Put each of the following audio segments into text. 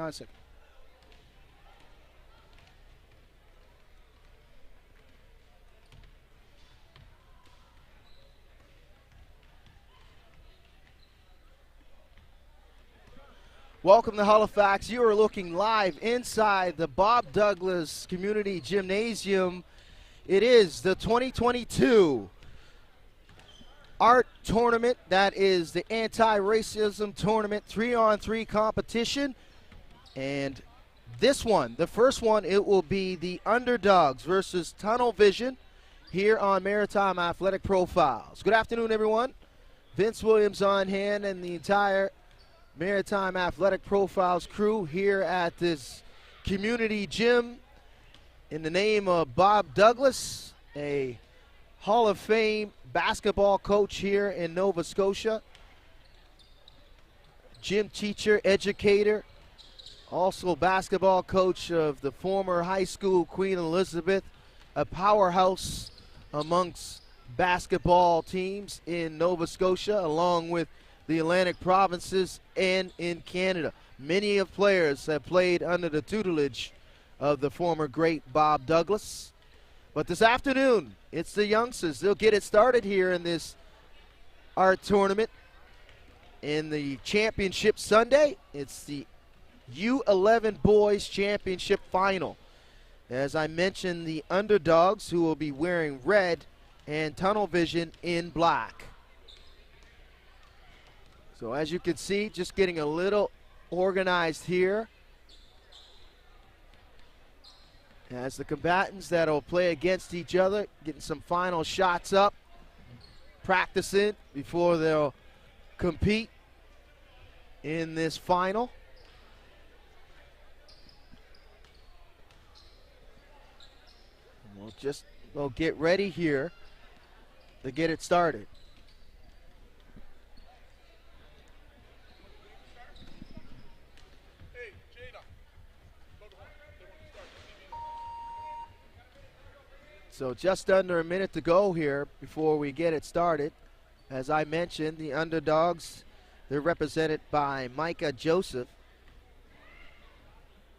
on a second. Welcome to Halifax. You are looking live inside the Bob Douglas Community Gymnasium. It is the 2022 A.R.T tournament. That is the anti-racism tournament 3-on-3 competition. And this one, the first one, it will be the Underdogs versus Tunnel Vision here on Maritime Athletic Profiles. Good afternoon, everyone. Vince Williams on hand and the entire Maritime Athletic Profiles crew here at this community gym in the name of Bob Douglas, a Hall of Fame basketball coach here in Nova Scotia, gym teacher, educator, also basketball coach of the former high school Queen Elizabeth, a powerhouse amongst basketball teams in Nova Scotia, along with the Atlantic provinces and in Canada. Many of players have played under the tutelage of the former great Bob Douglas. But this afternoon, it's the youngsters. They'll get it started here in this A.R.T tournament. In the championship Sunday, it's the U11 Boys Championship Final. As I mentioned, the Underdogs, who will be wearing red, and Tunnel Vision in black. So as you can see, just getting a little organized here as the combatants that will play against each other, getting some final shots up, practicing before they'll compete in this final. We'll get ready here to get it started. So just under a minute to go here before we get it started. As I mentioned, the Underdogs, they're represented by Micah Joseph,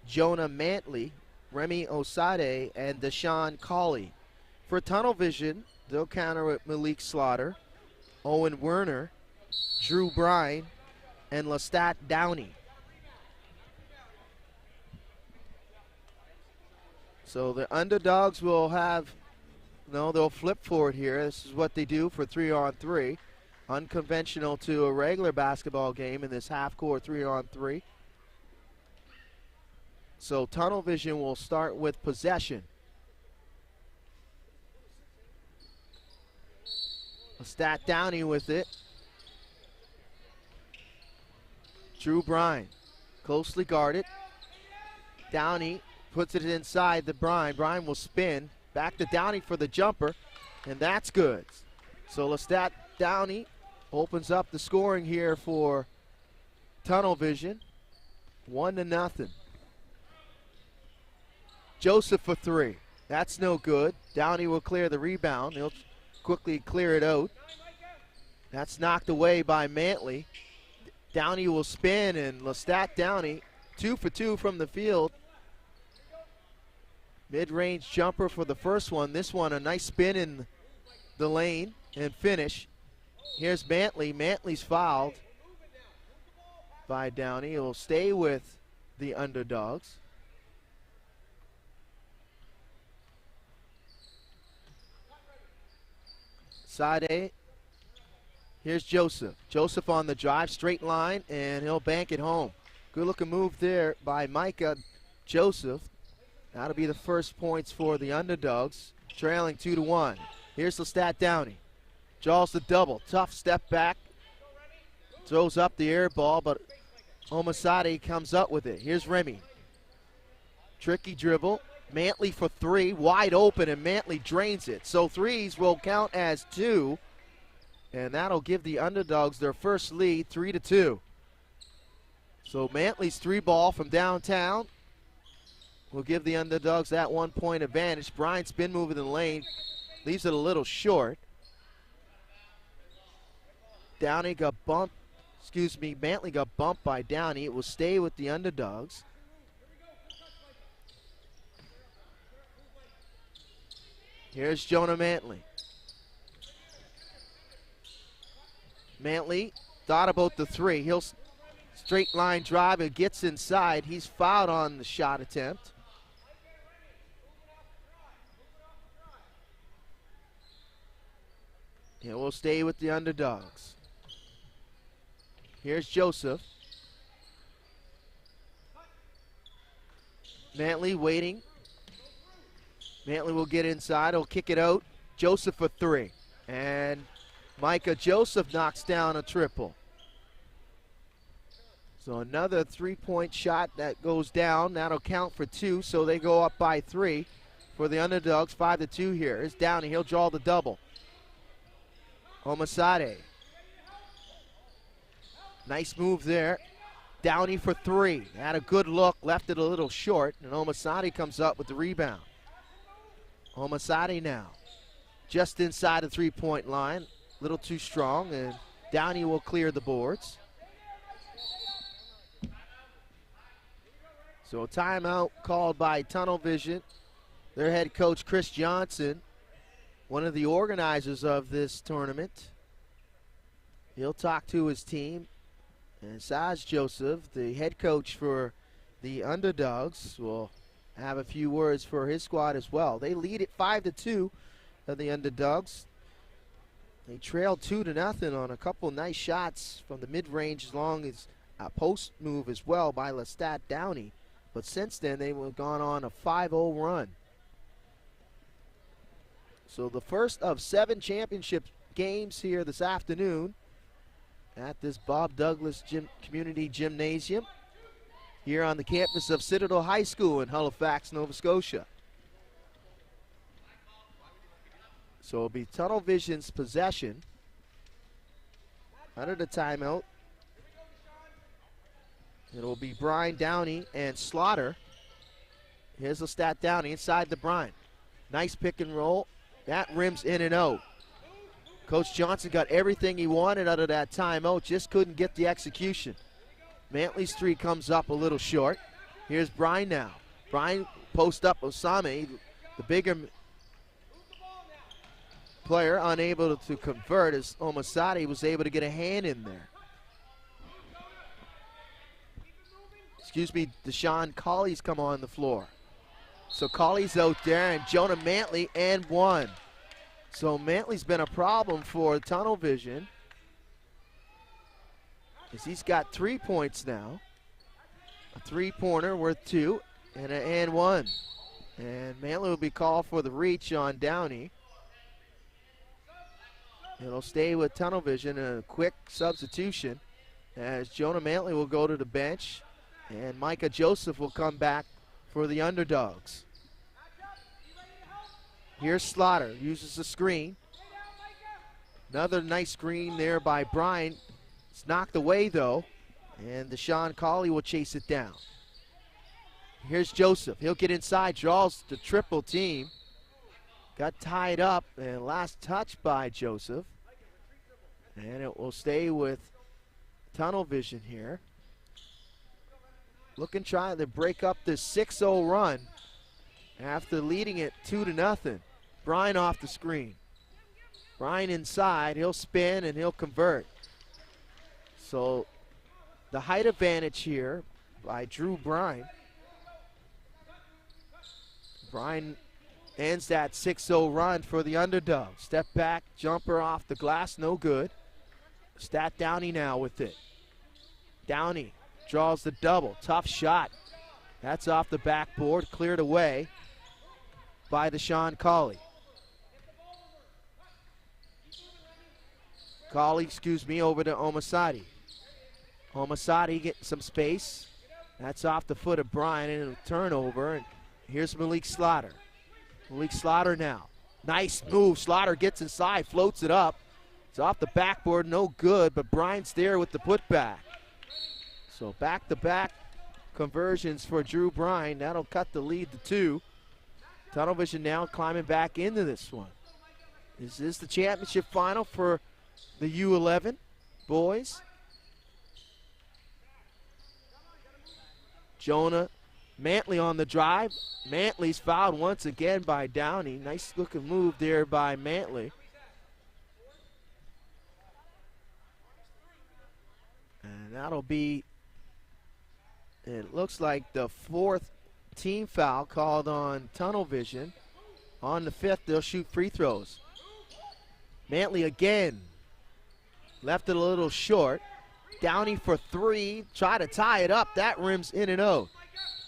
Jonah Mantley, Remy Osade, and Deshaun Colley. For Tunnel Vision, they'll counter with Malik Slaughter, Owen Werner, Drew Brine, and Lestat Downey. So the Underdogs will have, they'll flip for it here. This is what they do for 3-on-3. Unconventional to a regular basketball game in this half-court 3-on-3. So Tunnel Vision will start with possession. Lestat Downey with it. Drew Brine, closely guarded. Downey puts it inside the Brine. Brine will spin. Back to Downey for the jumper, and that's good. So Lestat Downey opens up the scoring here for Tunnel Vision. 1-0. Joseph for three. That's no good. Downey will clear the rebound. He'll quickly clear it out. That's knocked away by Mantley. Downey will spin, and Lestat Downey 2 for 2 from the field. Mid-range jumper for the first one. This one, a nice spin in the lane and finish. Here's Mantley. Mantley's fouled by Downey. He'll stay with the Underdogs. Side A. Here's Joseph. Joseph on the drive, straight line, and he'll bank it home. Good looking move there by Micah Joseph. That'll be the first points for the Underdogs, trailing 2-1. Here's Lestat Downey. Draws the double. Tough step back. Throws up the air ball, but Omasade comes up with it. Here's Remy. Tricky dribble. Mantley for three. Wide open, and Mantley drains it. So threes will count as two, and that'll give the Underdogs their first lead, 3-2. So Mantley's three ball from downtown will give the Underdogs that 1 point advantage. Bryan spin move in the lane, leaves it a little short. Mantley got bumped by Downey. It will stay with the Underdogs. Here's Jonah Mantley. Mantley thought about the three. He'll straight line drive. It gets inside. He's fouled on the shot attempt. And we'll stay with the underdogs. Here's Joseph. Mantley waiting. Mantley will get inside. He'll kick it out. Joseph for three. And Micah Joseph knocks down a triple. So another three-point shot that goes down. That'll count for two, so they go up by three for the underdogs. 5-2 here. Here's Downey. He'll draw the double. Omasade. Nice move there. Downey for three. Had a good look, left it a little short, and Omasade comes up with the rebound. Omasade now. Just inside the three-point line. A little too strong, and Downey will clear the boards. So a timeout called by Tunnel Vision. Their head coach, Chris Johnson, one of the organizers of this tournament. He'll talk to his team. And Saj Joseph, the head coach for the underdogs, will have a few words for his squad as well. They lead at 5-2 of the underdogs. They trailed 2-0 on a couple nice shots from the mid-range, as long as a post move as well by Lestat Downey. But since then, they've gone on a 5-0 run. So the first of 7 championship games here this afternoon at this Bob Douglas Community Gymnasium here on the campus of Citadel High School in Halifax, Nova Scotia. So it'll be Tunnel Vision's possession under the timeout. It'll be Brian Downey and Slaughter. Here's Lestat Downey inside the Brian. Nice pick and roll. That rims in and out. Coach Johnson got everything he wanted out of that timeout, just couldn't get the execution. Mantley's three comes up a little short. Here's Brian now. Brian post up Osame, the bigger player, unable to convert as Omasade was able to get a hand in there. Excuse me, Deshaun Colley's come on the floor. So Colley's out there, and Jonah Mantley and one. So Mantley's been a problem for Tunnel Vision, as he's got 3 points now. A three-pointer worth 2 and an and one. And Mantley will be called for the reach on Downey. It'll stay with Tunnel Vision, and a quick substitution as Jonah Mantley will go to the bench, and Micah Joseph will come back for the underdogs. Here's Slaughter, uses the screen. Another nice screen there by Bryan. It's knocked away though, and Deshaun Colley will chase it down. Here's Joseph, he'll get inside, draws the triple team. Got tied up, and last touch by Joseph. And it will stay with Tunnel Vision here. Looking, trying to break up this 6-0 run after leading it 2-0. Bryan off the screen. Bryan inside, he'll spin and he'll convert. So the height advantage here by Drew Bryan. Bryan ends that 6-0 run for the underdog. Step back, jumper off the glass, no good. Stat Downey now with it. Downey draws the double, tough shot. That's off the backboard, cleared away by Deshaun Colley. Colley, over to Omasade. Omasade getting some space. That's off the foot of Bryan, and a turnover. And here's Malik Slaughter. Malik Slaughter now. Nice move. Slaughter gets inside, floats it up. It's off the backboard, no good, but Bryan's there with the putback. So back-to-back conversions for Drew Bryan. That'll cut the lead to 2. Tunnel Vision now climbing back into this one. Is this the championship final for the U11 boys? Jonah Mantley on the drive. Mantley's fouled once again by Downey. Nice looking move there by Mantley. And that'll be, it looks like the 4th team foul called on Tunnel Vision. On the 5th, they'll shoot free throws. Mantley again. Left it a little short. Downey for 3. Try to tie it up. That rims in and out.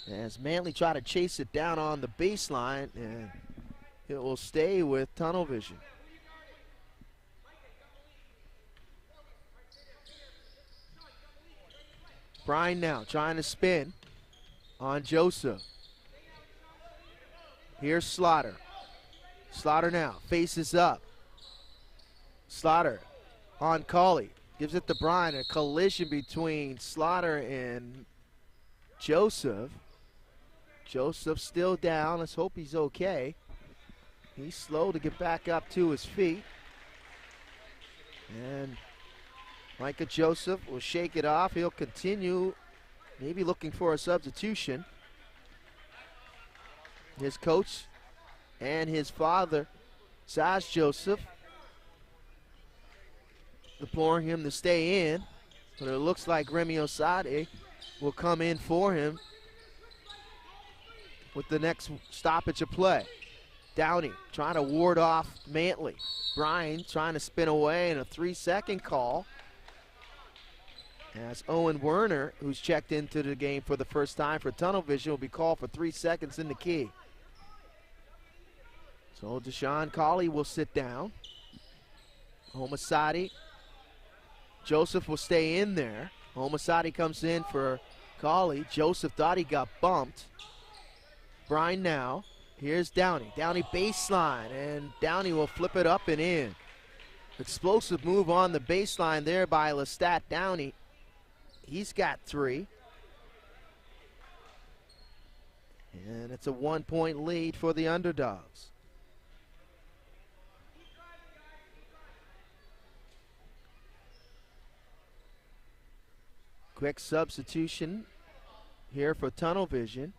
As Mantley try to chase it down on the baseline, and it will stay with Tunnel Vision. Bryan now trying to spin on Joseph. Here's Slaughter. Slaughter now faces up. Slaughter on Cauley. Gives it to Bryan. A collision between Slaughter and Joseph. Joseph still down. Let's hope he's okay. He's slow to get back up to his feet. And Micah Joseph will shake it off. He'll continue, maybe looking for a substitution. His coach and his father, Saj Joseph, imploring him to stay in. But it looks like Remy Osade will come in for him with the next stoppage of play. Downey trying to ward off Mantley. Bryan trying to spin away, and a 3-second call. As Owen Werner, who's checked into the game for the first time for Tunnel Vision, will be called for 3 seconds in the key. So Deshaun Cauley will sit down. Homosadi. Joseph will stay in there. Homosadi comes in for Cauley. Joseph thought he got bumped. Bryan now. Here's Downey. Downey baseline, and Downey will flip it up and in. Explosive move on the baseline there by Lestat Downey. He's got 3. And it's a 1-point lead for the underdogs. Quick substitution here for Tunnel Vision.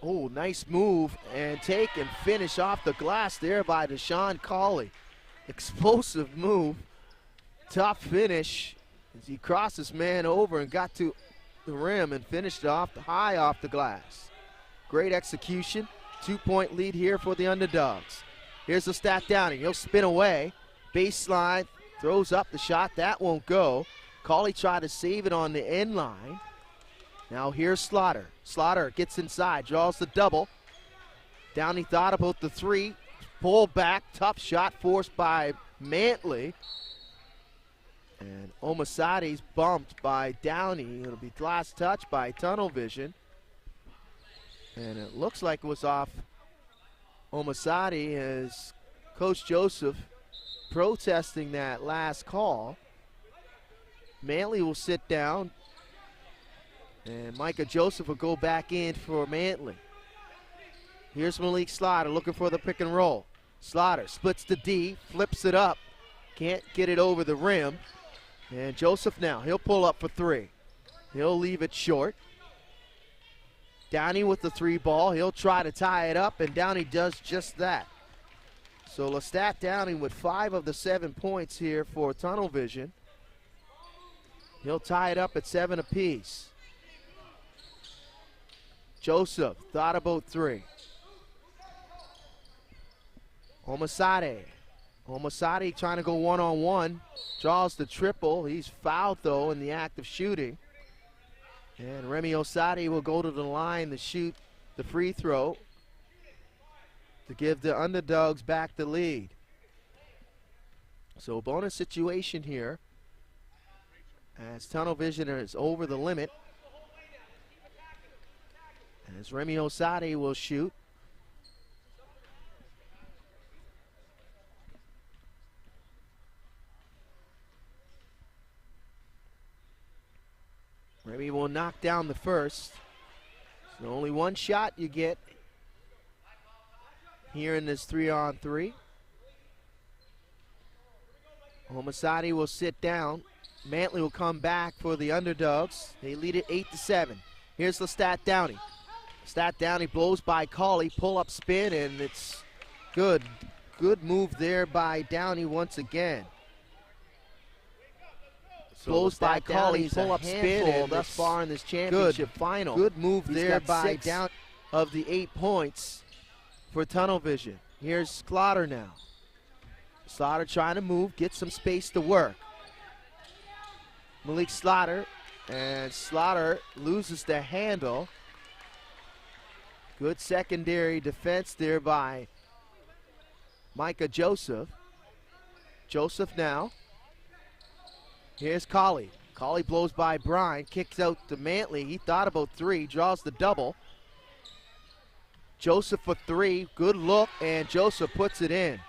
Oh, nice move and take and finish off the glass there by Deshaun Cauley. Explosive move, tough finish as he crossed his man over and got to the rim and finished off high off the glass. Great execution, 2-point lead here for the underdogs. Here's the stat Downey, he'll spin away, baseline, throws up the shot, that won't go. Cauley tried to save it on the end line. Now here's Slaughter. Slaughter gets inside, draws the double. Downey thought about the 3, pull back, tough shot forced by Mantley. And Omasadi's bumped by Downey. It'll be last touch by Tunnel Vision. And it looks like it was off Omasadi as Coach Joseph protesting that last call. Mantley will sit down. And Micah Joseph will go back in for Mantley. Here's Malik Slaughter looking for the pick and roll. Slaughter splits the D, flips it up. Can't get it over the rim. And Joseph now, he'll pull up for 3. He'll leave it short. Downey with the 3 ball. He'll try to tie it up, and Downey does just that. So Lestat Downey with 5 of the 7 points here for Tunnel Vision. He'll tie it up at 7 apiece. Joseph thought about 3. Omasade. Omasade trying to go one-on-one. Draws the triple. He's fouled, though, in the act of shooting. And Remy Osade will go to the line to shoot the free throw to give the underdogs back the lead. So bonus situation here as Tunnel Vision is over the limit. As Remy Osade will shoot. Remy will knock down the first. So only one shot you get here in this 3-on-3. Omasadi will sit down. Mantley will come back for the underdogs. They lead it 8-7. Here's Lestat Downey. Lestat Downey blows by Cauley, pull-up spin, and it's good. Good move there by Downey once again. So blows by Cauley, pull-up spin, and thus far in this championship final. Good move there by Downey of the 8 points for Tunnel Vision. Here's Slaughter now. Slaughter trying to move, get some space to work. Malik Slaughter, and Slaughter loses the handle. Good secondary defense there by Micah Joseph. Joseph now. Here's Cauley. Cauley blows by Bryan, kicks out to Mantley. He thought about 3, draws the double. Joseph for 3, good look, and Joseph puts it in.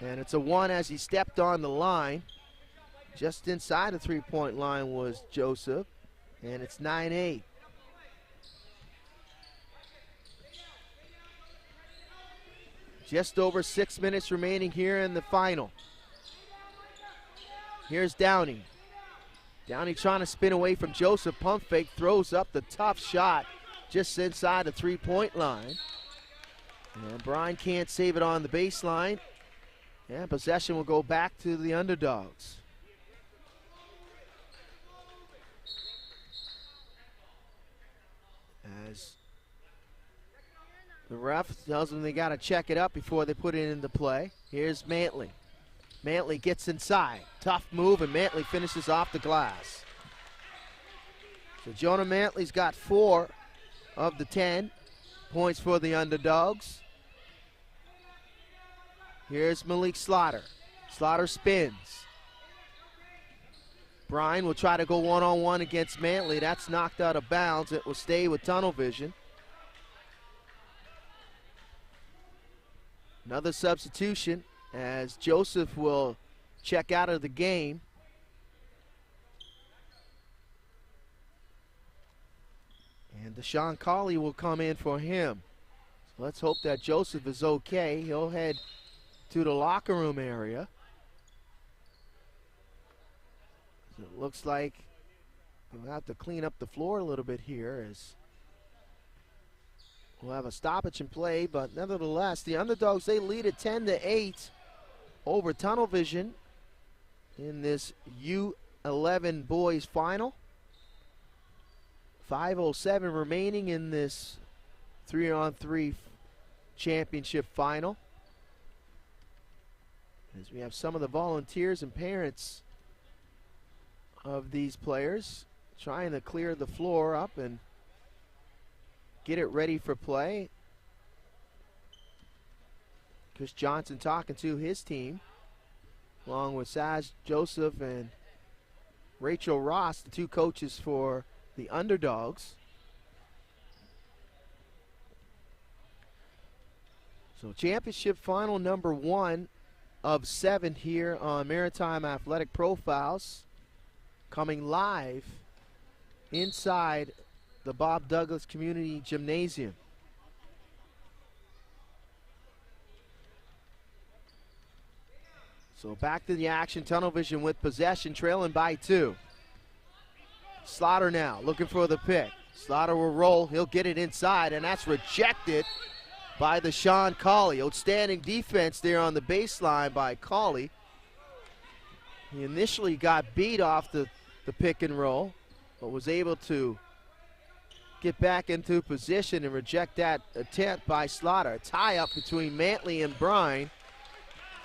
And it's a 1 as he stepped on the line. Just inside the 3-point line was Joseph, and it's 9-8. Just over 6 minutes remaining here in the final. Here's Downey. Downey trying to spin away from Joseph. Pump fake, throws up the tough shot just inside the 3-point line. And Bryan can't save it on the baseline. And possession will go back to the underdogs. As the ref tells them they got to check it up before they put it into play. Here's Mantley. Mantley gets inside. Tough move, and Mantley finishes off the glass. So Jonah Mantley's got 4 of the 10 points for the underdogs. Here's Malik Slaughter. Slaughter spins. Bryan will try to go one-on-one against Mantley. That's knocked out of bounds. It will stay with Tunnel Vision. Another substitution as Joseph will check out of the game. And Deshaun Cauley will come in for him. So let's hope that Joseph is okay. He'll head to the locker room area. So it looks like we'll have to clean up the floor a little bit here as we'll have a stoppage in play, but nevertheless, the underdogs, they lead at 10-8 over Tunnel Vision in this U11 boys final. 5:07 remaining in this 3-on-3 championship final. As we have some of the volunteers and parents of these players trying to clear the floor up and get it ready for play. Chris Johnson talking to his team, along with Saj Joseph and Rachel Ross, the 2 coaches for the underdogs. So championship final number 1 of 7 here on Maritime Athletic Profiles, coming live inside the Bob Douglas Community Gymnasium. So back to the action. Tunnel Vision with possession, trailing by 2. Slaughter now looking for the pick. Slaughter will roll. He'll get it inside, and that's rejected by the Deshaun Cauley. Outstanding defense there on the baseline by Cauley. He initially got beat off the pick and roll, but was able to get back into position and reject that attempt by Slaughter. A tie-up between Mantley and Bryan,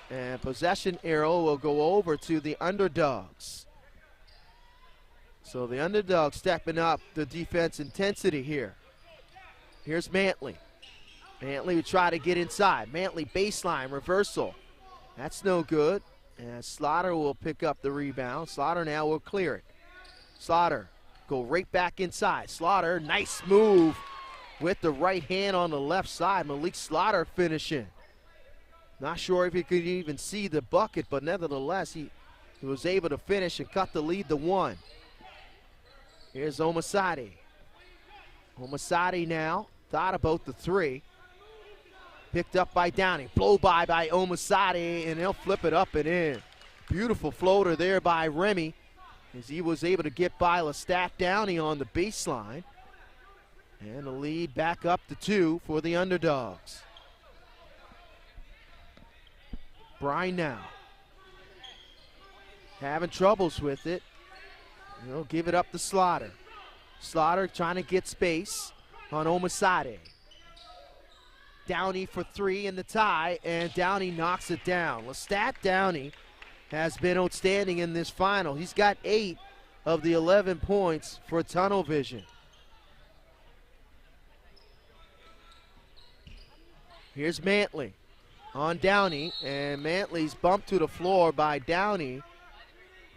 and possession arrow will go over to the underdogs. So the underdogs stepping up the defense intensity here. Here's Mantley. Mantley would try to get inside. Mantley baseline reversal. That's no good. And Slaughter will pick up the rebound. Slaughter now will clear it. Slaughter go right back inside. Slaughter, nice move with the right hand on the left side. Malik Slaughter finishing. Not sure if he could even see the bucket, but nevertheless, he was able to finish and cut the lead to 1. Here's Omasadi. Omasadi now thought about the 3. Picked up by Downey. Blow by Omasadi, and he'll flip it up and in. Beautiful floater there by Remy as he was able to get by Lestat Downey on the baseline. And the lead back up to 2 for the underdogs. Brine now. Having troubles with it. He'll give it up to Slaughter. Slaughter trying to get space on Omasade. Downey for 3 in the tie, and Downey knocks it down. Lestat Downey has been outstanding in this final. He's got 8 of the 11 points for Tunnel Vision. Here's Mantley on Downey, and Mantley's bumped to the floor by Downey.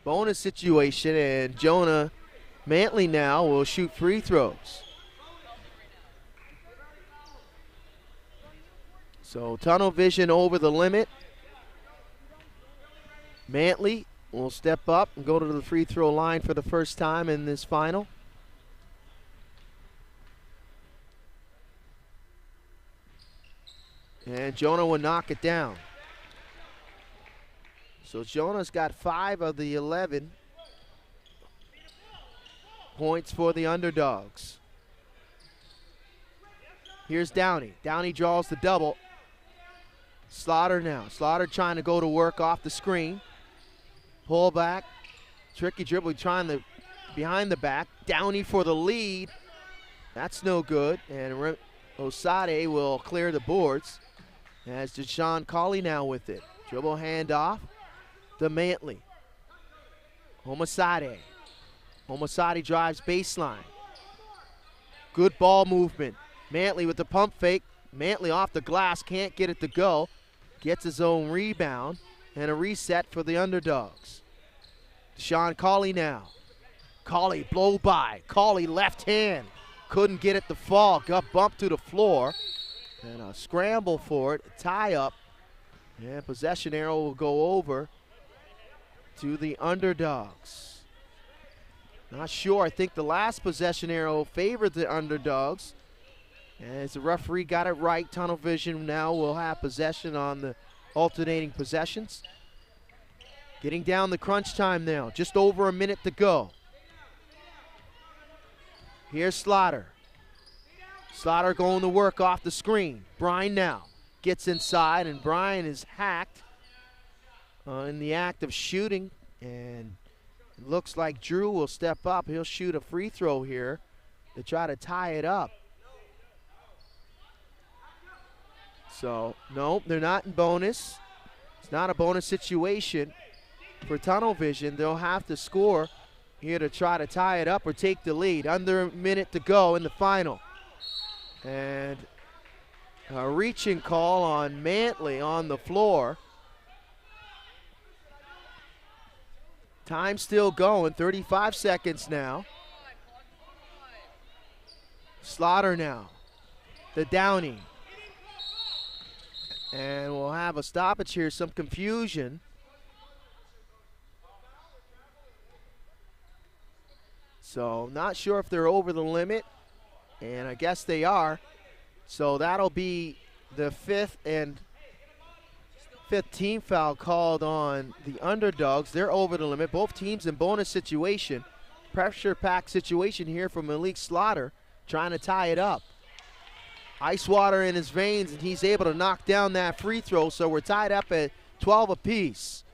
Bonus situation, and Jonah Mantley now will shoot free throws. So Tunnel Vision over the limit. Mantley will step up and go to the free throw line for the first time in this final. And Jonah will knock it down. So Jonah's got 5 of the 11 points for the underdogs. Here's Downey. Downey draws the double. Slaughter now. Slaughter trying to go to work off the screen. Pull back. Tricky dribble, trying to behind the back. Downey for the lead. That's no good. And Osade will clear the boards. As Deshaun Colley now with it. Dribble handoff to Mantley. Omasade. Omasade drives baseline. Good ball movement. Mantley with the pump fake. Mantley off the glass, can't get it to go. Gets his own rebound and a reset for the underdogs. Deshaun Colley now. Colley blow by. Colley left hand. Couldn't get it to fall. Got bumped to the floor. And a scramble for it. A tie up. And possession arrow will go over to the underdogs. Not sure. I think the last possession arrow favored the underdogs. As the referee got it right, Tunnel Vision now will have possession on the alternating possessions. Getting down the crunch time now. Just over a minute to go. Here's Slaughter. Slaughter going to work off the screen. Brine now gets inside, and Brine is hacked in the act of shooting. And it looks like Drew will step up. He'll shoot a free throw here to try to tie it up. So, no, they're not in bonus. It's not a bonus situation for Tunnel Vision. They'll have to score here to try to tie it up or take the lead. Under a minute to go in the final. And a reaching call on Mantley on the floor. Time still going, 35 seconds now. Slaughter now, the Downey. And we'll have a stoppage here, some confusion. So not sure if they're over the limit, and I guess they are. So that'll be the fifth team foul called on the underdogs. They're over the limit. Both teams in bonus situation. Pressure-packed situation here for Malik Slaughter, trying to tie it up. Ice water in his veins, and he's able to knock down that free throw, so we're tied up at 12 apiece.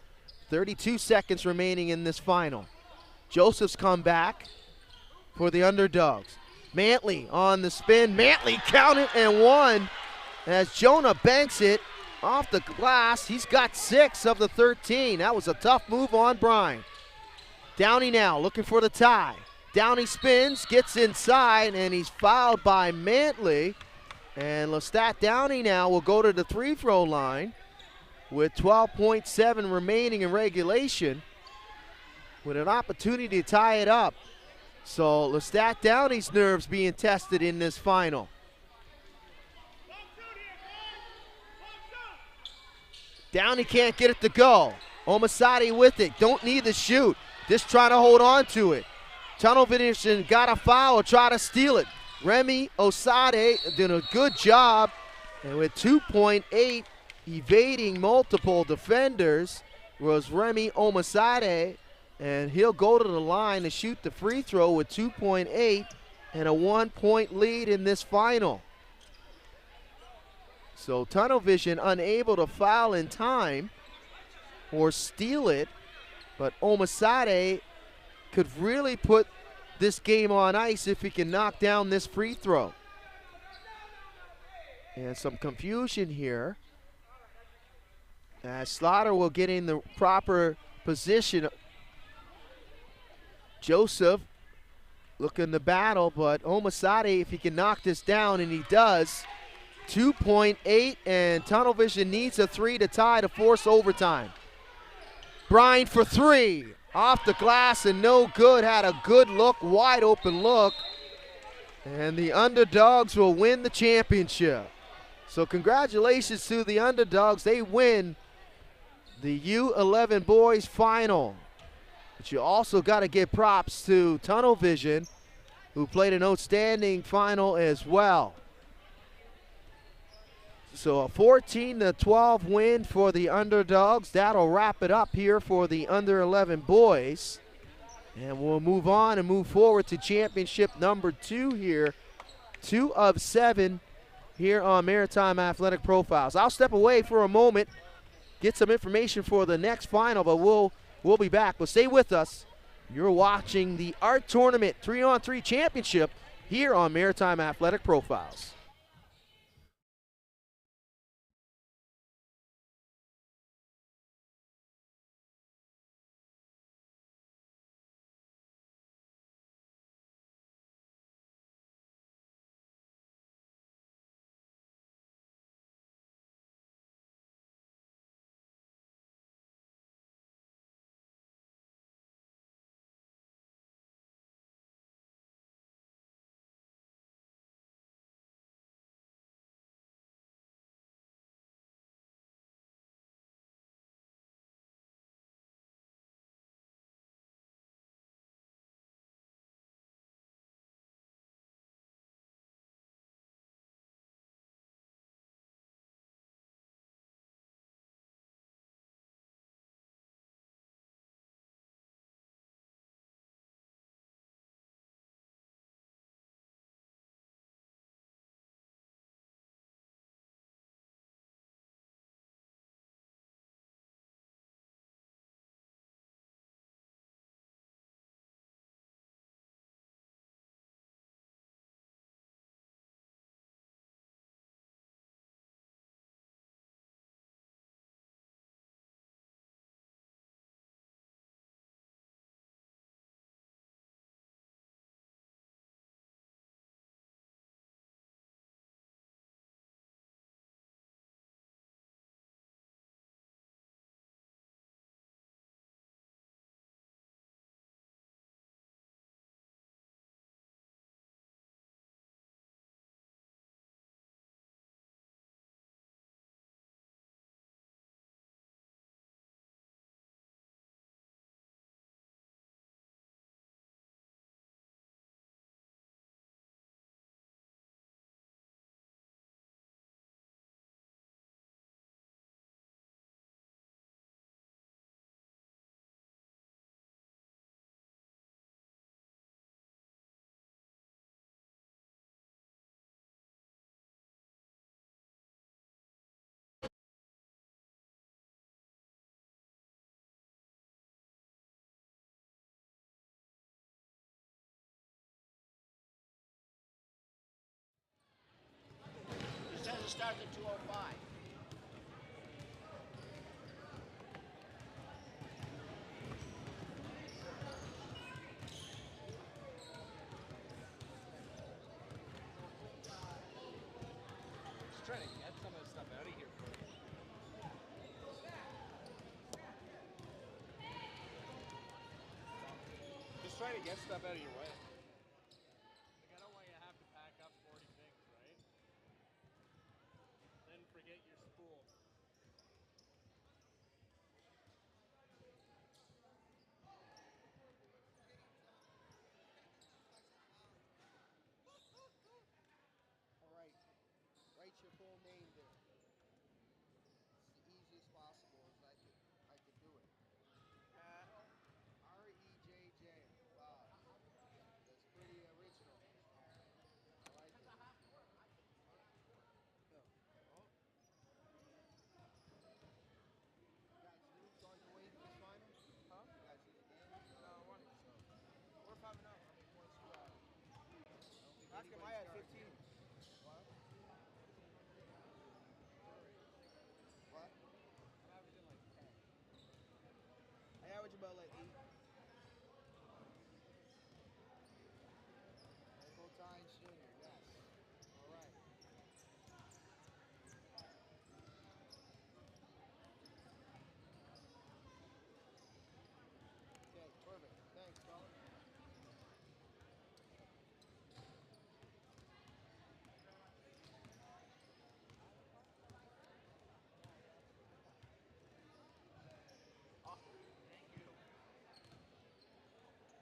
32 seconds remaining in this final. Joseph's come back for the underdogs. Mantley on the spin. Mantley counted and one as Jonah banks it off the glass. He's got 6 of the 13. That was a tough move on Brine. Downey now looking for the tie. Downey spins, gets inside, and he's fouled by Mantley. And Lestat Downey now will go to the free throw line with 12.7 remaining in regulation with an opportunity to tie it up. So Lestat Downey's nerves being tested in this final. Downey can't get it to go. Omasade with it, don't need the shoot. Just trying to hold on to it. Tunnel Vision got a foul, try to steal it. Remy Osade doing a good job, and with 2.8 evading multiple defenders, was Remy Omasade, and he'll go to the line to shoot the free throw with 2.8 and a 1-point lead in this final. So Tunnel Vision unable to foul in time or steal it, but Omasade could really put this game on ice if he can knock down this free throw. And some confusion here, as Slaughter will get in the proper position. Joseph looking to battle, but Omasade, if he can knock this down, and he does, 2.8, and Tunnel Vision needs a 3 to tie to force overtime. Bryan for 3, off the glass and no good. Had a good look, wide open look, and the Underdogs will win the championship. So congratulations to the Underdogs. They win the U11 boys final. But you also got to give props to Tunnel Vision, who played an outstanding final as well. So a 14-12 win for the Underdogs. That'll wrap it up here for the Under-11 boys. And we'll move on and move forward to championship number 2 here. 2 of 7 here on Maritime Athletic Profiles. I'll step away for a moment, get some information for the next final, but we'll be back. But stay with us. You're watching the A.R.T Tournament 3-on-3 Championship here on Maritime Athletic Profiles. This has to start at 2:05. Just trying to get some of this stuff out of here for you. Just trying to get stuff out of your way. Like, I don't want you to have to pack up 40 things, right? Then forget your spool. All right, write your full name there. It's the easiest possible as I could do it. Ask him, I had 15. What? What? I'm averaging like 10. I average about like 8. Michael Tynes Jr., yes. All right. Okay, perfect. Thanks, fella.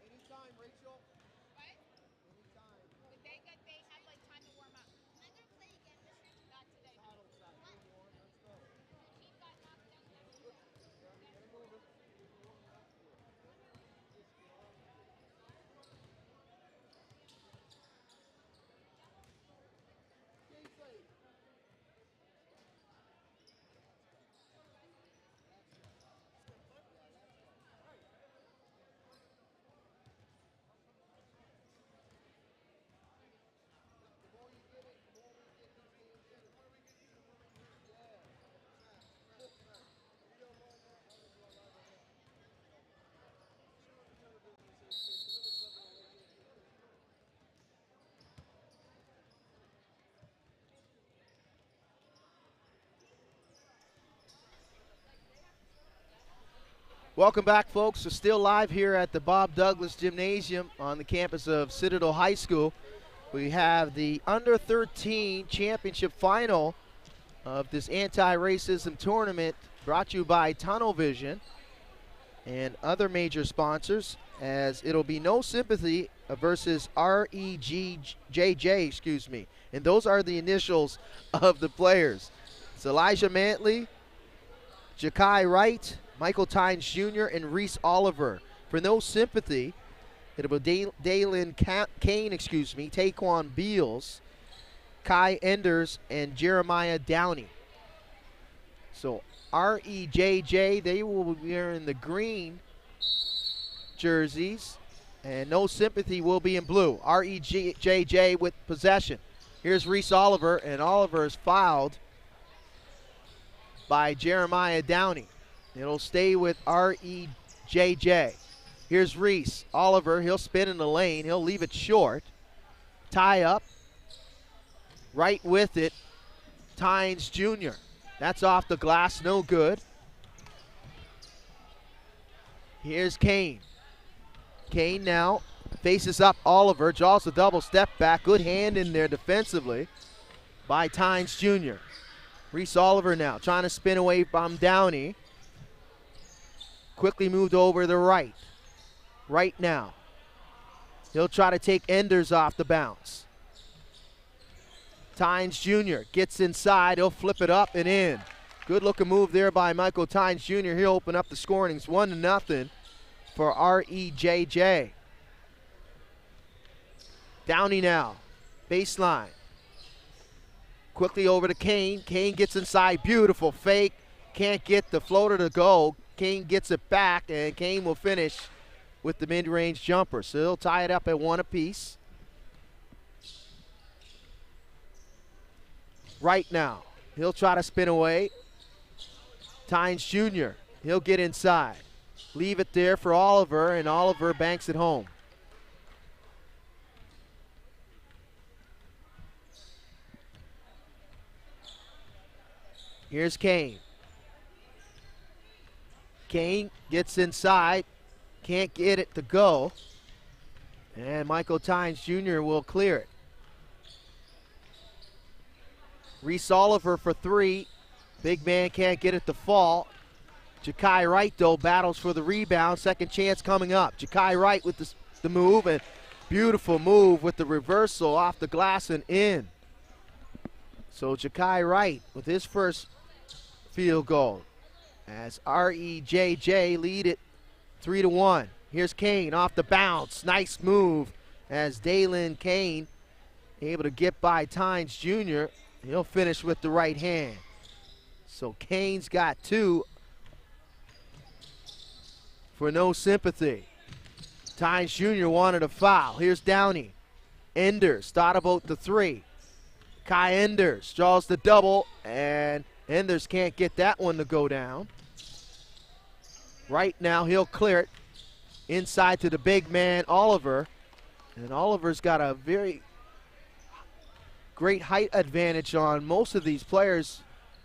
Anytime, Rachel. What? Anytime. But they had like time to warm up. Am I gonna play again, Miss Rachel? Not today. Saddle sack. What? Let's go. The team got knocked down yesterday. Yeah, get it moving. Welcome back, folks. We're still live here at the Bob Douglas Gymnasium on the campus of Citadel High School. We have the Under 13 Championship Final of this anti-racism tournament brought to you by Tunnel Vision and other major sponsors, as it'll be No Sympathy versus REGJJ, excuse me. And those are the initials of the players. It's Elijah Mantley, Ja'Kai Wright, Michael Tynes Jr., and Reese Oliver. For No Sympathy, it'll be Dalen Kane, Taquan Beals, Kai Enders, and Jeremiah Downey. So REJJ, they will be wearing the green jerseys, and No Sympathy will be in blue. REJJ with possession. Here's Reese Oliver, and Oliver is fouled by Jeremiah Downey. It'll stay with REJJ. Here's Reese Oliver. He'll spin in the lane. He'll leave it short. Tie up. Right with it, Tynes Jr. That's off the glass, no good. Here's Kane. Kane now faces up Oliver, draws a double step back. Good hand in there defensively by Tynes Jr. Reese Oliver now trying to spin away from Downey. Quickly moved over to the right. Right now. He'll try to take Enders off the bounce. Tynes Jr. gets inside. He'll flip it up and in. Good looking move there by Michael Tynes Jr. He'll open up the scoring. It's 1-0 for REJJ. Downey now. Baseline. Quickly over to Kane. Kane gets inside. Beautiful fake. Can't get the floater to go. Kane gets it back, and Kane will finish with the mid-range jumper. So he'll tie it up at 1 apiece. Right now, he'll try to spin away. Tynes Jr., he'll get inside. Leave it there for Oliver, and Oliver banks it home. Here's Kane. Kane gets inside, can't get it to go, and Michael Tynes Jr. will clear it. Reese Oliver for 3. Big man can't get it to fall. Ja'Kai Wright, though, battles for the rebound. Second chance coming up. Ja'Kai Wright with the move, and beautiful move with the reversal off the glass and in. So Ja'Kai Wright with his first field goal, as REJJ lead it 3-1. Here's Kane off the bounce. Nice move as Dalen Kane able to get by Tynes Jr. He'll finish with the right hand. So Kane's got 2 for No Sympathy. Tynes Jr. wanted a foul. Here's Downey. Enders thought about the three. Kai Enders draws the double, and Enders can't get that one to go down. Right now, he'll clear it inside to the big man, Oliver. And Oliver's got a very great height advantage on most of these players.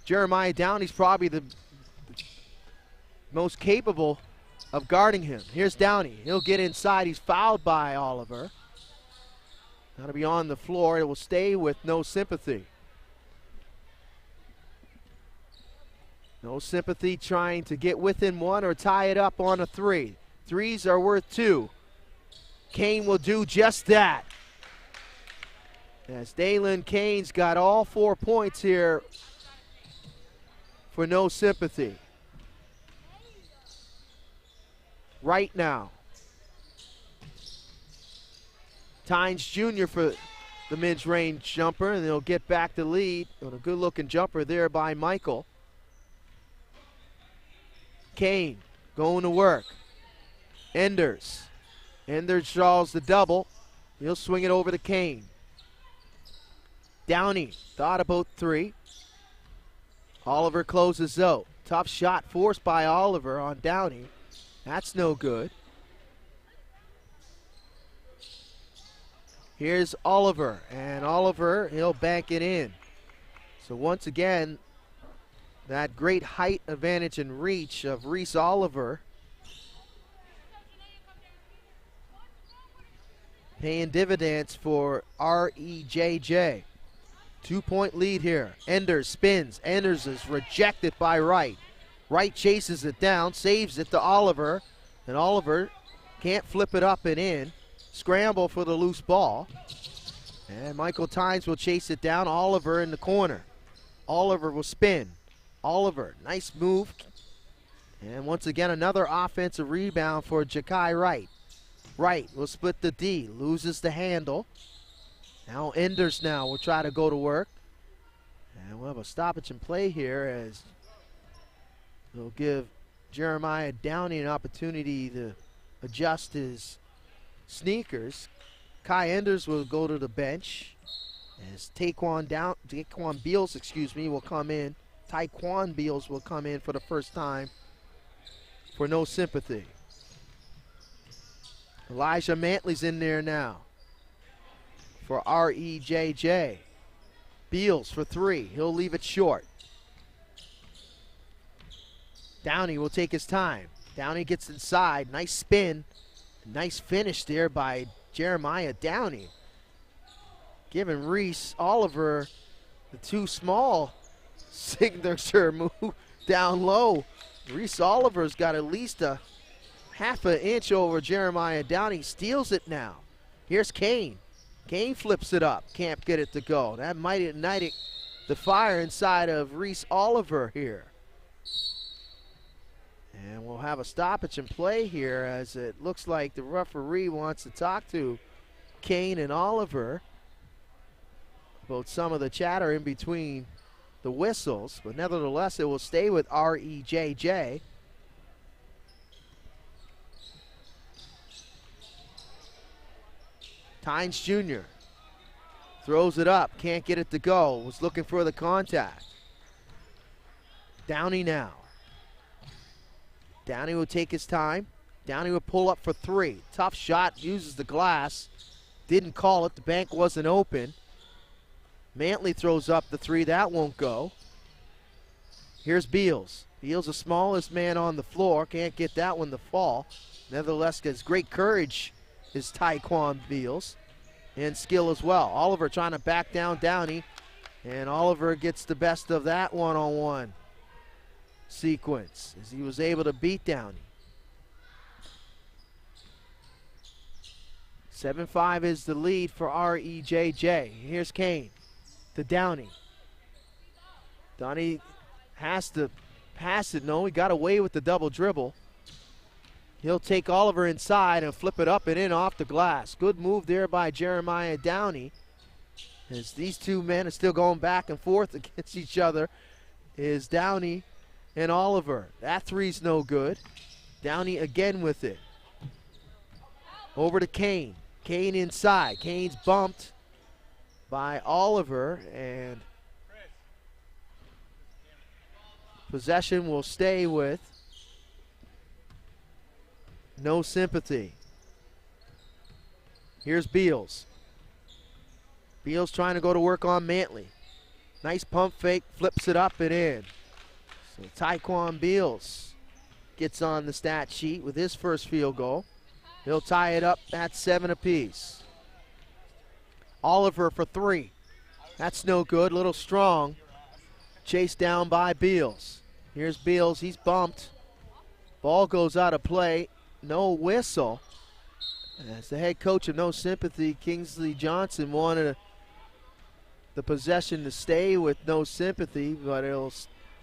Jeremiah Downey's probably the most capable of guarding him. Here's Downey. He'll get inside. He's fouled by Oliver. Got to be on the floor. It will stay with No Sympathy. No Sympathy trying to get within one or tie it up on a three. Threes are worth two. Kane will do just that. As Dalen Kane's got all 4 points here for No Sympathy. Right now. Tynes Jr. for the mid-range jumper, and they'll get back the lead on a good-looking jumper there by Michael. Kane going to work. Enders. Enders draws the double. He'll swing it over to Kane. Downey thought about three. Oliver closes out. Tough shot forced by Oliver on Downey. That's no good. Here's Oliver, and Oliver, he'll bank it in. So once again, that great height advantage and reach of Reese Oliver paying dividends for REJJ. 2-point lead here. Enders spins. Enders is rejected by Wright. Wright chases it down, saves it to Oliver, and Oliver can't flip it up and in. Scramble for the loose ball. And Michael Tynes will chase it down. Oliver in the corner. Oliver will spin. Oliver, nice move. And once again, another offensive rebound for Jakai Wright. Wright will split the D, loses the handle. Now Enders now will try to go to work. And we'll have a stoppage and play here as they'll give Jeremiah Downey an opportunity to adjust his sneakers. Kai Enders will go to the bench as Taekwon Beals, will come in. Taekwon Beals will come in for the first time for No Sympathy. Elijah Mantley's in there now for REJJ. Beals for three. He'll leave it short. Downey will take his time. Downey gets inside. Nice spin. Nice finish there by Jeremiah Downey. Giving Reese Oliver the too small signature move down low. Reese Oliver's got at least a half an inch over Jeremiah Downey. Steals it now. Here's Kane. Kane flips it up. Can't get it to go. That might ignite the fire inside of Reese Oliver here. And we'll have a stoppage and play here as it looks like the referee wants to talk to Kane and Oliver about some of the chatter in between the whistles. But nevertheless, it will stay with REJJ. Tynes Jr. throws it up. Can't get it to go. Was looking for the contact. Downey now. Downey will take his time. Downey will pull up for three. Tough shot, uses the glass. Didn't call it, the bank wasn't open. Mantley throws up the three, that won't go. Here's Beals. Beals the smallest man on the floor, can't get that one to fall. Nevertheless, gets great courage is Taekwon Beals, and skill as well. Oliver trying to back down Downey, and Oliver gets the best of that one-on-one sequence as he was able to beat Downey. 7-5 is the lead for REJJ. Here's Kane to Downey. Downey has to pass it. No, he got away with the double dribble. He'll take Oliver inside and flip it up and in off the glass. Good move there by Jeremiah Downey. As these two men are still going back and forth against each other is Downey and Oliver. That three's no good. Downey again with it. Over to Kane. Kane inside. Kane's bumped by Oliver, and possession will stay with No Sympathy. Here's Beals. Beals trying to go to work on Mantley. Nice pump fake, flips it up and in. So Taekwon Beals gets on the stat sheet with his first field goal. He'll tie it up at 7 apiece. Oliver for 3. That's no good, little strong. Chased down by Beals. Here's Beals, he's bumped. Ball goes out of play, no whistle. As the head coach of No Sympathy, Kingsley Johnson, wanted the possession to stay with No Sympathy, but it'll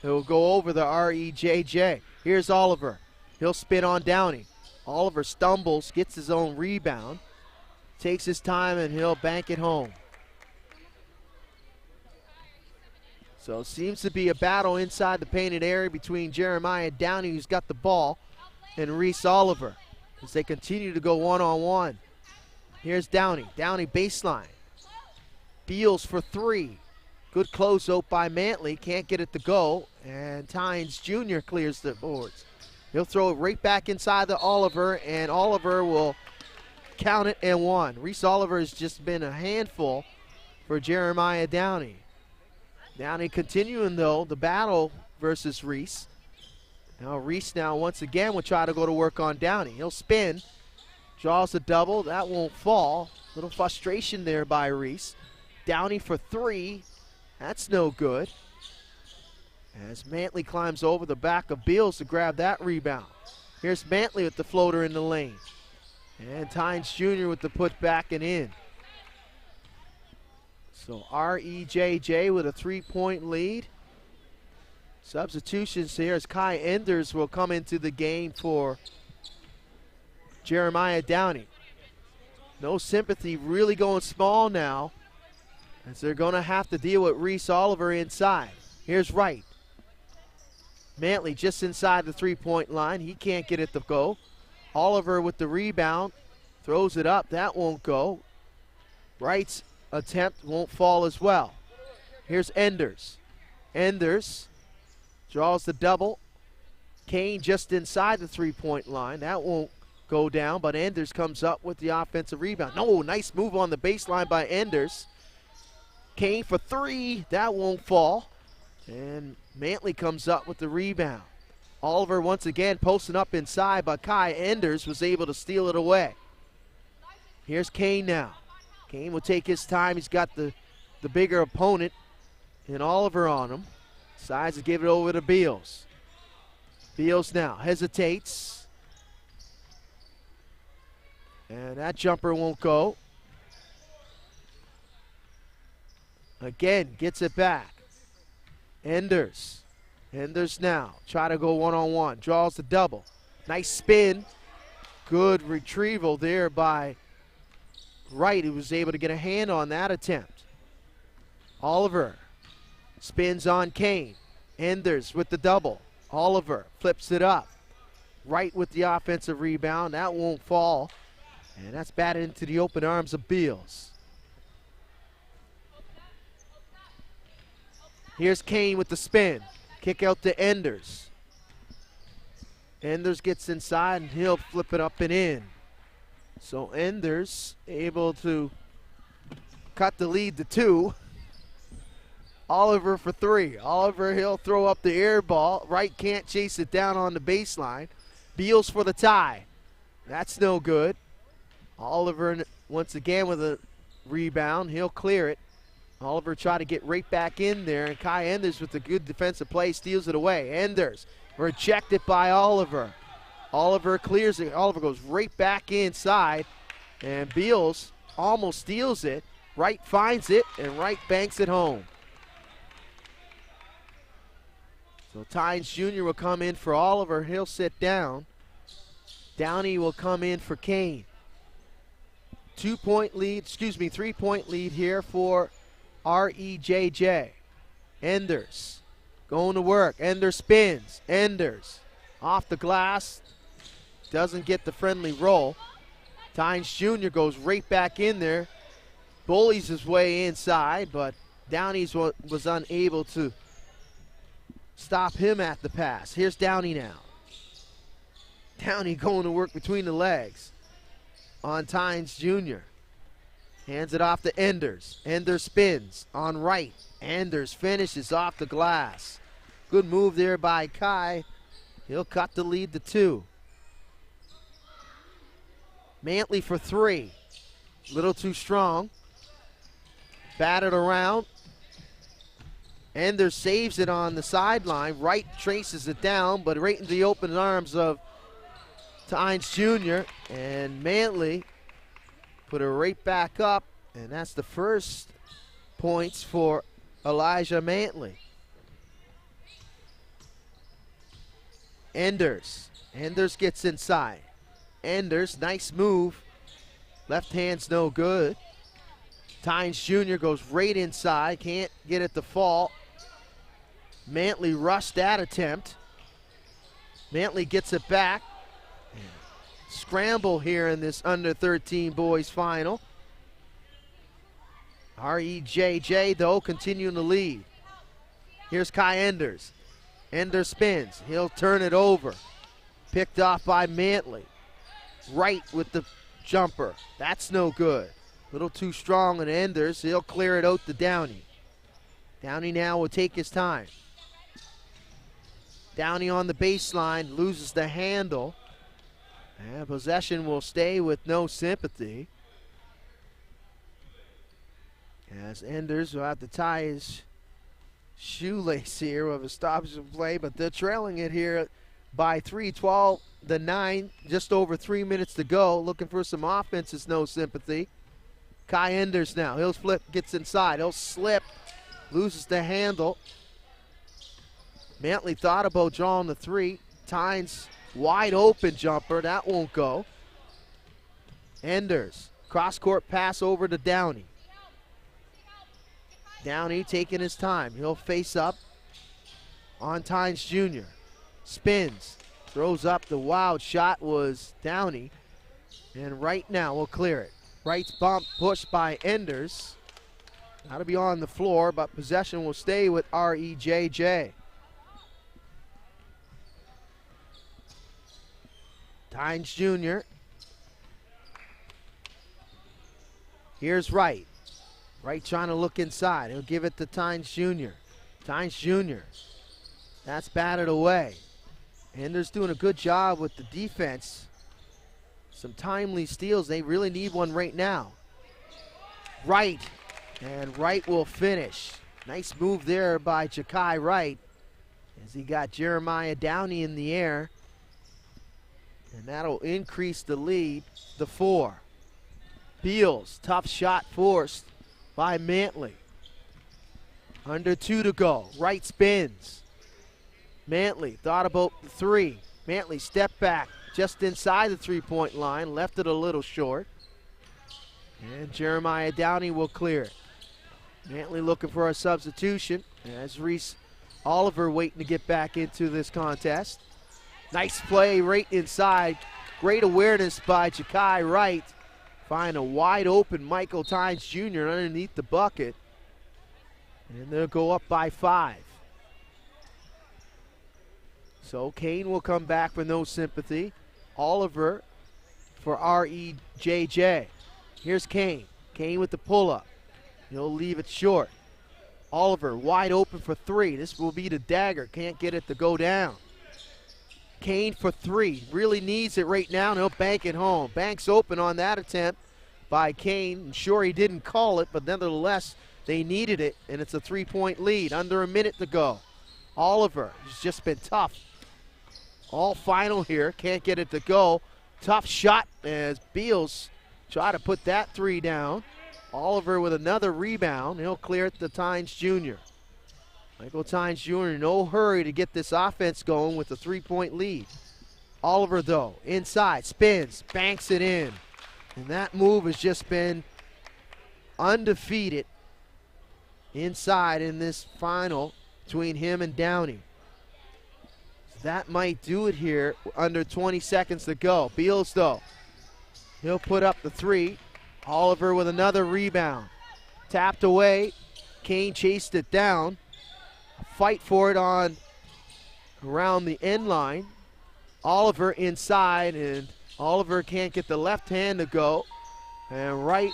go over the REJJ. Here's Oliver. He'll spin on Downey. Oliver stumbles, gets his own rebound, takes his time, and he'll bank it home. So it seems to be a battle inside the painted area between Jeremiah Downey, who's got the ball, and Reese Oliver as they continue to go one-on-one. Here's Downey. Downey baseline. Beals for 3. Good close out by Mantley. Can't get it to go. And Tynes Jr. clears the boards. He'll throw it right back inside to Oliver, and Oliver will count it and 1. Reese Oliver has just been a handful for Jeremiah Downey. Downey continuing, though, the battle versus Reese. Now Reese once again will try to go to work on Downey. He'll spin, draws a double. That won't fall. Little frustration there by Reese. Downey for 3. That's no good. As Mantley climbs over the back of Beals to grab that rebound. Here's Mantley with the floater in the lane. And Tynes Jr. with the putback and in. So REJJ with a 3-point lead. Substitutions here as Kai Enders will come into the game for Jeremiah Downey. No Sympathy really going small now, as they're going to have to deal with Reese Oliver inside. Here's Wright. Mantley just inside the 3-point line. He can't get it to go. Oliver with the rebound. Throws it up. That won't go. Wright's attempt won't fall as well. Here's Enders. Enders draws the double. Kane just inside the 3-point line. That won't go down, but Enders comes up with the offensive rebound. No, nice move on the baseline by Enders. Kane for 3. That won't fall. And Mantley comes up with the rebound. Oliver once again posting up inside, but Kai Enders was able to steal it away. Here's Kane now. Kane will take his time. He's got the bigger opponent and Oliver on him. Decides to give it over to Beals. Beals now hesitates. And that jumper won't go. Again, gets it back. Enders. Enders now. Try to go one-on-one. Draws the double. Nice spin. Good retrieval there by Wright, who was able to get a hand on that attempt. Oliver spins on Kane. Enders with the double. Oliver flips it up. Wright with the offensive rebound. That won't fall. And that's batted into the open arms of Beals. Here's Kane with the spin. Kick out to Enders. Enders gets inside and he'll flip it up and in. So Enders able to cut the lead to 2. Oliver for 3. Oliver, he'll throw up the air ball. Wright can't chase it down on the baseline. Beals for the tie. That's no good. Oliver once again with a rebound. He'll clear it. Oliver tried to get right back in there, and Kai Enders with a good defensive play steals it away. Enders rejected by Oliver. Oliver clears it. Oliver goes right back inside, and Beals almost steals it. Wright finds it, and Wright banks it home. So Tynes Jr. will come in for Oliver. He'll sit down. Downey will come in for Kane. 3-point lead here for REJJ. Enders going to work. Enders spins. Enders off the glass. Doesn't get the friendly roll. Tynes Jr. goes right back in there, bullies his way inside, but Downey's was unable to stop him at the pass. Here's Downey now. Downey going to work between the legs on Tynes Jr. Hands it off to Enders. Enders spins on right. Enders finishes off the glass. Good move there by Kai. He'll cut the lead to 2. Mantley for 3. Little too strong. Batted around. Enders saves it on the sideline. Wright traces it down, but right into the open arms of Tynes Jr. And Mantley put her right back up, and that's the first points for Elijah Mantley. Enders. Enders gets inside. Enders, nice move. Left hand's no good. Tynes Jr. goes right inside, can't get it to fall. Mantley rushed that attempt. Mantley gets it back. Scramble here in this under 13 boys final. REJJ though continuing to lead. Here's Kai Enders. Enders spins. He'll turn it over. Picked off by Mantley. Right with the jumper. That's no good. Little too strong on Enders. He'll clear it out to Downey. Downey now will take his time. Downey on the baseline, loses the handle. And possession will stay with no sympathy. As Enders will have to tie his shoelace here of a stoppage of play, but they're trailing it here by 3, 12-9, just over 3 minutes to go. Looking for some offense is no sympathy. Kai Enders now, he'll flip, gets inside, he'll slip, loses the handle. Mantley thought about drawing the 3. Tynes wide open jumper, that won't go. Enders, cross-court pass over to Downey. Downey taking his time. He'll face up on Tynes Jr. Spins, throws up. The wild shot was Downey. And right now we'll clear it. Wright's bump pushed by Enders. That'll be on the floor, but possession will stay with REJJ. Tynes Jr. Here's Wright. Wright trying to look inside. He'll give it to Tynes Jr. Tynes Jr. That's batted away. Enders doing a good job with the defense. Some timely steals. They really need one right now. Wright. And Wright will finish. Nice move there by Jakai Wright as he got Jeremiah Downey in the air. And that'll increase the lead to 4. Beals, tough shot forced by Mantley. Under 2 to go. Wright spins. Mantley thought about the 3. Mantley stepped back just inside the 3-point line, left it a little short. And Jeremiah Downey will clear it. Mantley looking for a substitution as Reese Oliver waiting to get back into this contest. Nice play right inside. Great awareness by Jakai Wright. Find a wide open Michael Tynes Jr. underneath the bucket. And they'll go up by 5. So Kane will come back for no sympathy. Oliver for REJJ. Here's Kane. Kane with the pull-up. He'll leave it short. Oliver wide open for 3. This will be the dagger. Can't get it to go down. Kane for 3. Really needs it right now, and he'll bank it home. Banks open on that attempt by Kane. I'm sure he didn't call it, but nevertheless, they needed it, and it's a 3-point lead. Under a minute to go. Oliver has just been tough. All final here. Can't get it to go. Tough shot as Beals try to put that 3 down. Oliver with another rebound. He'll clear it to Tynes Jr. Michael Tynes Jr. no hurry to get this offense going with a 3-point lead. Oliver, though, inside, spins, banks it in. And that move has just been undefeated inside in this final between him and Downey. That might do it here under 20 seconds to go. Beals, though, He'll put up the three. Oliver with another rebound. Tapped away. Kane chased it down. Fight for it on around the end line. Oliver inside, and Oliver can't get the left hand to go. And right,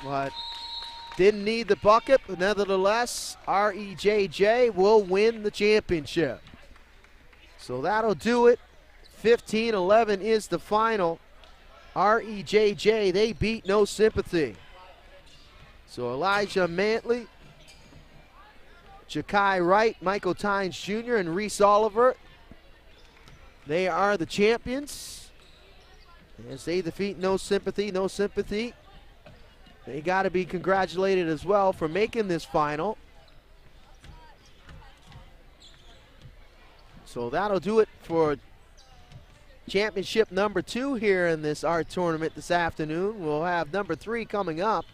but didn't need the bucket, but nevertheless, REJJ will win the championship. So that'll do it. 15-11 is the final. REJJ, they beat No Sympathy. So Elijah Mantley, Jakai Wright, Michael Tynes Jr., and Reese Oliver, they are the champions. As they defeat No Sympathy. No Sympathy, they got to be congratulated as well for making this final. So that'll do it for championship number 2 here in this art tournament this afternoon. We'll have number 3 coming up.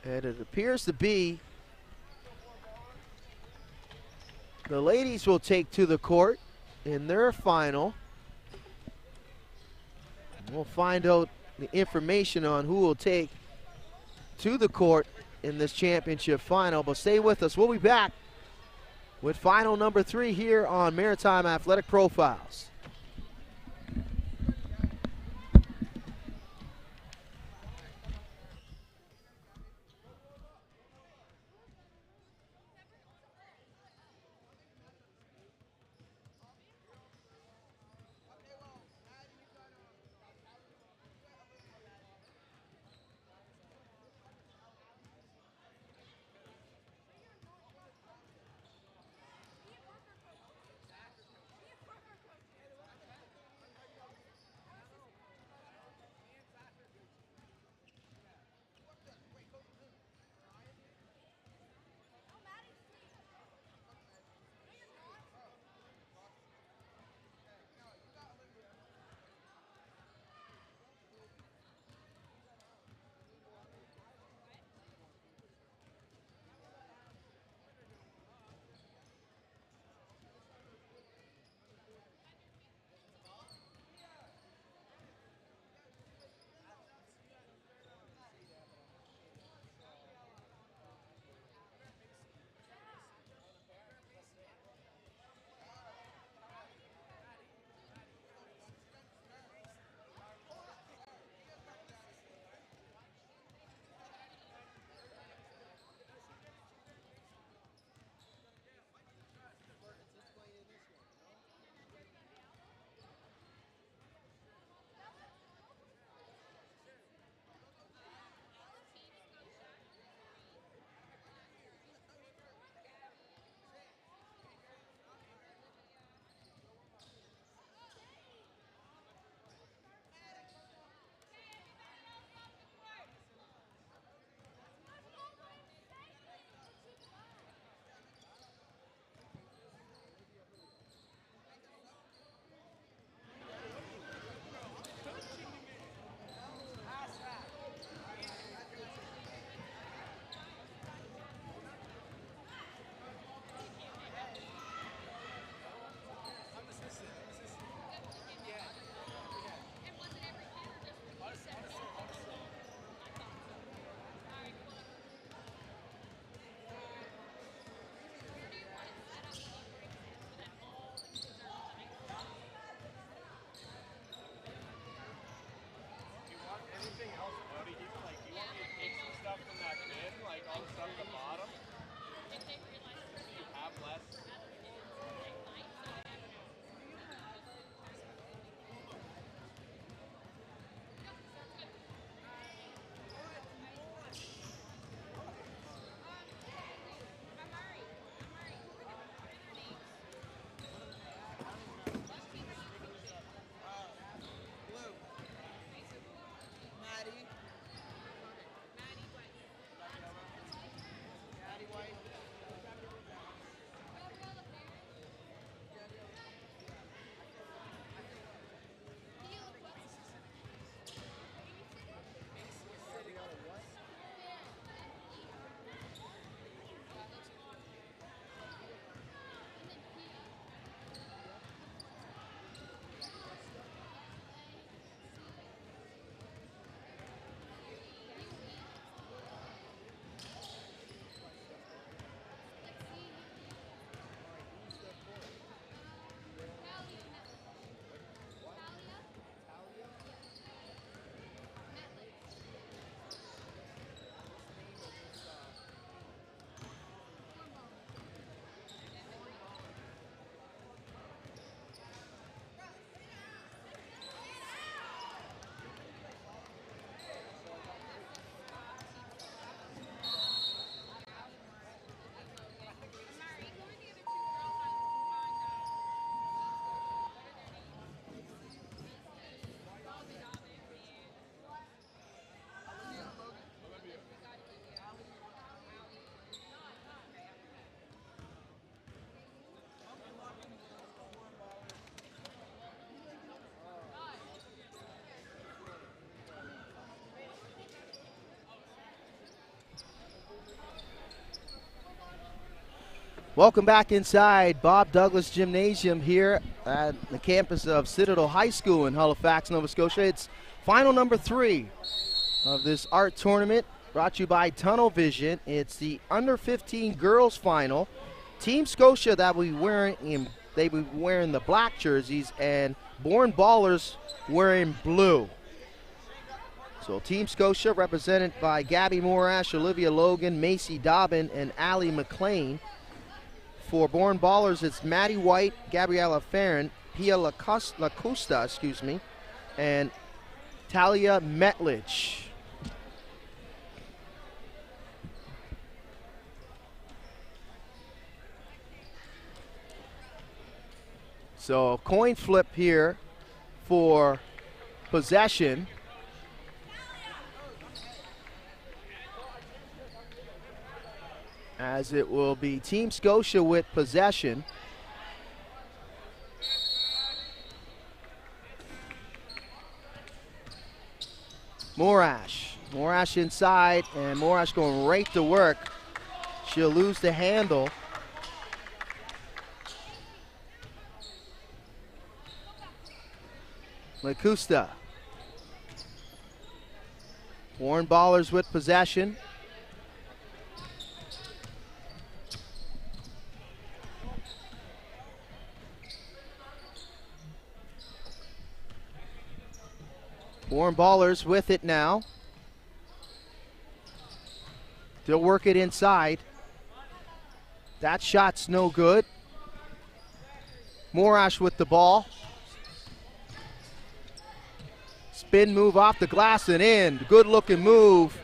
And it appears to be the ladies will take to the court in their final. We'll find out the information on who will take to the court in this championship final. But stay with us. We'll be back with final number 3 here on Maritime Athletic Profiles. Welcome back inside Bob Douglas Gymnasium here at the campus of Citadel High School in Halifax, Nova Scotia. It's final number 3 of this art tournament brought to you by Tunnel Vision. It's the under 15 girls final. Team Scotia that will be wearing the black jerseys, and Born Ballers wearing blue. So Team Scotia represented by Gabby Morash, Olivia Logan, Macy Dobbin, and Allie McLean. For Born Ballers, it's Maddie White, Gabriella Farron, Pia Lacusta, and Talia Metlich. So coin flip here for possession. As it will be Team Scotia with possession. Morash inside, and Morash going right to work. She'll lose the handle. Lacusta. Born Ballers with possession. Born Ballers with it now. They'll work it inside. That shot's no good. Morash with the ball. Spin move off the glass and in. Good looking move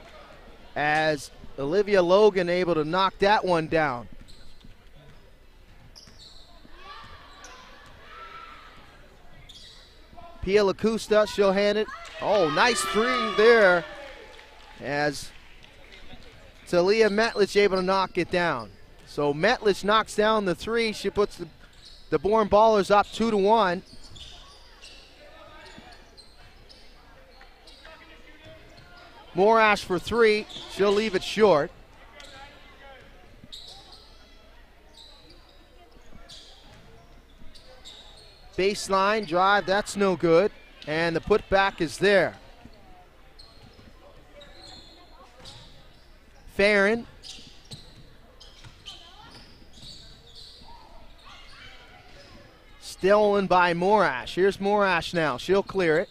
as Olivia Logan able to knock that one down. Pia Lacusta, she'll hand it. Oh, nice 3 there as Talia Metlich able to knock it down. So Metlich knocks down the 3. She puts the Born Ballers up 2-1. Morash for 3. She'll leave it short. Baseline drive, that's no good. And the putback is there. Farron. Stolen by Morash. Here's Morash now. She'll clear it.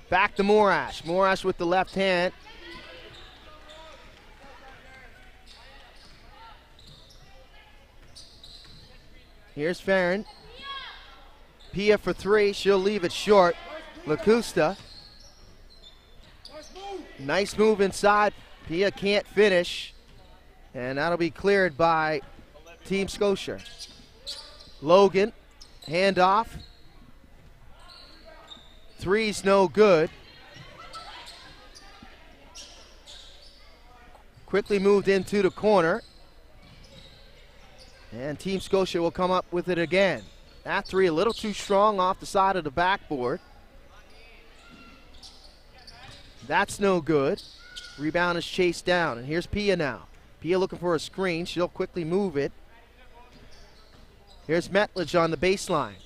Back to Morash. Morash with the left hand. Here's Farron. Pia for 3. She'll leave it short. Lacusta. Nice move inside. Pia can't finish. And that'll be cleared by Team Scotia. Logan. Handoff. 3's no good. Quickly moved into the corner. And Team Scotia will come up with it again. That 3 a little too strong off the side of the backboard. That's no good. Rebound is chased down, and here's Pia now. Pia looking for a screen. She'll quickly move it. Here's Metlich on the baseline.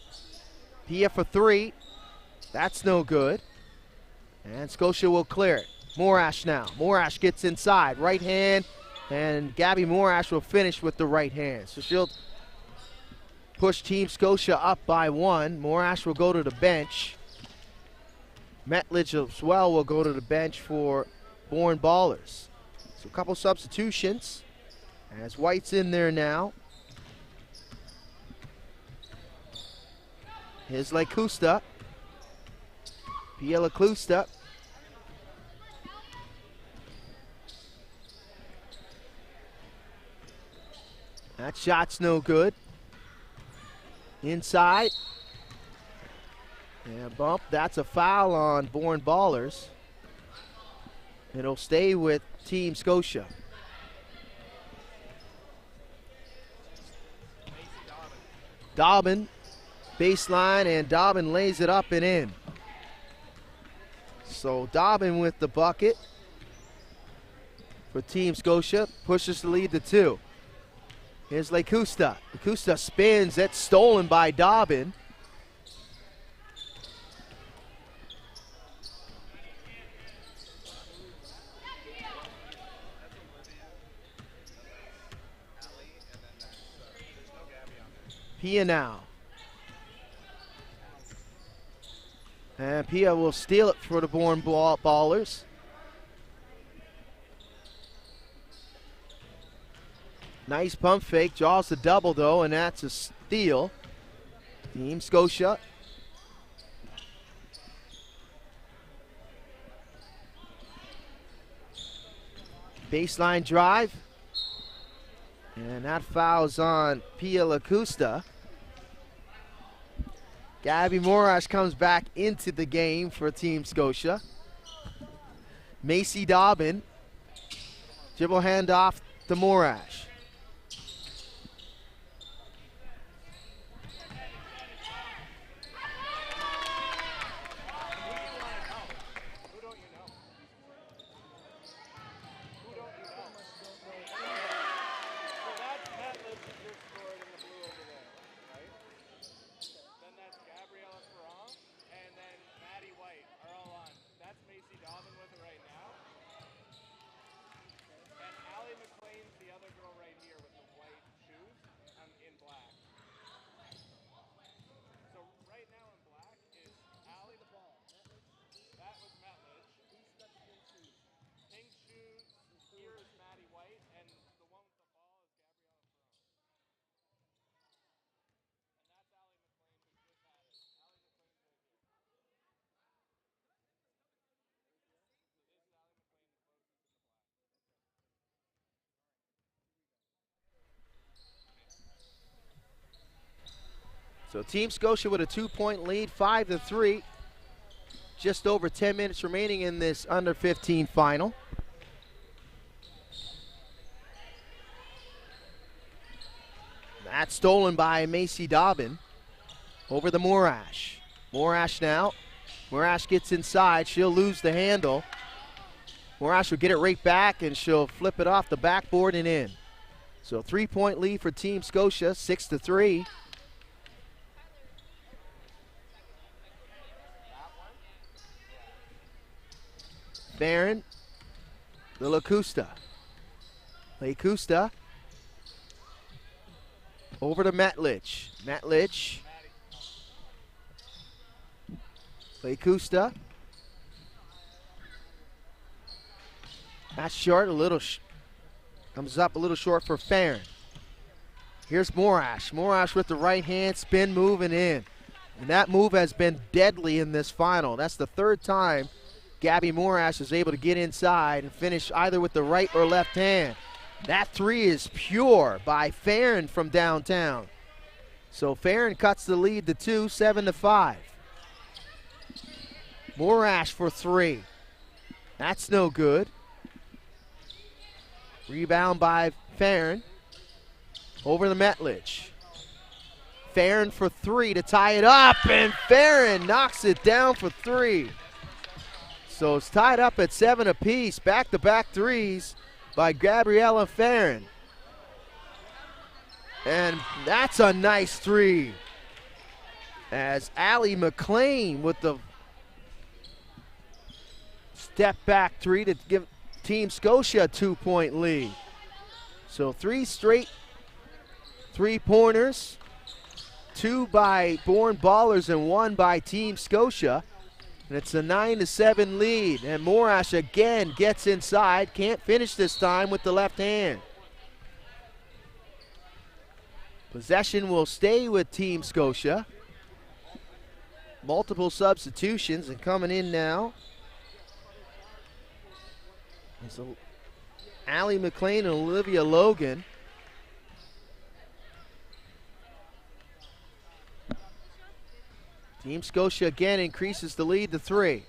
Pia for 3. That's no good. And Scotia will clear it. Morash now. Morash gets inside. Right hand. And Gabby Morash will finish with the right hand. So she'll push Team Scotia up by 1. Morash will go to the bench. Metlich as well will go to the bench for Born Ballers. So a couple substitutions. As White's in there now. Here's Lacusta. Pia Lacusta. That shot's no good. Inside. And bump. That's a foul on Born Ballers. It'll stay with Team Scotia. Dobbin. Baseline, and Dobbin lays it up and in. So Dobbin with the bucket. for Team Scotia. Pushes the lead to 2. Here's Lacusta. Lacusta spins. That's stolen by Dobbin. Pia now. And Pia will steal it for the Bourne Ballers. Nice pump fake, draws the double though, and that's a steal. Team Scotia. Baseline drive. And that fouls on Pia Lacusta. Gabby Morash comes back into the game for Team Scotia. Macy Dobbin. Dribble handoff to Morash. So Team Scotia with a 2-point lead, 5-3. Just over 10 minutes remaining in this under 15 final. That's stolen by Macy Dobbin. Over the Morash. Morash now. Morash gets inside. She'll lose the handle. Morash will get it right back, and she'll flip it off the backboard and in. So 3-point lead for Team Scotia, 6-3. Barron, the Lacusta. Lacusta over to Metlich. Metlich. Lacusta. That's short, a little comes up a little short for Farron. Here's Morash. Morash with the right hand, spin move and in. And that move has been deadly in this final. That's the third time Gabby Morash is able to get inside and finish either with the right or left hand. That three is pure by Farron from downtown. So Farron cuts the lead to 2, 7-5. Morash for 3. That's no good. Rebound by Farron. Over to Metlich. Farron for 3 to tie it up, and Farron knocks it down for 3. So it's tied up at 7 apiece. Back-to-back threes by Gabriella Farron. And that's a nice 3. As Allie McLean with the step-back 3 to give Team Scotia a 2-point lead. So 3 straight 3-pointers. 2 by Bourne Ballers and 1 by Team Scotia. And it's a 9-7 lead. And Morash again gets inside. Can't finish this time with the left hand. Possession will stay with Team Scotia. Multiple substitutions, and coming in now is Allie McLean and Olivia Logan. Team Scotia again increases the lead to 3.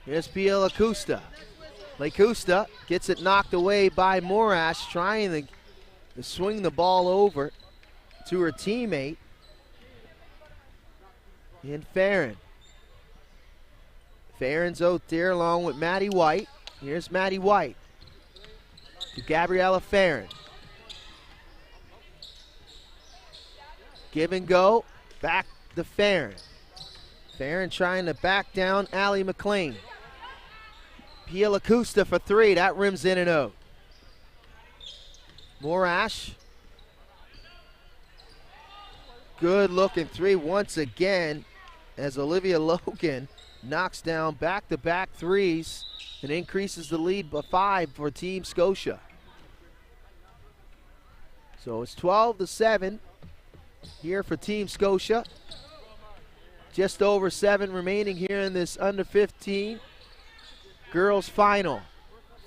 Here's Pia Lacusta. Lacusta gets it knocked away by Morash, trying to swing the ball over to her teammate in Farron. Farron's out there along with Maddie White. Here's Maddie White to Gabriella Farron. Give and go, back to Farron. Farron trying to back down Allie McLean. Pia Lacusta for three, that rims in and out. Morash. Good looking three once again as Olivia Logan knocks down back-to-back threes and increases the lead by 5 for Team Scotia. So it's 12-7 here for Team Scotia. Just over 7 remaining here in this under 15 girls final.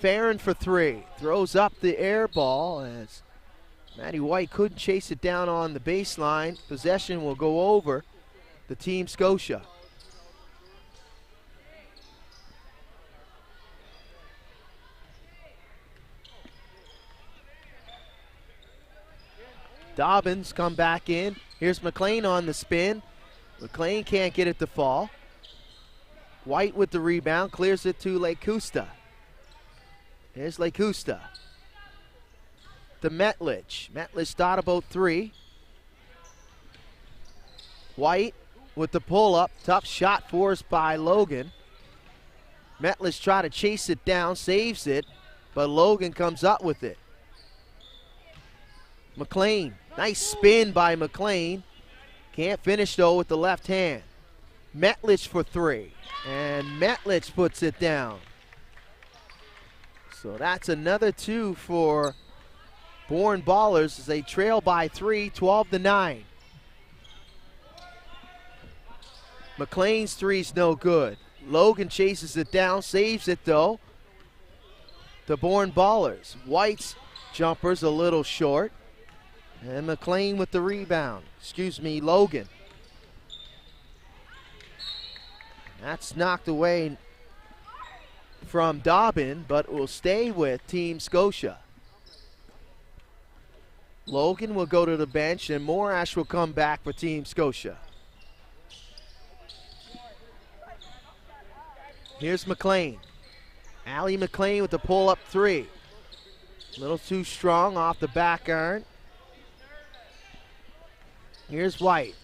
Farron for three, throws up the air ball as Maddie White couldn't chase it down on the baseline. Possession will go over the Team Scotia. Dobbins come back in. Here's McLean on the spin. McLean can't get it to fall. White with the rebound, clears it to Lacusta. Here's Lacusta. To Metlich. Metlich thought about three. White with the pull-up. Tough shot forced by Logan. Metlich try to chase it down, saves it, but Logan comes up with it. McLean, nice spin by McLean. Can't finish though with the left hand. Metlich for three, and Metlich puts it down. So that's another two for Bourne Ballers as they trail by 3, 12-9. McLean's three's no good. Logan chases it down, saves it though. The Bourne Ballers. White's jumper's a little short. And McLean with the rebound. Logan. That's knocked away from Dobbin, but will stay with Team Scotia. Logan will go to the bench, and Morash will come back for Team Scotia. Here's McLean. Allie McLean with the pull-up three. A little too strong off the back iron. Here's White.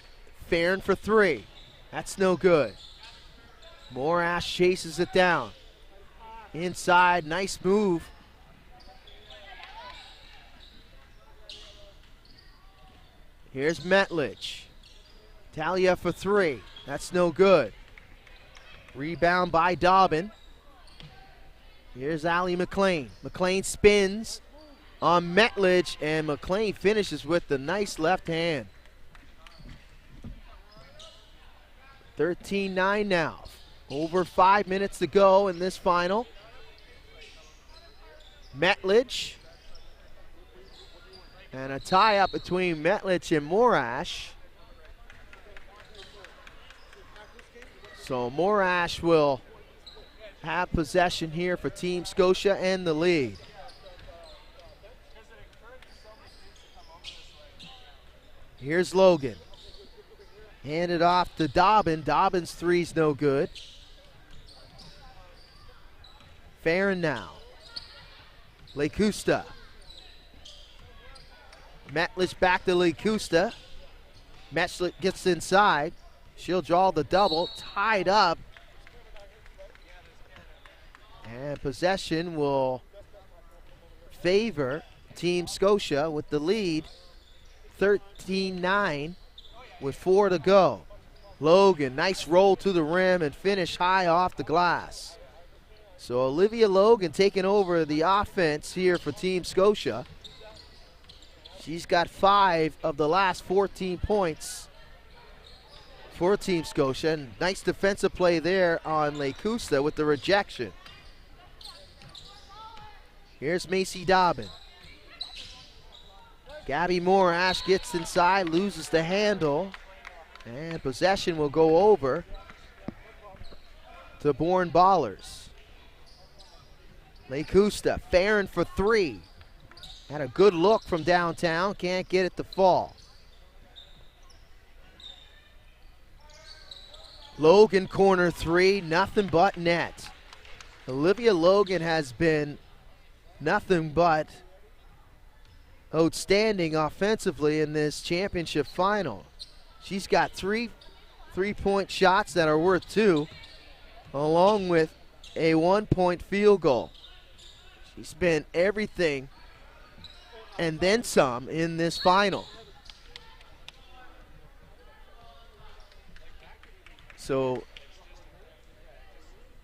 Farron for three. That's no good. Morash chases it down. Inside, nice move. Here's Metlich. Talia for three. That's no good. Rebound by Dobbin. Here's Allie McLean. McLean spins on Metlich, and McLean finishes with the nice left hand. 13-9 now. Over 5 minutes to go in this final. Metlich. And a tie-up between Metlich and Morash. So Morash will have possession here for Team Scotia and the lead. Here's Logan. Handed off to Dobbin. Dobbin's three's no good. Farron now. Lacusta. Metlich back to Lacusta. Metlich gets inside. She'll draw the double. Tied up. And possession will favor Team Scotia with the lead. 13-9 with 4 to go. Logan, nice roll to the rim and finish high off the glass. So Olivia Logan taking over the offense here for Team Scotia. She's got 5 of the last 14 points for Team Scotia. And nice defensive play there on Lacusta with the rejection. Here's Macy Dobbin. Gabby Morash gets inside, loses the handle, and possession will go over to Bourne Ballers. Lacusta, Farron for three. Had a good look from downtown, can't get it to fall. Logan corner three, nothing but net. Olivia Logan has been nothing but outstanding offensively in this championship final. She's got three three-point shots that are worth two, along with a 1-point field goal. She's been everything and then some in this final. So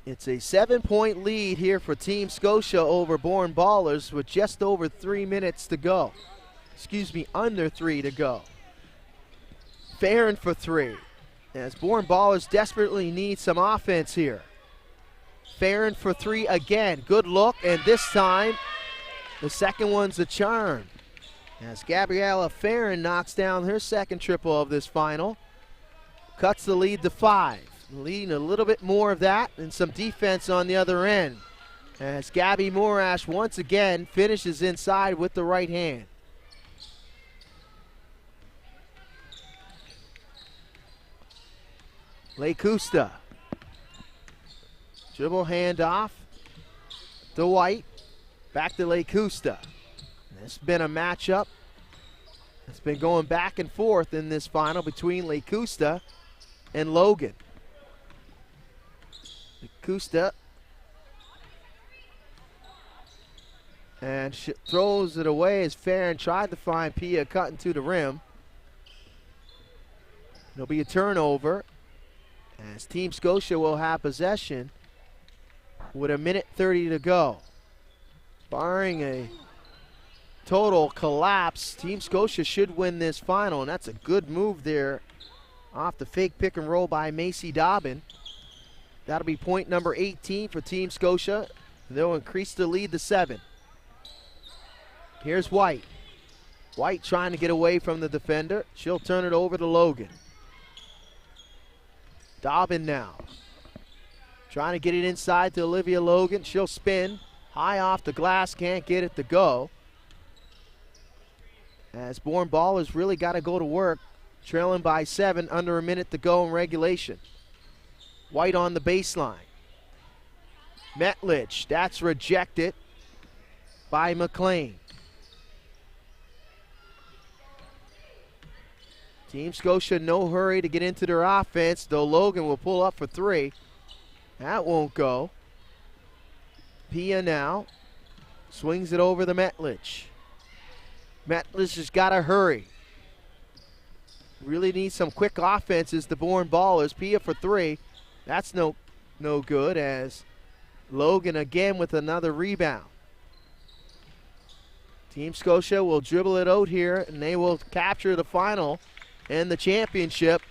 it's a 7-point lead here for Team Scotia over Bourne Ballers with just over 3 minutes to go. Excuse me, under 3 to go. Farron for three, as Bourne Ballers desperately need some offense here. Farron for three again. Good look, and this time the second one's a charm, as Gabriella Farron knocks down her second triple of this final. Cuts the lead to 5. Leading a little bit more of that and some defense on the other end, as Gabby Morash once again finishes inside with the right hand. LeCusta. Dribble handoff to White. Back to LeCusta. This has been a matchup that's been going back and forth in this final between LeCusta and Logan. LeCusta. And throws it away as Farron tried to find Pia cutting to the rim. It'll be a turnover, as Team Scotia will have possession with 1:30 to go. Barring a total collapse, Team Scotia should win this final, and that's a good move there off the fake pick and roll by Macy Dobbin. That'll be point number 18 for Team Scotia. They'll increase the lead to 7. Here's White. White trying to get away from the defender. She'll turn it over to Logan. Dobbin now. Trying to get it inside to Olivia Logan. She'll spin. High off the glass, can't get it to go. As Bourne Ballers really got to go to work. Trailing by 7, under a minute to go in regulation. White on the baseline. Metlich, that's rejected by McLean. Team Scotia, no hurry to get into their offense, though Logan will pull up for 3. That won't go. Pia now swings it over to Metlich. Metlich has got to hurry. Really needs some quick offenses, the Bourne Ballers. Pia for 3. That's no good, as Logan again with another rebound. Team Scotia will dribble it out here, and they will capture the final and the championship,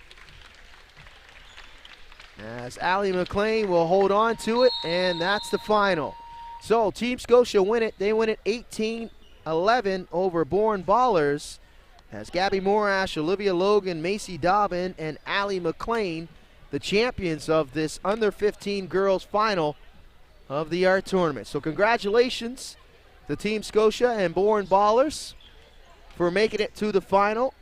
as Allie McLean will hold on to it, and that's the final. So Team Scotia win it. They win it 18-11 over Bourne Ballers, as Gabby Morash, Olivia Logan, Macy Dobbin, and Allie McLean, the champions of this under 15 girls final of the A.R.T tournament. So congratulations to Team Scotia and Bourne Ballers for making it to the final.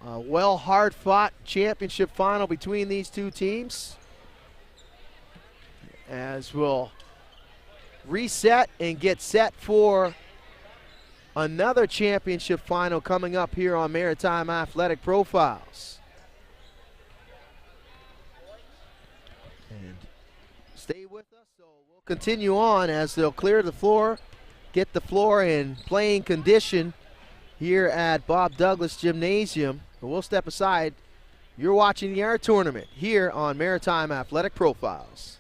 A well hard-fought championship final between these two teams, as we'll reset and get set for another championship final coming up here on Maritime Athletic Profiles. And stay with us, so we'll continue on as they'll clear the floor, get the floor in playing condition here at Bob Douglas Gymnasium. But we'll step aside. You're watching the A.R.T tournament here on Maritime Athletic Profiles.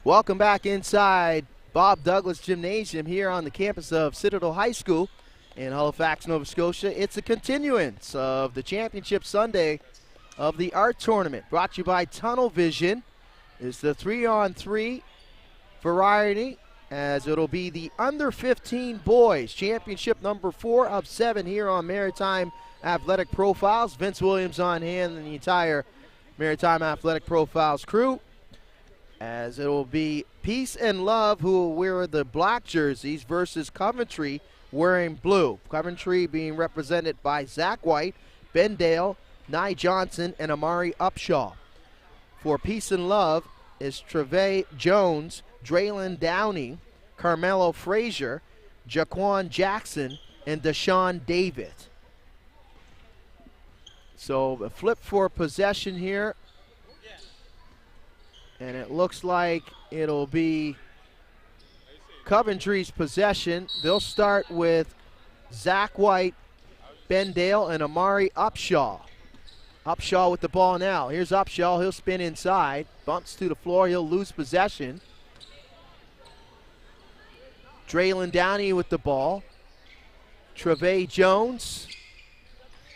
Welcome back inside Bob Douglas Gymnasium here on the campus of Citadel High School in Halifax, Nova Scotia. It's a continuance of the championship Sunday of the ART tournament, brought to you by Tunnel Vision. It's the 3-on-3 variety, as it'll be the under 15 boys championship number 4 of 7 here on Maritime Athletic Profiles. Vince Williams on hand and the entire Maritime Athletic Profiles crew, as it will be Peace and Love who will wear the black jerseys versus Coventry wearing blue. Coventry being represented by Zach White, Ben Dale, Nye Johnson, and Amari Upshaw. For Peace and Love is Trevay Jones, Draylon Downey, Carmelo Frazier, Jaquan Jackson, and Deshaun David. So a flip for possession here. And it looks like it'll be Coventry's possession. They'll start with Zach White, Ben Dale, and Amari Upshaw. Upshaw with the ball now. Here's Upshaw. He'll spin inside. Bumps to the floor. He'll lose possession. Draylon Downey with the ball. Trevay Jones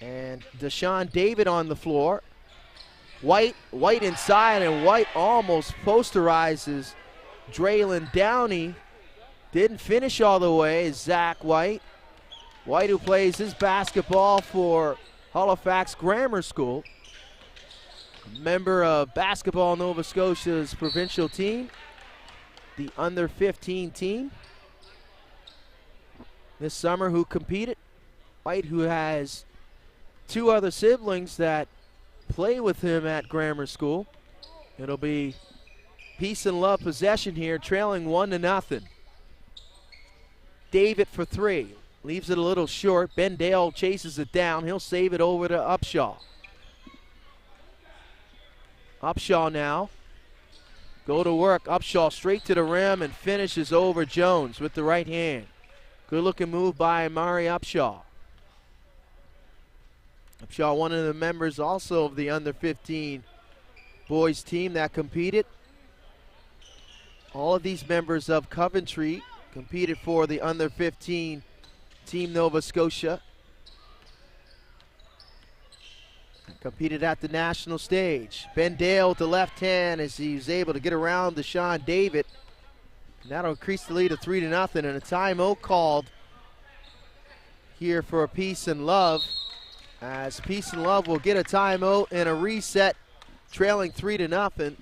and Deshaun David on the floor. White inside, and White almost posterizes Draylon Downey. Didn't finish all the way. Zach White. White, who plays his basketball for Halifax Grammar School. A member of Basketball Nova Scotia's provincial team, the under 15 team this summer, who competed. White, who has 2 other siblings that play with him at grammar school. It'll be Peace and Love possession here, trailing 1-0. David for 3. Leaves it a little short. Ben Dale chases it down. He'll save it over to Upshaw. Upshaw now. Go to work. Upshaw straight to the rim and finishes over Jones with the right hand. Good looking move by Amari Upshaw. Upshaw, one of the members also of the under 15 boys team that competed. All of these members of Coventry competed for the under 15 Team Nova Scotia. Competed at the national stage. Ben Dale with the left hand as he was able to get around Deshaun David. And that'll increase the lead to 3-0, and a timeout called here for Peace and Love, as Peace and Love will get a timeout and a reset, trailing 3-0.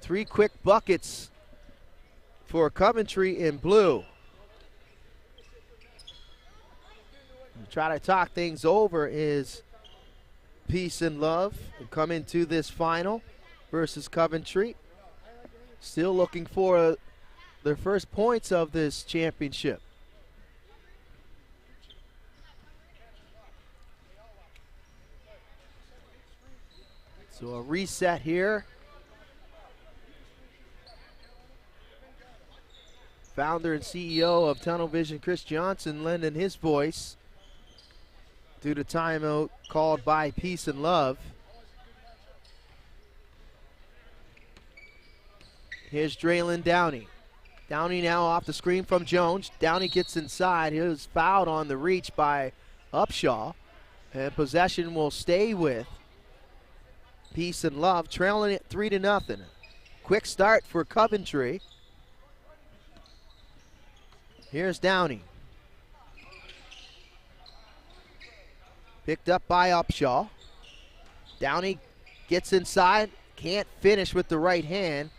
3 quick buckets for Coventry in blue. Try to talk things over is Peace and Love and come into this final versus Coventry. Still looking for their first points of this championship. So a reset here. Founder and CEO of Tunnel Vision, Chris Johnson, lending his voice due to timeout called by Peace and Love. Here's Draylon Downey. Downey now off the screen from Jones. Downey gets inside. He was fouled on the reach by Upshaw. And possession will stay with Peace and Love, trailing it 3-0. Quick start for Coventry. Here's Downey. Picked up by Upshaw. Downey gets inside, can't finish with the right hand.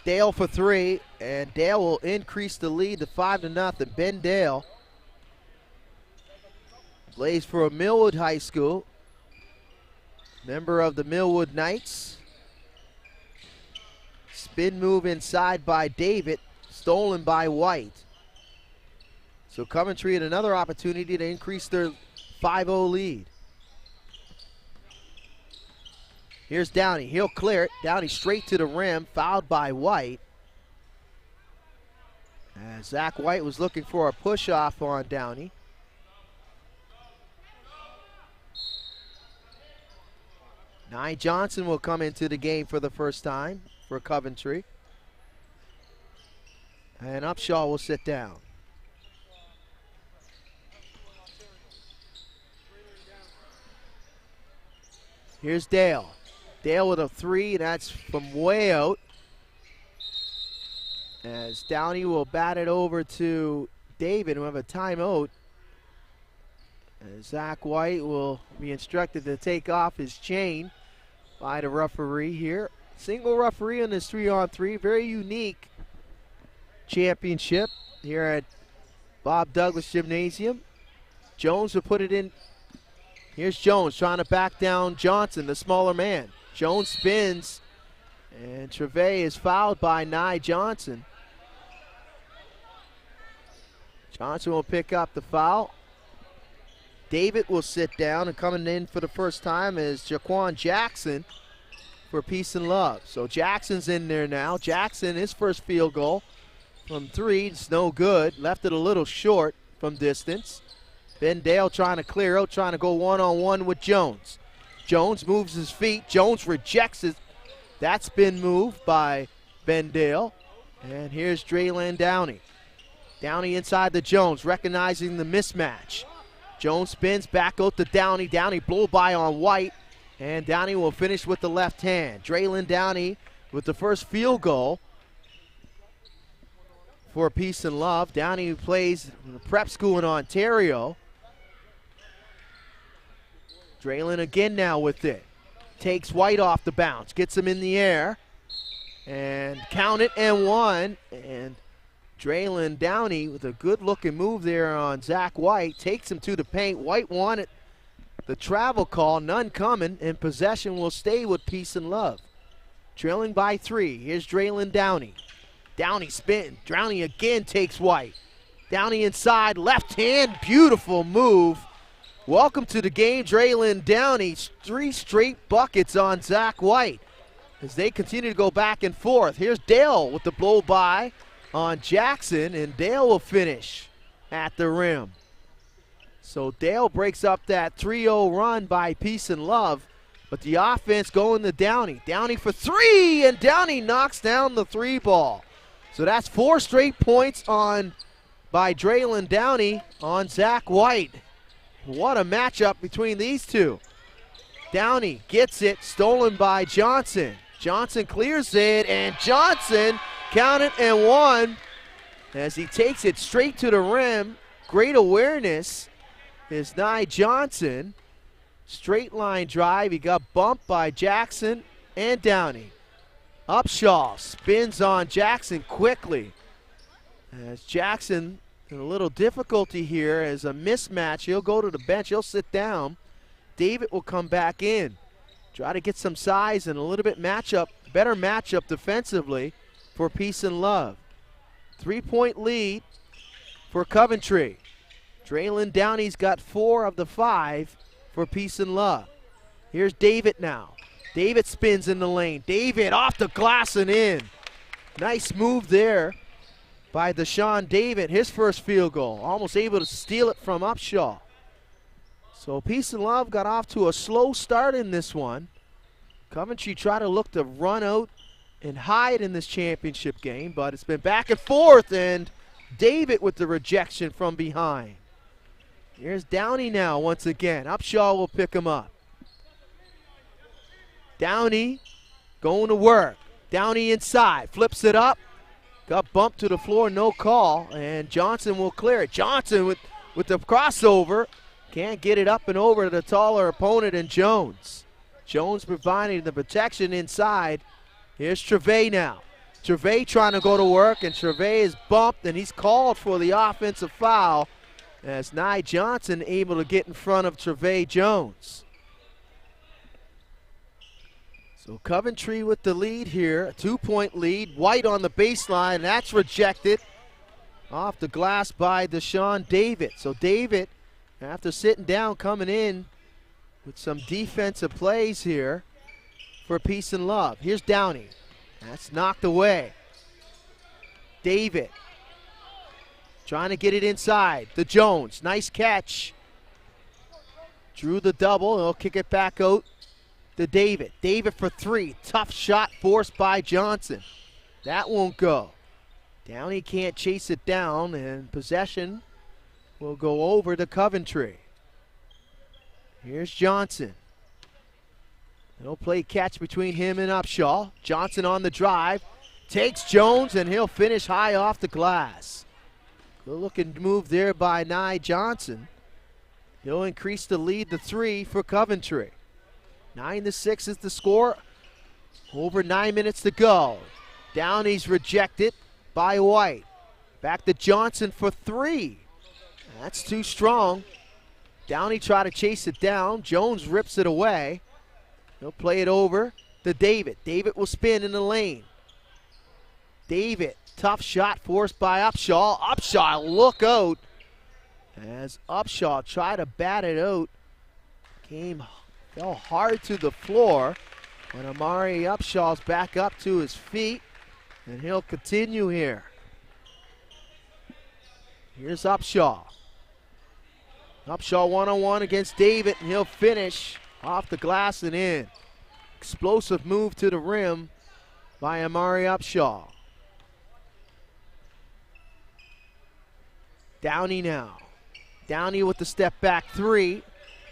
Dale for 3, and Dale will increase the lead to 5-0. Ben Dale plays for Millwood High School, member of the Millwood Knights. Spin move inside by David, stolen by White. So Coventry had another opportunity to increase their 5-0 lead. Here's Downey. He'll clear it. Downey straight to the rim, fouled by White. As Zach White was looking for a push-off on Downey. Nye Johnson will come into the game for the first time for Coventry. And Upshaw will sit down. Here's Dale. Dale with a three, and that's from way out. As Downey will bat it over to David, who have a timeout. And Zach White will be instructed to take off his chain by the referee here. Single referee on this 3-on-3. Very unique championship here at Bob Douglas Gymnasium. Jones will put it in. Here's Jones trying to back down Johnson, the smaller man. Jones spins, and Trevay is fouled by Nye Johnson. Johnson will pick up the foul. David will sit down, and coming in for the first time is Jaquan Jackson for Peace and Love. So Jackson's in there now. Jackson, his first field goal from three, it's no good. Left it a little short from distance. Ben Dale trying to clear out, trying to go one-on-one with Jones. Jones moves his feet. Jones rejects it. That's been moved by Ben Dale. And here's Drayland Downey. Downey inside the Jones, recognizing the mismatch. Jones spins back out to Downey. Downey blow by on White. And Downey will finish with the left hand. Drayland Downey with the first field goal for Peace and Love. Downey, who plays in the prep school in Ontario. Drayland again now with it. Takes White off the bounce. Gets him in the air. And count it and one. And Drayland Downey with a good looking move there on Zach White. Takes him to the paint. White wanted the travel call. None coming. And possession will stay with Peace and Love. Trailing by 3. Here's Drayland Downey. Downey spin. Downey again takes White. Downey inside. Left hand. Beautiful move. Welcome to the game, Drayland Downey. 3 straight buckets on Zach White as they continue to go back and forth. Here's Dale with the blow by on Jackson, and Dale will finish at the rim. So Dale breaks up that 3-0 run by Peace and Love, but the offense going to Downey. Downey for 3, and Downey knocks down the 3 ball. So that's 4 straight points by Drayland Downey on Zach White. What a matchup between these two. Downey gets it, stolen by Johnson. Johnson clears it, and Johnson counted and one as he takes it straight to the rim. Great awareness is Nye Johnson. Straight line drive. He got bumped by Jackson and Downey. Upshaw spins on Jackson quickly as Jackson in a little difficulty here as a mismatch. He'll go to the bench. He'll sit down. David will come back in. Try to get some size and a little bit better matchup defensively for Peace and Love. 3-point lead for Coventry. Drayland Downey's got 4 of the 5 for Peace and Love. Here's David now. David spins in the lane. David off the glass and in. Nice move there by Deshaun David, his first field goal. Almost able to steal it from Upshaw. So Peace and Love got off to a slow start in this one. Coventry tried to look to run out and hide in this championship game, but it's been back and forth, and David with the rejection from behind. Here's Downey now once again. Upshaw will pick him up. Downey going to work. Downey inside, flips it up. Got bumped to the floor, no call, and Johnson will clear it. Johnson with the crossover. Can't get it up and over to the taller opponent in Jones. Jones providing the protection inside. Here's Trevay now. Trevay trying to go to work, and Trevay is bumped, and he's called for the offensive foul as Nye Johnson able to get in front of Trevay Jones. So Coventry with the lead here, a 2-point lead. White on the baseline, that's rejected off the glass by Deshaun David. So David, after sitting down, coming in with some defensive plays here for Peace and Love. Here's Downey. That's knocked away. David trying to get it inside. The Jones, nice catch. Drew the double, he'll kick it back out to David. David for three. Tough shot forced by Johnson. That won't go. Downey can't chase it down, and possession will go over to Coventry. Here's Johnson. He'll play catch between him and Upshaw. Johnson on the drive. Takes Jones, and he'll finish high off the glass. Good looking move there by Nye Johnson. He'll increase the lead to 3 for Coventry. 9-6 is the score. Over 9 minutes to go. Downey's rejected by White. Back to Johnson for 3. That's too strong. Downey tried to chase it down. Jones rips it away. He'll play it over to David. David will spin in the lane. David, tough shot forced by Upshaw. Upshaw, look out. As Upshaw tried to bat it out, fell hard to the floor. But Amari Upshaw's back up to his feet, and he'll continue here. Here's Upshaw. Upshaw one-on-one against David, and he'll finish off the glass and in. Explosive move to the rim by Amari Upshaw. Downey now. Downey with the step back 3.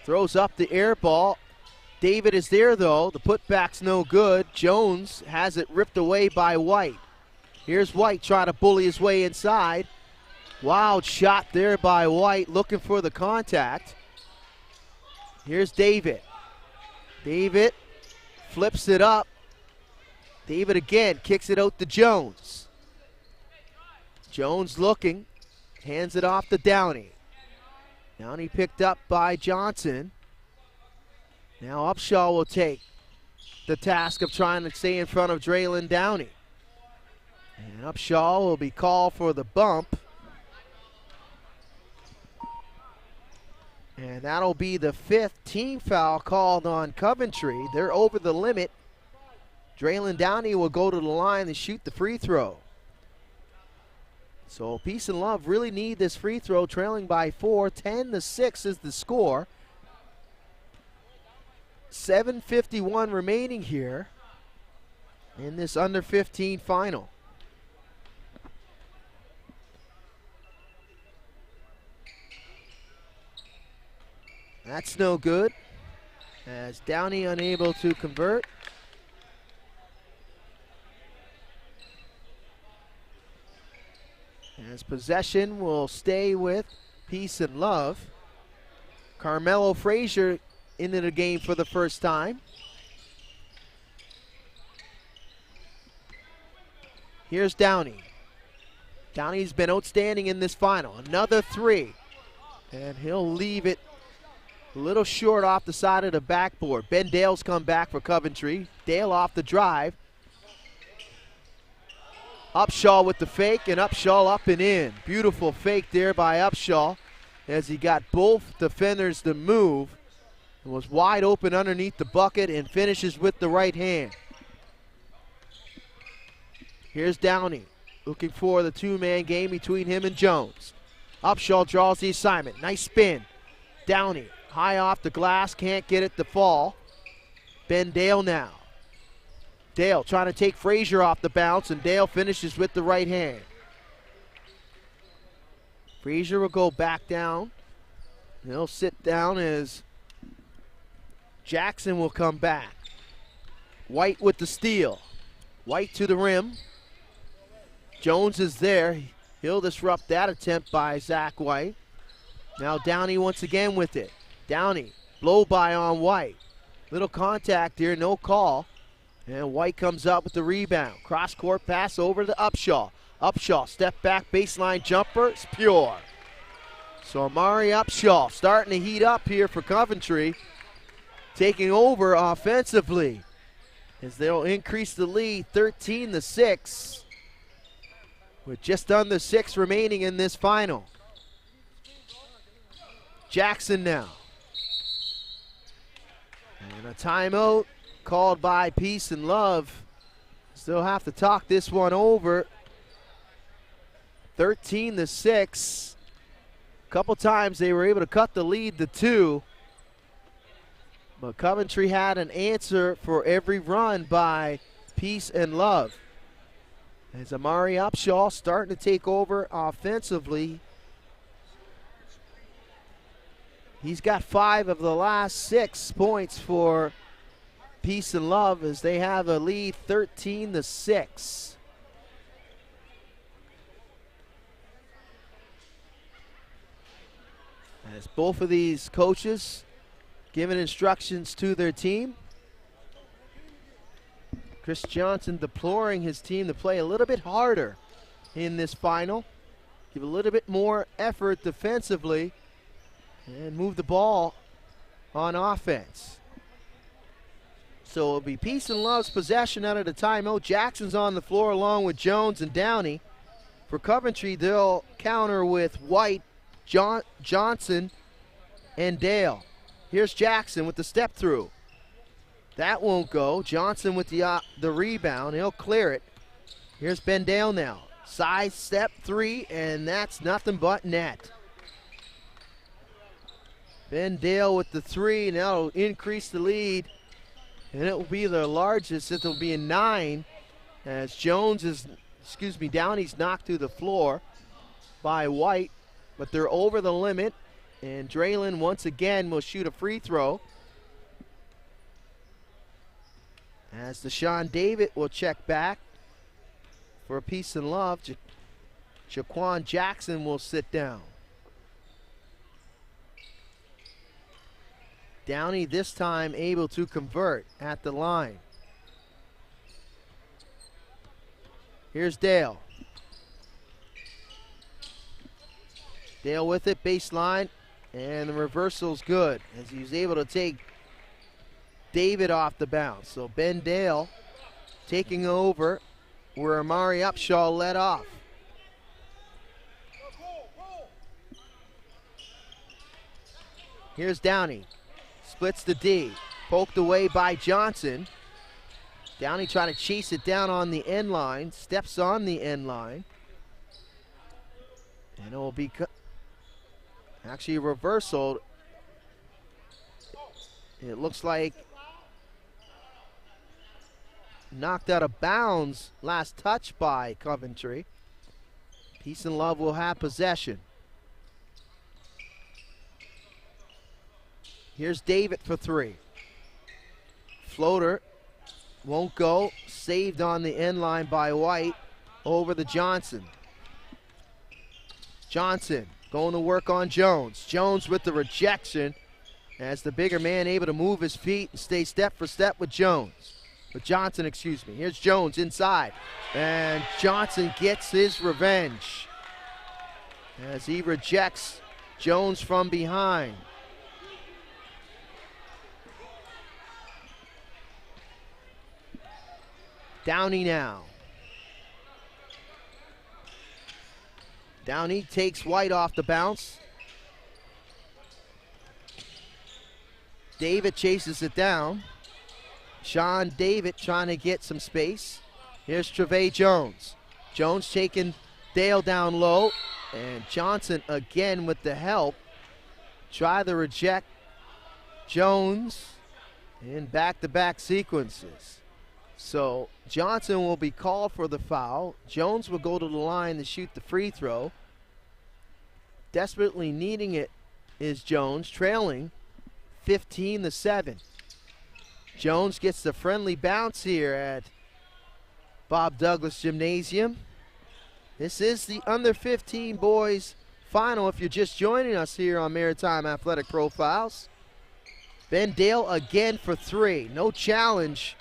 Throws up the air ball. David is there though. The putback's no good. Jones has it ripped away by White. Here's White trying to bully his way inside. Wild shot there by White, looking for the contact. Here's David. David flips it up. David again kicks it out to Jones. Jones looking, hands it off to Downey. Downey picked up by Johnson. Now Upshaw will take the task of trying to stay in front of Draylon Downey. And Upshaw will be called for the bump. And that'll be the 5th team foul called on Coventry. They're over the limit. Draylon Downey will go to the line and shoot the free throw. So Peace and Love really need this free throw, trailing by 4. 10-6 is the score. 7:51 remaining here in this under 15 final. That's no good, as Downey unable to convert. As possession will stay with Peace and Love. Carmelo Frazier into the game for the first time. Here's Downey. Downey's been outstanding in this final. Another 3, and he'll leave it a little short off the side of the backboard. Ben Dale's come back for Coventry. Dale off the drive. Upshaw with the fake, and Upshaw up and in. Beautiful fake there by Upshaw as he got both defenders to move. And was wide open underneath the bucket and finishes with the right hand. Here's Downey looking for the 2-man game between him and Jones. Upshaw draws the assignment. Nice spin. Downey high off the glass, can't get it to fall. Ben Dale now. Dale trying to take Frazier off the bounce, and Dale finishes with the right hand. Frazier will go back down. He'll sit down as Jackson will come back. White with the steal. White to the rim. Jones is there. He'll disrupt that attempt by Zach White. Now Downey once again with it. Downey, blow by on White. Little contact here, no call. And White comes up with the rebound. Cross-court pass over to Upshaw. Upshaw, step back, baseline jumper, it's pure. So Amari Upshaw starting to heat up here for Coventry. Taking over offensively as they'll increase the lead 13-6 with just under 6 remaining in this final. Jackson now. And a timeout called by Peace and Love. Still have to talk this one over. 13-6. A couple times they were able to cut the lead to 2. But Coventry had an answer for every run by Peace and Love. As Amari Upshaw starting to take over offensively. He's got 5 of the last 6 points for Peace and Love as they have a lead 13-6. As both of these coaches giving instructions to their team. Chris Johnson deploring his team to play a little bit harder in this final. Give a little bit more effort defensively and move the ball on offense. So it'll be Peace and Love's possession out of the timeout. Jackson's on the floor along with Jones and Downey. For Coventry, they'll counter with White, Johnson, and Dale. Here's Jackson with the step through. That won't go. Johnson with the rebound. He'll clear it. Here's Ben Dale now. Side step 3, and that's nothing but net. Ben Dale with the 3, and that'll increase the lead. And it will be the largest. It'll be a 9 as Downey's knocked through the floor by White, but they're over the limit. And Draylen once again will shoot a free throw. As Deshaun David will check back for Peace and Love. Jaquan Jackson will sit down. Downey this time able to convert at the line. Here's Dale. Dale with it, baseline, and the reversal's good as he was able to take David off the bounce. So Ben Dale taking over where Amari Upshaw led off. Here's Downey. Splits the D. Poked away by Johnson. Downey trying to chase it down on the end line. Steps on the end line. And it will be actually a reversal. It looks like knocked out of bounds. Last touch by Coventry. Peace and Love will have possession. Here's David for 3. Floater won't go. Saved on the end line by White over the Johnson. Johnson going to work on Jones. Jones with the rejection as the bigger man able to move his feet and stay step for step with Johnson, excuse me. Here's Jones inside. And Johnson gets his revenge as he rejects Jones from behind. Downey now. Downey takes White off the bounce. David chases it down. Sean David trying to get some space. Here's Trevay Jones. Jones taking Dale down low. And Johnson again with the help. Try to reject Jones in back-to-back sequences. So Johnson will be called for the foul. Jones will go to the line to shoot the free throw. Desperately needing it is Jones, trailing 15-7. Jones gets the friendly bounce here at Bob Douglas Gymnasium. This is the under 15 boys final if you're just joining us here on Maritime Athletic Profiles. Ben Dale again for 3. No challenge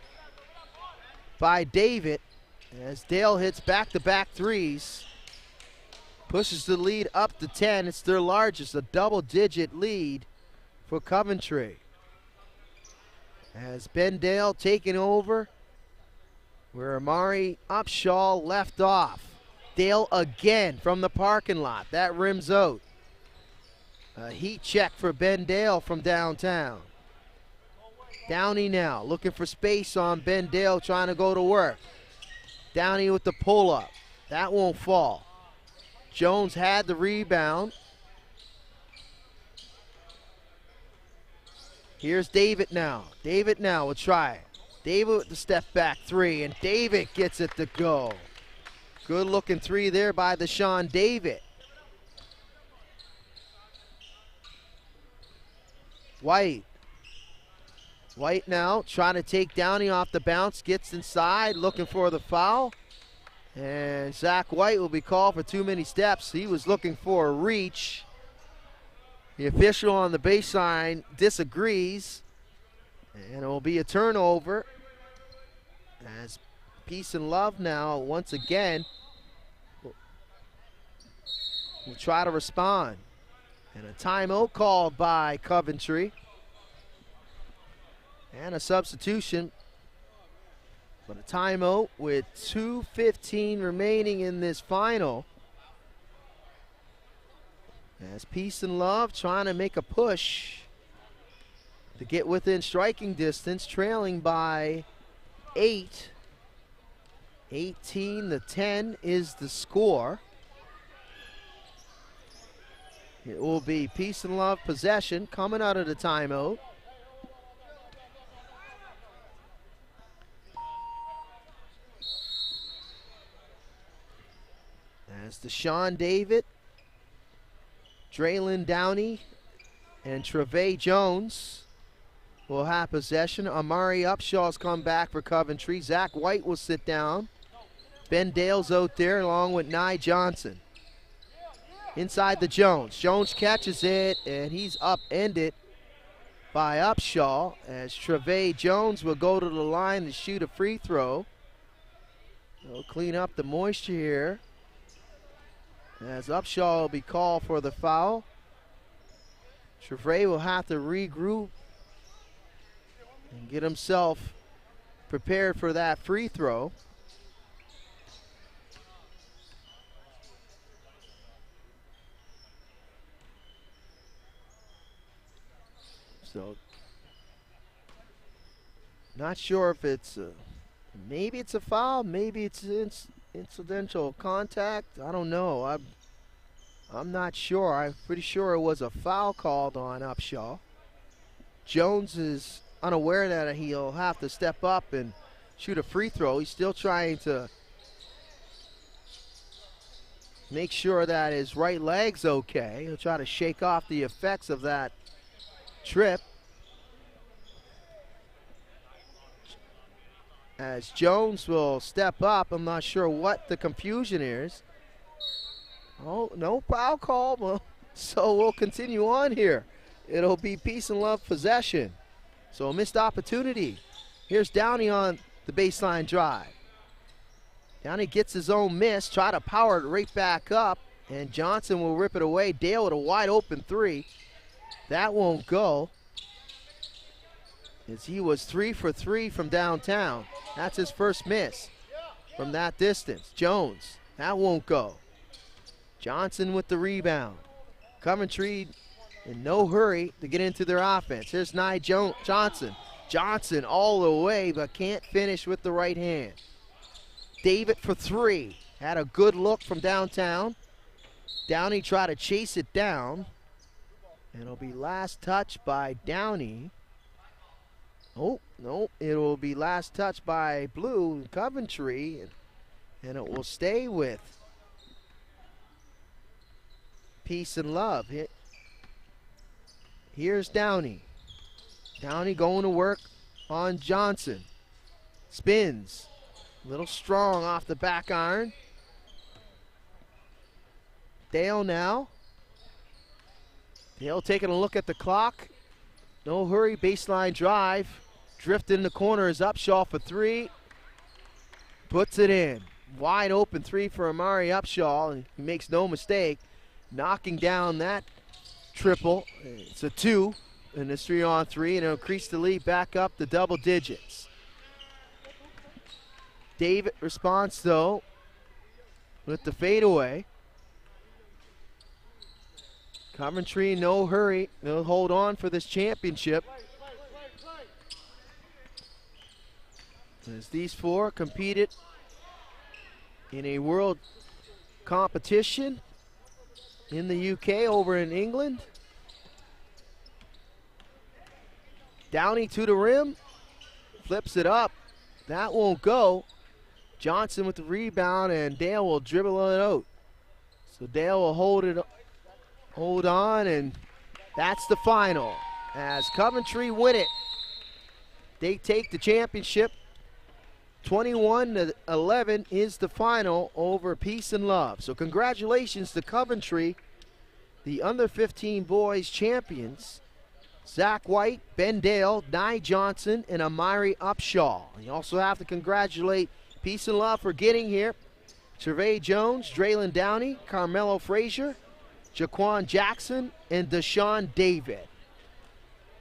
by David as Dale hits back-to-back threes. Pushes the lead up to 10. It's their largest, a double-digit lead for Coventry. As Ben Dale taking over where Amari Upshaw left off. Dale again from the parking lot. That rims out. A heat check for Ben Dale from downtown. Downey now looking for space on Ben Dale trying to go to work. Downey with the pull-up. That won't fall. Jones had the rebound. Here's David now. David now will try it. David with the step back three, and David gets it to go. Good looking three there by the Sean David. White. White now trying to take Downey off the bounce, gets inside, looking for the foul. And Zach White will be called for too many steps. He was looking for a reach. The official on the baseline disagrees. And it will be a turnover. As Peace and Love now, once again, will try to respond. And a timeout called by Coventry. And a substitution. But a timeout with 2:15 remaining in this final. As Peace and Love trying to make a push to get within striking distance, trailing by 8. 18-10 is the score. It will be Peace and Love possession coming out of the timeout. As Deshaun David, Draylon Downey, and Trevay Jones will have possession. Amari Upshaw's come back for Coventry. Zach White will sit down. Ben Dale's out there along with Nye Johnson. Inside the Jones. Jones catches it, and he's upended by Upshaw as Trevay Jones will go to the line to shoot a free throw. They'll clean up the moisture here as Upshaw will be called for the foul. Trevay will have to regroup and get himself prepared for that free throw. So, not sure if it's maybe it's a foul, maybe it's incidental contact. I don't know. I'm not sure. I'm pretty sure it was a foul called on Upshaw. Jones is unaware that he'll have to step up and shoot a free throw. He's still trying to make sure that his right leg's okay. He'll try to shake off the effects of that trip. As Jones will step up, I'm not sure what the confusion is. Oh, no foul call, well, so we'll continue on here. It'll be Peace and Love possession. So a missed opportunity. Here's Downey on the baseline drive. Downey gets his own miss, try to power it right back up, and Johnson will rip it away. Dale with a wide open three. That won't go, as he was 3 for 3 from downtown. That's his first miss from that distance. Jones, that won't go. Johnson with the rebound. Coventry in no hurry to get into their offense. Here's Nye Johnson. Johnson all the way, but can't finish with the right hand. David for 3. Had a good look from downtown. Downey tried to chase it down. And it'll be last touch by Downey. Oh, no, it will be last touch by Blue Coventry. And it will stay with Peace and Love. Here's Downey. Downey going to work on Johnson. Spins. A little strong off the back iron. Dale now. Dale taking a look at the clock. No hurry, baseline drive. Drift in the corner is Upshaw for 3. Puts it in. Wide open 3 for Amari Upshaw, and he makes no mistake. Knocking down that triple. It's a 2 in this 3-on-3, and it'll increase the lead back up to double digits. David responds, though, with the fadeaway. Coventry, no hurry. They'll hold on for this championship. As these 4 competed in a world competition in the UK over in England. Downey to the rim, flips it up. That won't go. Johnson with the rebound, and Dale will dribble it out. So Dale will hold on, and that's the final. As Coventry win it, they take the championship. 21-11 is the final over Peace and Love. So congratulations to Coventry, the under 15 boys champions. Zach White, Ben Dale, Nye Johnson, and Amari Upshaw. You also have to congratulate Peace and Love for getting here. Survey Jones, Draylon Downey, Carmelo Frazier, Jaquan Jackson, and Deshaun David.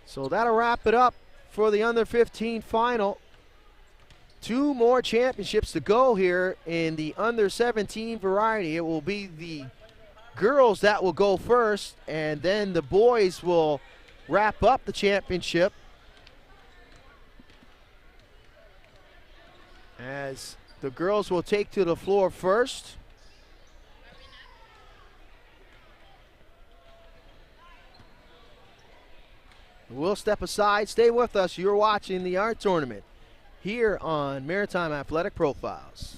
So that'll wrap it up for the under 15 final. 2 more championships to go here in the under 17 variety. It will be the girls that will go first, and then the boys will wrap up the championship as the girls will take to the floor first. We'll step aside. Stay with us. You're watching the art tournament here on Maritime Athletic Profiles.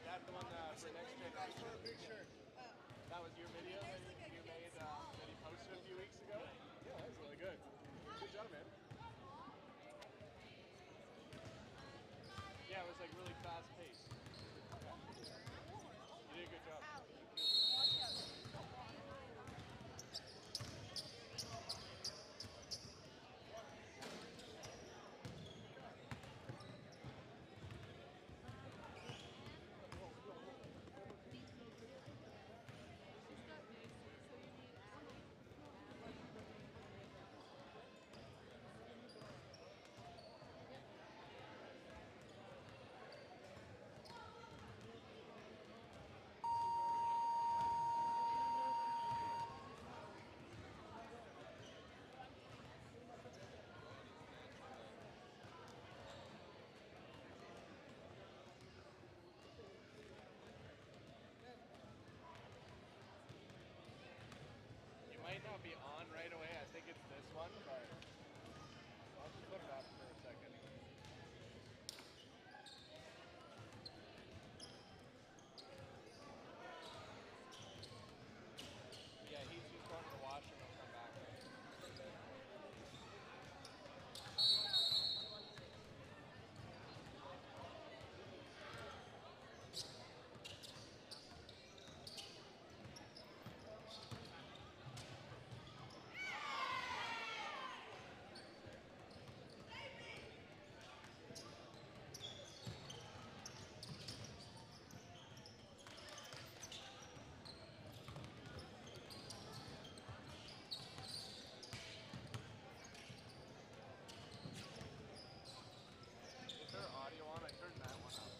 That the one for next generation. video that you made that he posted a few weeks ago? Yeah, that was really good. Good job, man. Yeah, it was like really fast paced. You did a good job. You might not be on right away. I think it's this one, but I'll just put it up for a second. Yeah, he's just going to the washroom. He'll come back. Is there audio on? I turned that one up.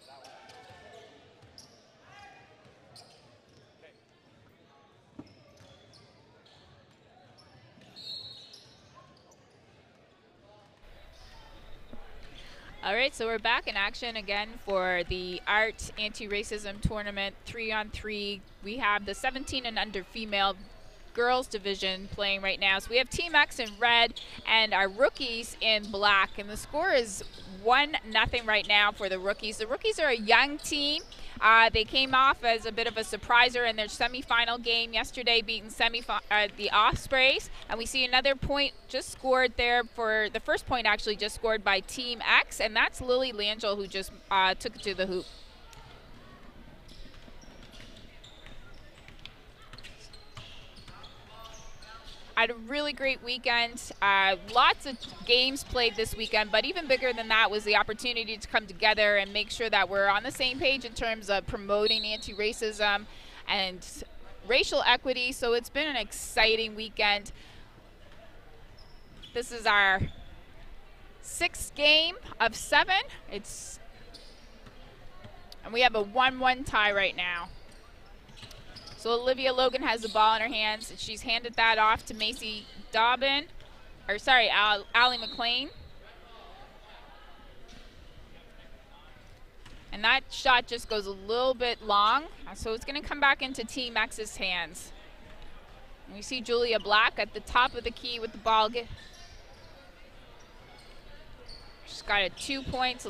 That one. Okay. All right, so we're back in action again for the A.R.T Anti-Racism Tournament 3-on-3. We have the 17 and under female girls division playing right now. So we have Team X in red and our rookies in black. And the score is 1-0 right now for the rookies. The rookies are a young team. They came off as a bit of a surpriser in their semifinal game yesterday, beating the Ospreys. And we see another point just scored there for the first point, actually just scored by Team X, and that's Lily Langell, who just took it to the hoop. I had a really great weekend. Lots of games played this weekend, but even bigger than that was the opportunity to come together and make sure that we're on the same page in terms of promoting anti-racism and racial equity. So it's been an exciting weekend. This is our 6th game of 7. And we have a 1-1 tie right now. So Olivia Logan has the ball in her hands. She's handed that off to Macy Dobbin, Allie McLean. And that shot just goes a little bit long, so it's going to come back into Team X's hands. And we see Julia Black at the top of the key with the ball. She's got a 2 points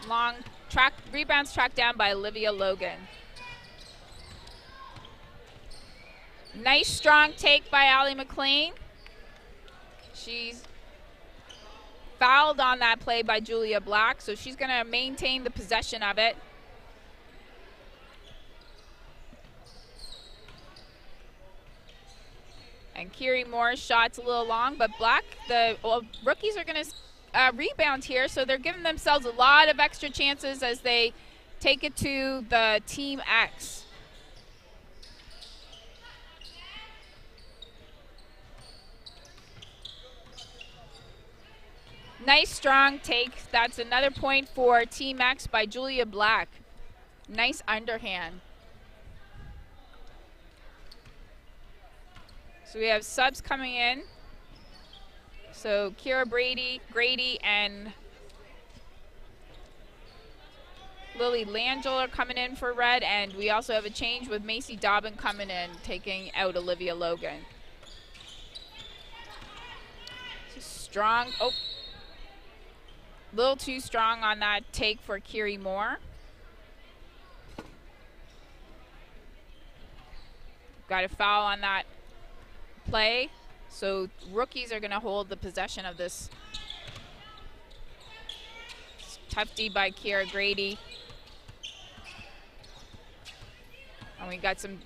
long rebounds tracked down by Olivia Logan. Nice strong take by Allie McLean. She's fouled on that play by Julia Black, so she's going to maintain the possession of it. And Kiri Moore's shot's a little long, but Black, the rookies are going to rebound here, so they're giving themselves a lot of extra chances as they take it to the Team X. Nice strong take. That's another point for Team X by Julia Black. Nice underhand. So we have subs coming in. So Kira Grady and Lily Langell are coming in for red, and we also have a change with Macy Dobbin coming in, taking out Olivia Logan. Strong, a little too strong on that take for Kiri Moore. got a foul on that play. So rookies are going to hold the possession of this. Tough D by Kiera Grady. And we got some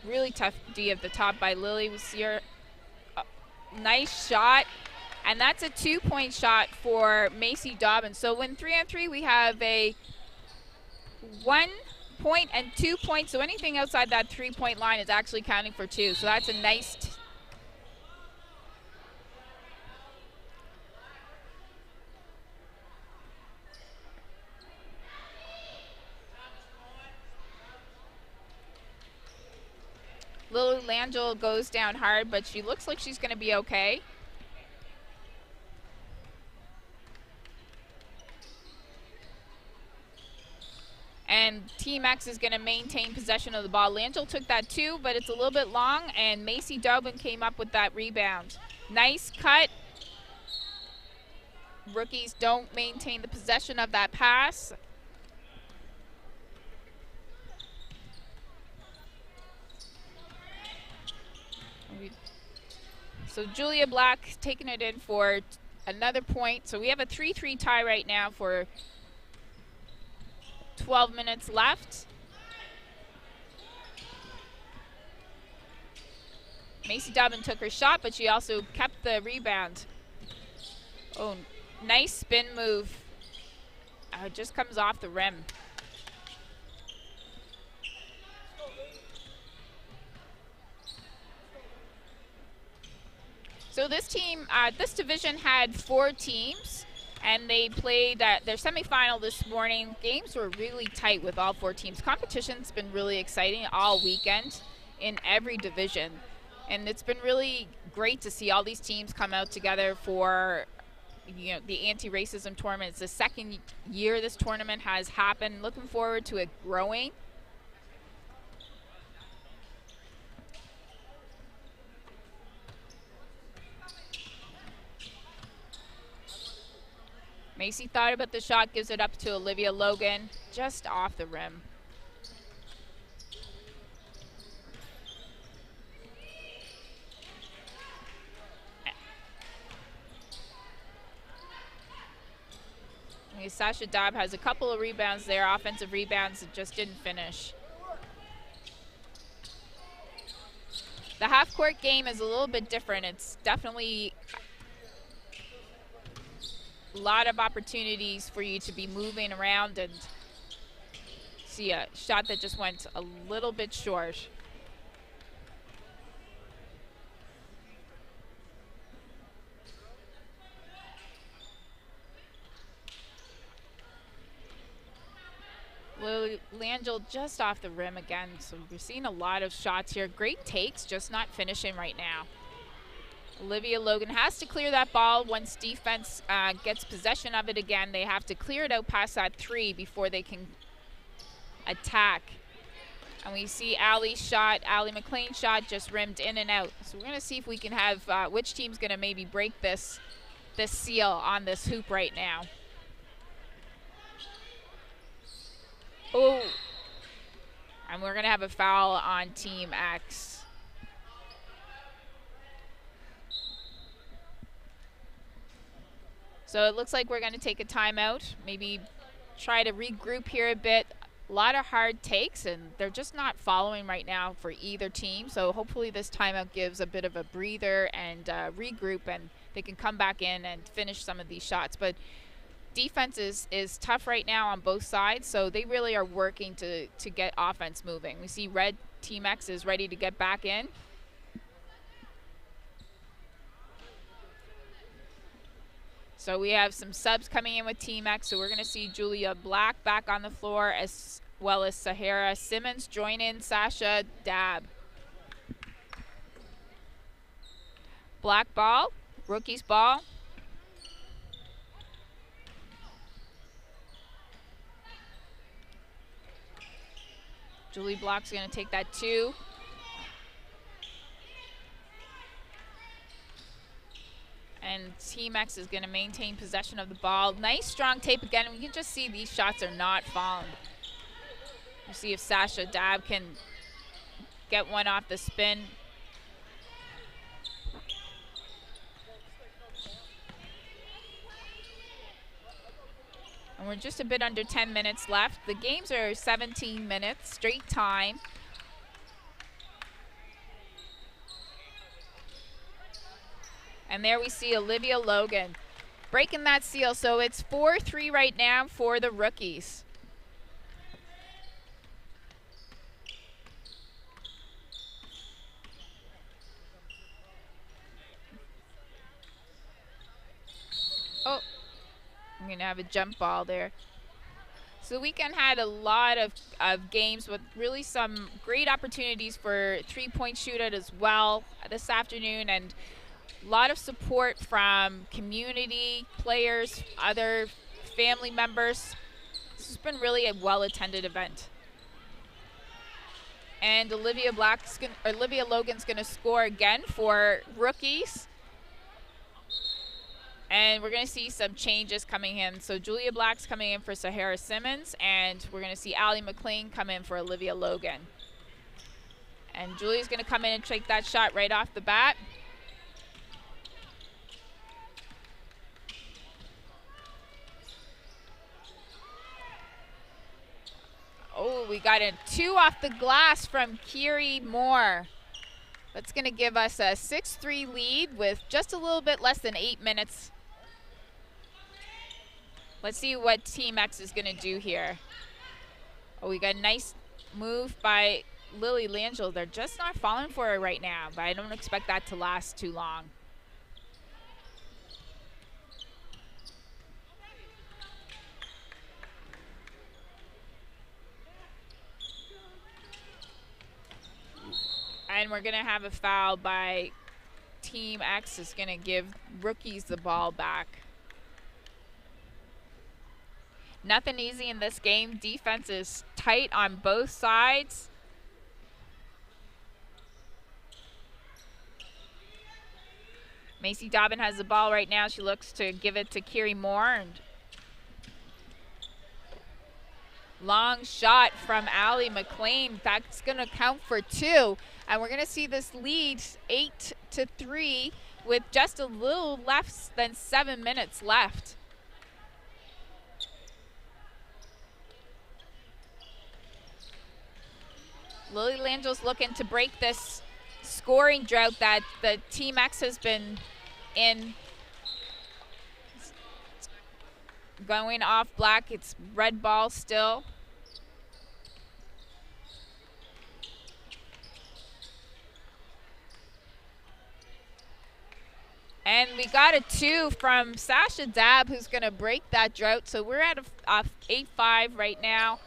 really tough D at the top by Lily. We see her. Nice shot. And that's a 2-point shot for Macy Dobbins. So when 3-on-3, we have a 1 point and 2 points. So anything outside that 3-point line is actually counting for 2. So that's a nice. Lily Langell goes down hard, but she looks like she's going to be okay. And Team X is going to maintain possession of the ball. Langell took that too, but it's a little bit long, and Macy Dobbin came up with that rebound. Nice cut. Rookies don't maintain the possession of that pass. So Julia Black taking it in for another point. So we have a 3-3 tie right now for 12 minutes left. Macy Dobbin took her shot, but she also kept the rebound. Oh, nice spin move. It just comes off the rim. So this team, this division had 4 teams, and they played their semifinal this morning. Games were really tight with all 4 teams. Competition's been really exciting all weekend in every division, and it's been really great to see all these teams come out together for the anti-racism tournament. It's the second year this tournament has happened. Looking forward to it growing. Macy thought about the shot, gives it up to Olivia Logan, just off the rim. Sasha Dabb has a couple of rebounds there, offensive rebounds that just didn't finish. The half-court game is a little bit different. It's definitely a lot of opportunities for you to be moving around and see a shot that just went a little bit short. Lily Langell just off the rim again, so we're seeing a lot of shots here. Great takes, just not finishing right now. Olivia Logan has to clear that ball. Once defense gets possession of it again, they have to clear it out past that 3 before they can attack. And we see Allie McLean's shot just rimmed in and out. So we're going to see if we can have which team's going to maybe break this seal on this hoop right now. Oh, and we're going to have a foul on Team X. So it looks like we're going to take a timeout, maybe try to regroup here a bit. A lot of hard takes, and they're just not following right now for either team. So hopefully this timeout gives a bit of a breather and regroup, and they can come back in and finish some of these shots. But defense is tough right now on both sides, so they really are working to get offense moving. We see red Team X is ready to get back in. So we have some subs coming in with Team X, so we're going to see Julia Black back on the floor, as well as Sahara Simmons join in Sasha Dabb. Black ball, rookies ball. Julie Black's going to take that 2. And Team X is going to maintain possession of the ball. Nice strong tape again. We can just see these shots are not falling. We'll see if Sasha Dabb can get one off the spin. And we're just a bit under 10 minutes left. The games are 17 minutes, straight time. And there we see Olivia Logan breaking that seal. So it's 4-3 right now for the rookies. Oh, I'm going to have a jump ball there. So the weekend had a lot of games with really some great opportunities for three-point shootout as well this afternoon, and a lot of support from community players, other family members. This has been really a well-attended event. And Olivia Logan's going to score again for rookies. And we're going to see some changes coming in. So Julia Black's coming in for Sahara Simmons, and we're going to see Allie McLean come in for Olivia Logan. And Julia's going to come in and take that shot right off the bat. Oh, we got a 2 off the glass from Kiri Moore. That's going to give us a 6-3 lead with just a little bit less than 8 minutes. Let's see what Team X is going to do here. Oh, we got a nice move by Lily Langell. They're just not falling for her right now, but I don't expect that to last too long. And we're going to have a foul by Team X. Is going to give rookies the ball back. Nothing easy in this game. Defense is tight on both sides. Macy Dobbin has the ball right now. She looks to give it to Kiri Moore. And long shot from Allie McLean. That's going to count for 2. And we're going to see this lead 8-3 with just a little less than 7 minutes left. Lily Langell's looking to break this scoring drought that the Team X has been in. Going off black, it's red ball still. And we got a 2 from Sasha Dabb, who's going to break that drought. So we're at a 8-5 right now.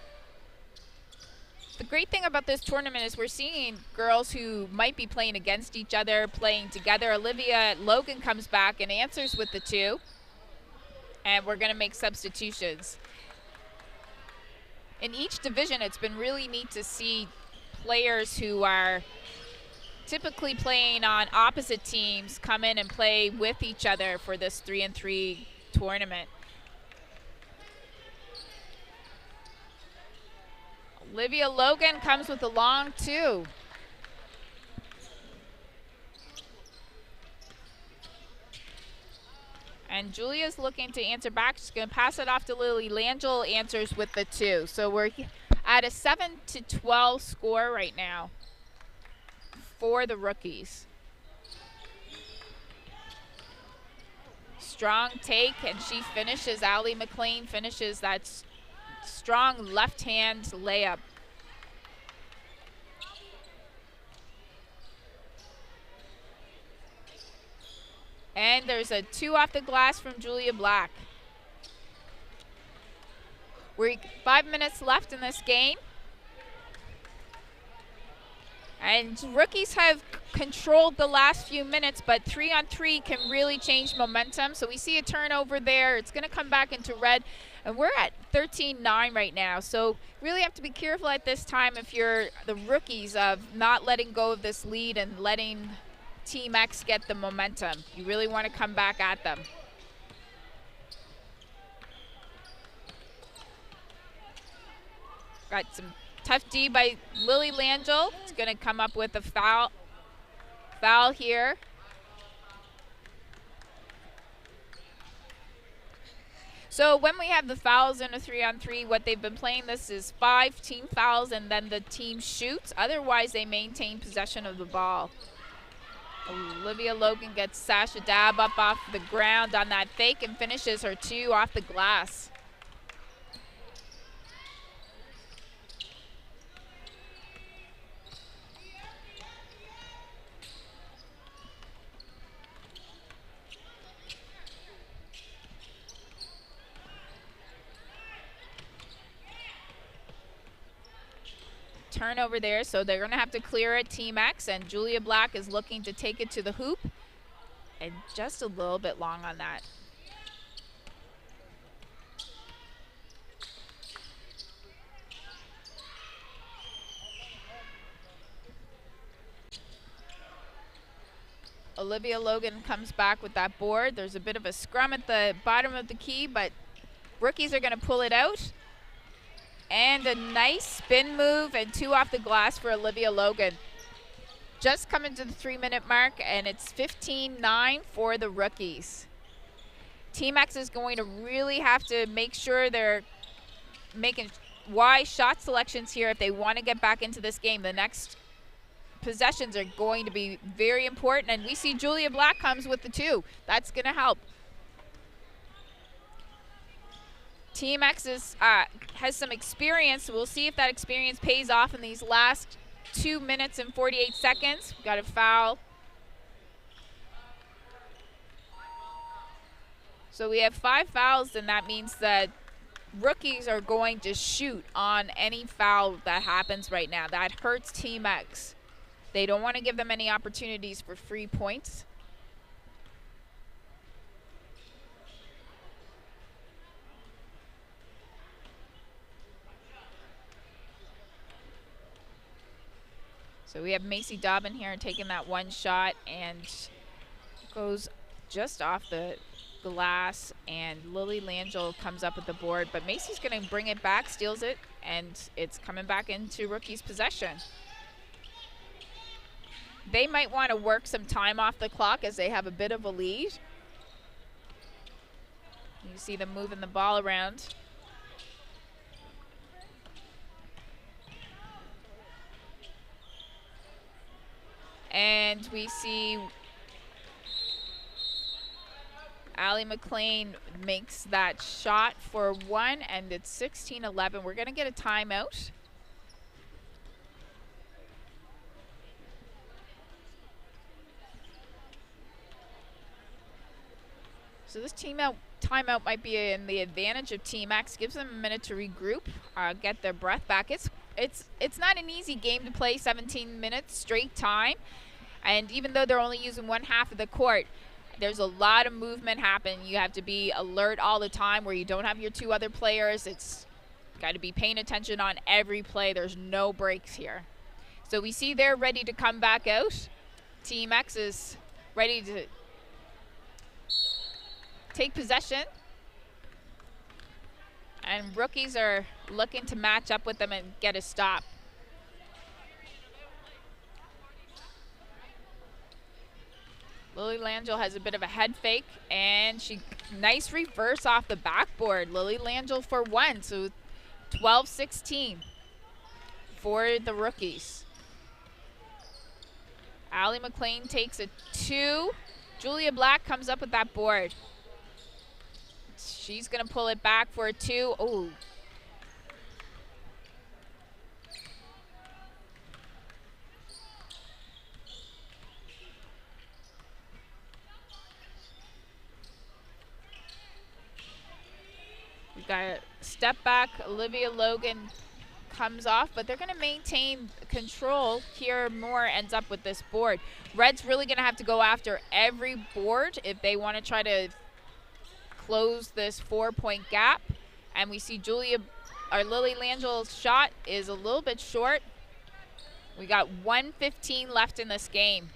The great thing about this tournament is we're seeing girls who might be playing against each other, playing together. Olivia Logan comes back and answers with the 2. And we're going to make substitutions. In each division, it's been really neat to see players who are typically playing on opposite teams come in and play with each other for this 3-on-3 tournament. Olivia Logan comes with a long 2. And Julia's looking to answer back. She's going to pass it off to Lily Langell, answers with the 2. So we're at a 7-12 score right now for the rookies. Strong take, and she finishes. Allie McLean finishes that strong left-hand layup. And there's a 2 off the glass from Julia Black. We're 5 minutes left in this game. And rookies have controlled the last few minutes, but 3-on-3 can really change momentum. So we see a turnover there. It's going to come back into red. And we're at 13-9 right now. So really have to be careful at this time if you're the rookies of not letting go of this lead and letting Team X get the momentum. You really want to come back at them. Got some Tough D by Lily Langell. It's going to come up with a foul here. So when we have the fouls in a 3-on-3, what they've been playing this is 5 team fouls and then the team shoots. Otherwise, they maintain possession of the ball. Olivia Logan gets Sasha Dab up off the ground on that fake and finishes her 2 off the glass. Turnover there, so they're going to have to clear it, Team X, and Julia Black is looking to take it to the hoop, and just a little bit long on that. Olivia Logan comes back with that board. There's a bit of a scrum at the bottom of the key, but rookies are going to pull it out. And a nice spin move and 2 off the glass for Olivia Logan. Just coming to the 3-minute mark, and it's 15-9 for the rookies. Team X is going to really have to make sure they're making wise shot selections here if they want to get back into this game. The next possessions are going to be very important, and we see Julia Black comes with the 2. That's going to help. Team X has some experience. We'll see if that experience pays off in these last 2 minutes and 48 seconds. We've got a foul. So we have 5 fouls, and that means that rookies are going to shoot on any foul that happens right now. That hurts Team X. They don't want to give them any opportunities for free points. So we have Macy Dobbin here taking that 1 shot and goes just off the glass, and Lily Langell comes up with the board, but Macy's going to bring it back, steals it, and it's coming back into rookies' possession. They might want to work some time off the clock as they have a bit of a lead. You see them moving the ball around. And we see Allie McLean makes that shot for 1, and it's 16-11. We're going to get a timeout. So this timeout might be in the advantage of Team X. Gives them a minute to regroup, get their breath back. It's not an easy game to play, 17 minutes straight time. And even though they're only using 1/2 of the court, there's a lot of movement happening. You have to be alert all the time where you don't have your 2 other players. It's got to be paying attention on every play. There's no breaks here. So we see they're ready to come back out. Team X is ready to take possession. And rookies are looking to match up with them and get a stop. Lily Langell has a bit of a head fake, and nice reverse off the backboard. Lily Langell for 1, so 12-16 for the rookies. Allie McLean takes a 2. Julia Black comes up with that board. She's going to pull it back for a 2. Oh. We've got a step back. Olivia Logan comes off, but they're going to maintain control. Kiera Moore ends up with this board. Red's really going to have to go after every board if they want to try to close this 4-point gap. And we see Lily Langell's shot is a little bit short. We got 1:15 left in this game.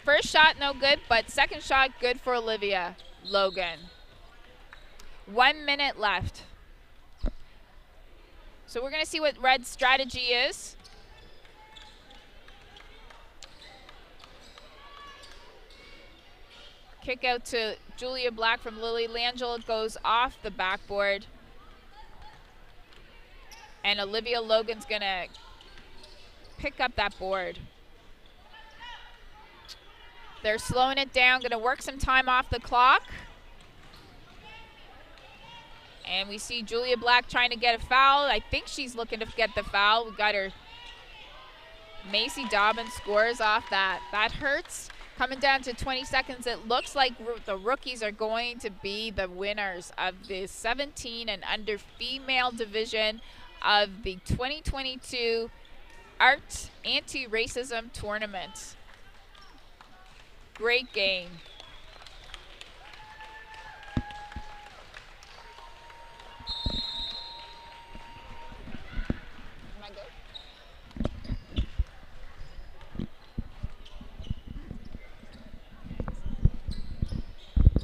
First shot, no good, but second shot, good for Olivia Logan. 1 minute left. So we're going to see what Red's strategy is. Kick out to Julia Black from Lily Langell. Goes off the backboard. And Olivia Logan's going to pick up that board. They're slowing it down. Going to work some time off the clock. And we see Julia Black trying to get a foul. I think she's looking to get the foul. We got her. Macy Dobbins scores off that. That hurts. Coming down to 20 seconds, it looks like the rookies are going to be the winners of the 17 and under female division of the 2022 A.R.T Anti-Racism Tournament. Great game.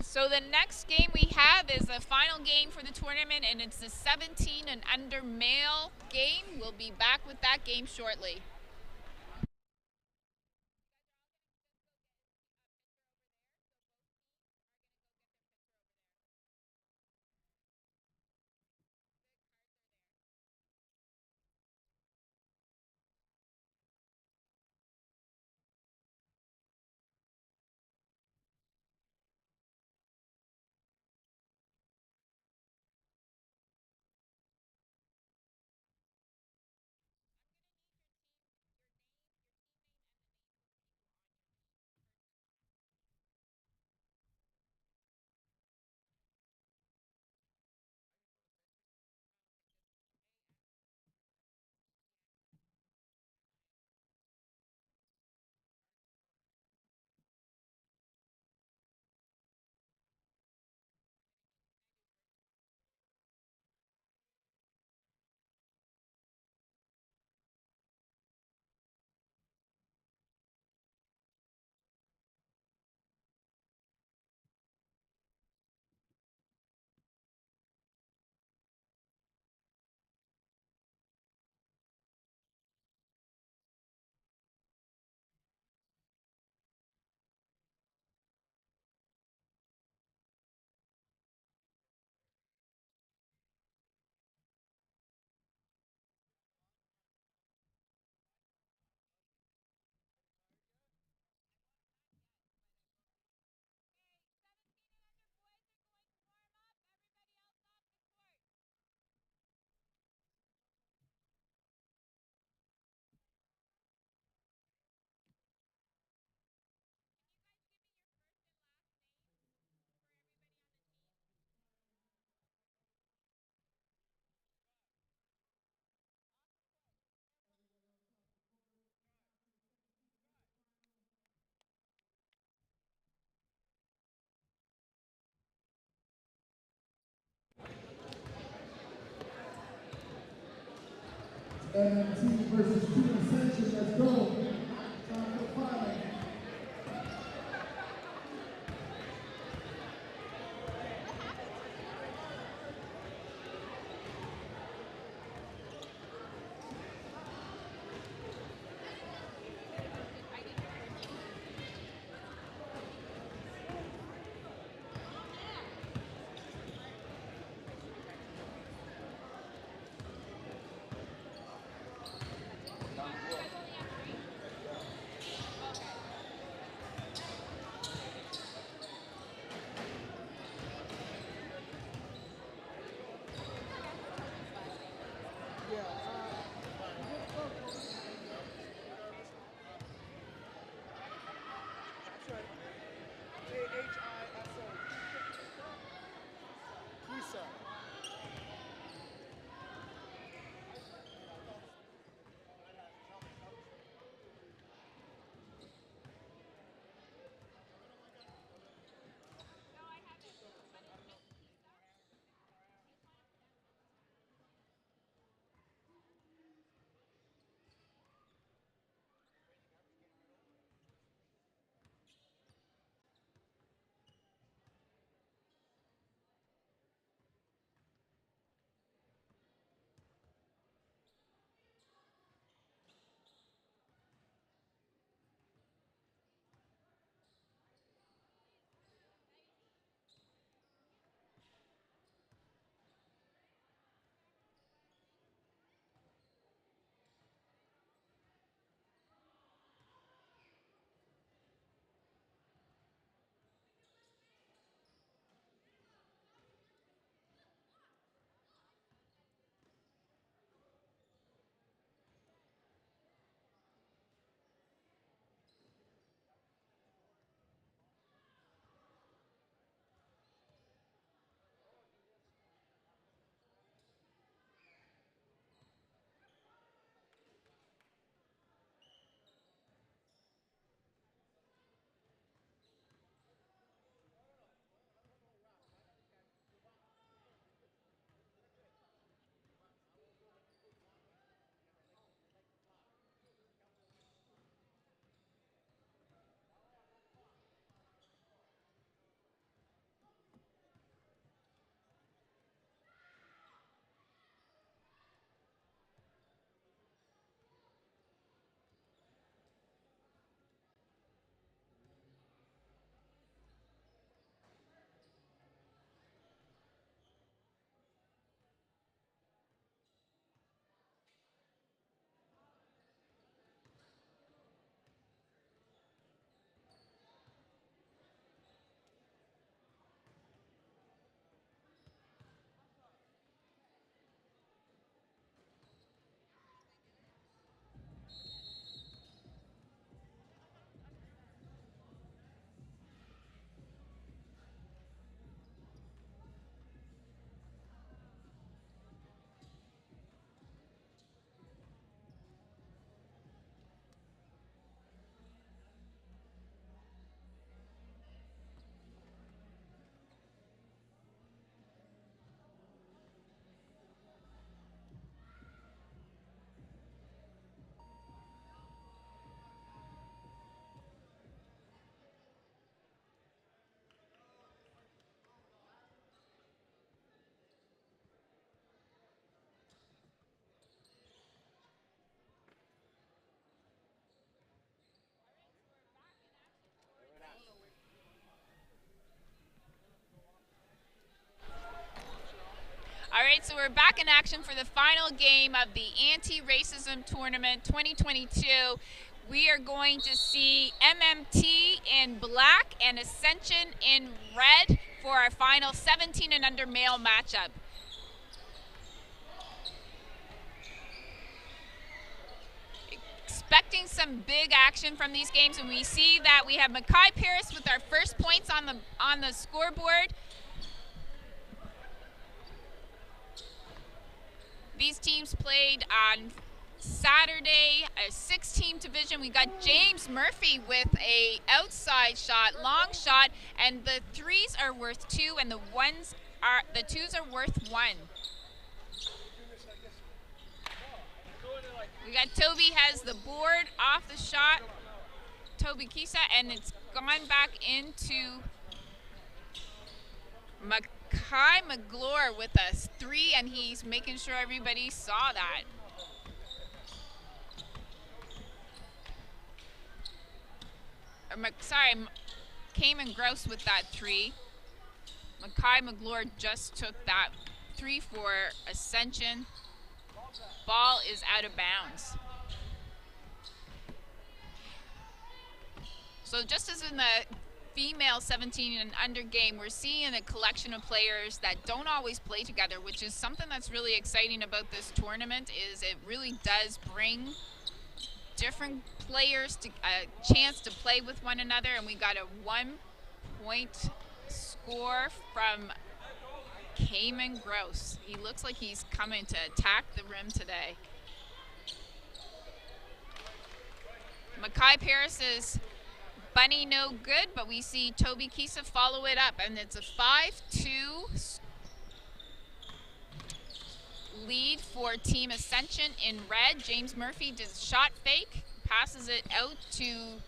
So the next game we have is the final game for the tournament, and it's the 17 and under male game. We'll be back with that game shortly. A.R.T versus Team Ascension. Let's go. Time for 5. right, so we're back in action for the final game of the Anti-Racism Tournament 2022. We are going to see MMT in black and Ascension in red for our final 17 and under male matchup. Expecting some big action from these games, and we see that we have Mackay Paris with our first points on the scoreboard. These teams played on Saturday, a 6-team division. We got James Murphy with a outside shot, long shot, and the threes are worth 2, and the twos are worth 1. We got Toby has the board off the shot, Toby Kisa, and it's gone back into Mackay McGlure with a 3, and he's making sure everybody saw that. Cayman Gross with that 3. Mackay McGlure just took that 3 for Ascension. Ball is out of bounds. So just as in the female 17 and under game, we're seeing a collection of players that don't always play together, which is something that's really exciting about this tournament. Is it really does bring different players to a chance to play with one another, and we got a 1-point score from Cayman Gross. He looks like he's coming to attack the rim today. Mackay Paris' bunny no good, but we see Toby Kisa follow it up, and it's a 5-2 lead for Team Ascension in red. James Murphy does shot fake, passes it out to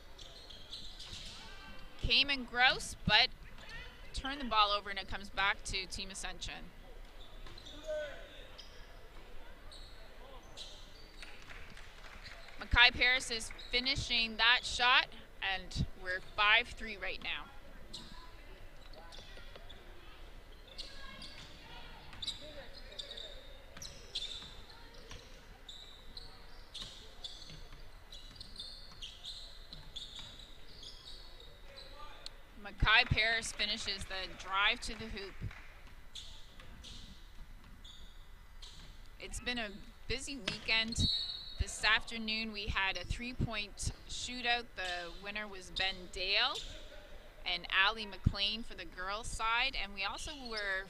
Cayman Gross, but turn the ball over and it comes back to Team Ascension. Mackay Paris is finishing that shot, and we're 5-3 right now. Mackay Paris finishes the drive to the hoop. It's been a busy weekend. This afternoon we had a 3-point shootout. The winner was Ben Dale and Allie McLean for the girls' side. And we also were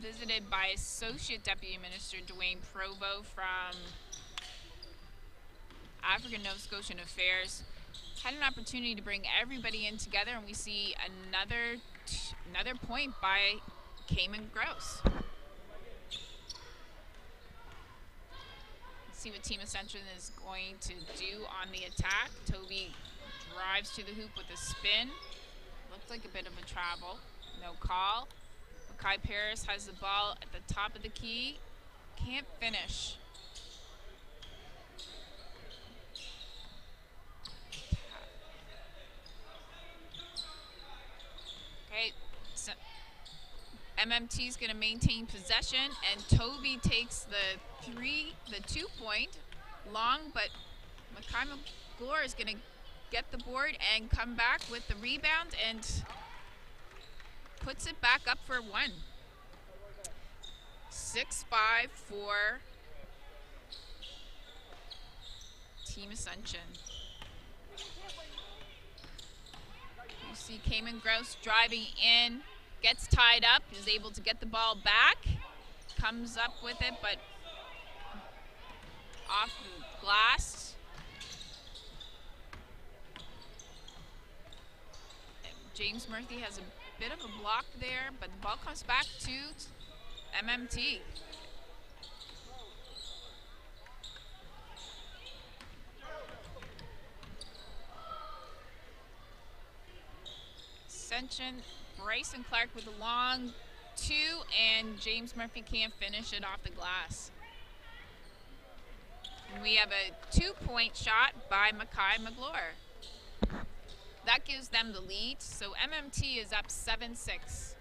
visited by Associate Deputy Minister Dwayne Provo from African Nova Scotian Affairs. Had an opportunity to bring everybody in together, and we see another point by Cayman Gross. Let's see what Team Ascension is going to do on the attack. Toby drives to the hoop with a spin. Looks like a bit of a travel. No call. Mackay Paris has the ball at the top of the key. Can't finish. Okay, so MMT is going to maintain possession, and Toby takes the 2-point long, but Mackay McGlure is going to get the board and come back with the rebound and puts it back up for 1. 6-5 for Team Ascension. You see Cayman Gross driving in, gets tied up, is able to get the ball back, comes up with it, but off the glass. James Murphy has a bit of a block there, but the ball comes back to MMT. Ascension, Bryson Clark with a long 2, and James Murphy can't finish it off the glass. And we have a 2-point shot by Mackay McGlure. That gives them the lead. So MMT is up 7-6.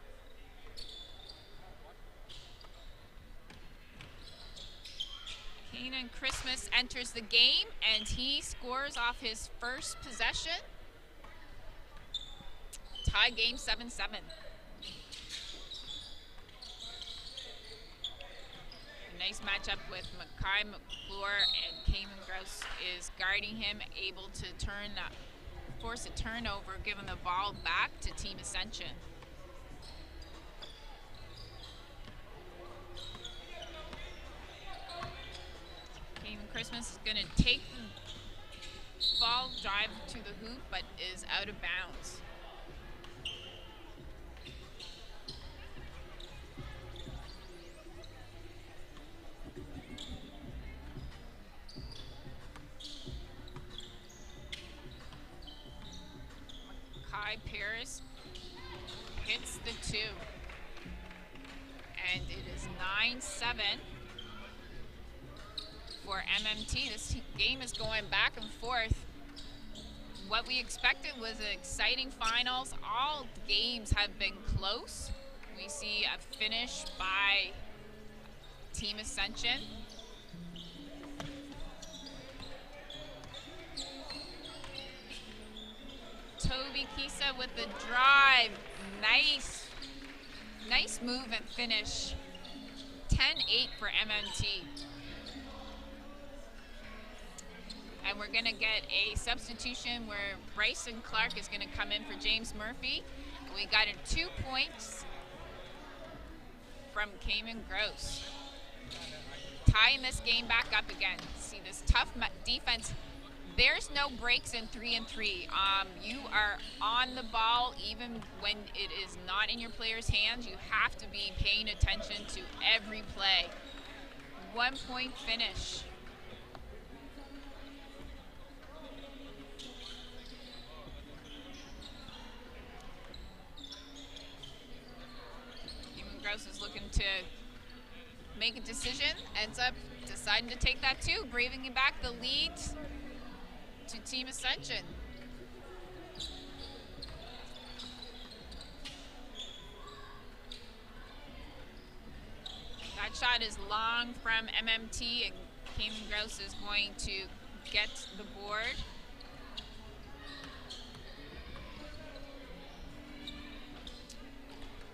Kanan Christmas enters the game, and he scores off his first possession. Tie game 7-7. Nice matchup with Mackay McClure, and Kamen Grouse is guarding him, able to force a turnover, giving the ball back to Team Ascension. Kamen Christmas is going to take the ball, drive to the hoop, but is out of bounds. Paris hits the 2, and it is 9-7 for MMT. This game is going back and forth. What we expected was an exciting finals. All games have been close. We see a finish by Team Ascension. Toby Kisa with the drive. Nice move and finish. 10-8 for MMT. And we're going to get a substitution where Bryson Clark is going to come in for James Murphy. We got 2 points from Cayman Gross. Tying this game back up again. See this tough defense. There's no breaks in 3-3. You are on the ball even when it is not in your player's hands. You have to be paying attention to every play. 1 point finish. Cayman Gross is looking to make a decision. Ends up deciding to take that too, braving back the lead to Team Ascension. That shot is long from MMT, and Cayman Grouse is going to get the board.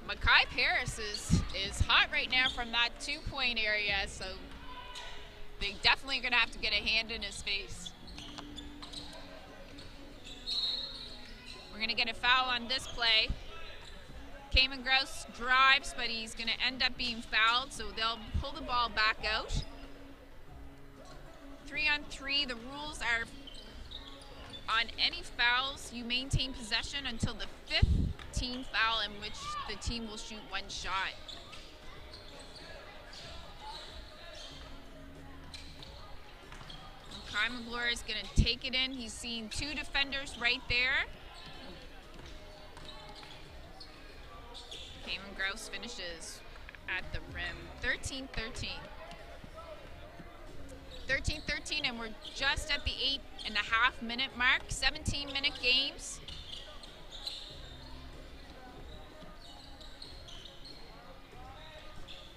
Mackay Paris is hot right now from that 2-point area, so they definitely are going to have to get a hand in his face. We're going to get a foul on this play. Cayman Grouse drives, but he's going to end up being fouled, so they'll pull the ball back out. 3-on-3, the rules are on any fouls, you maintain possession until the 5th team foul, in which the team will shoot 1 shot. Mackay McClure is going to take it in. He's seeing 2 defenders right there. Cayman Grouse finishes at the rim. 13-13. 13-13, and we're just at the 8.5-minute mark. 17-minute games.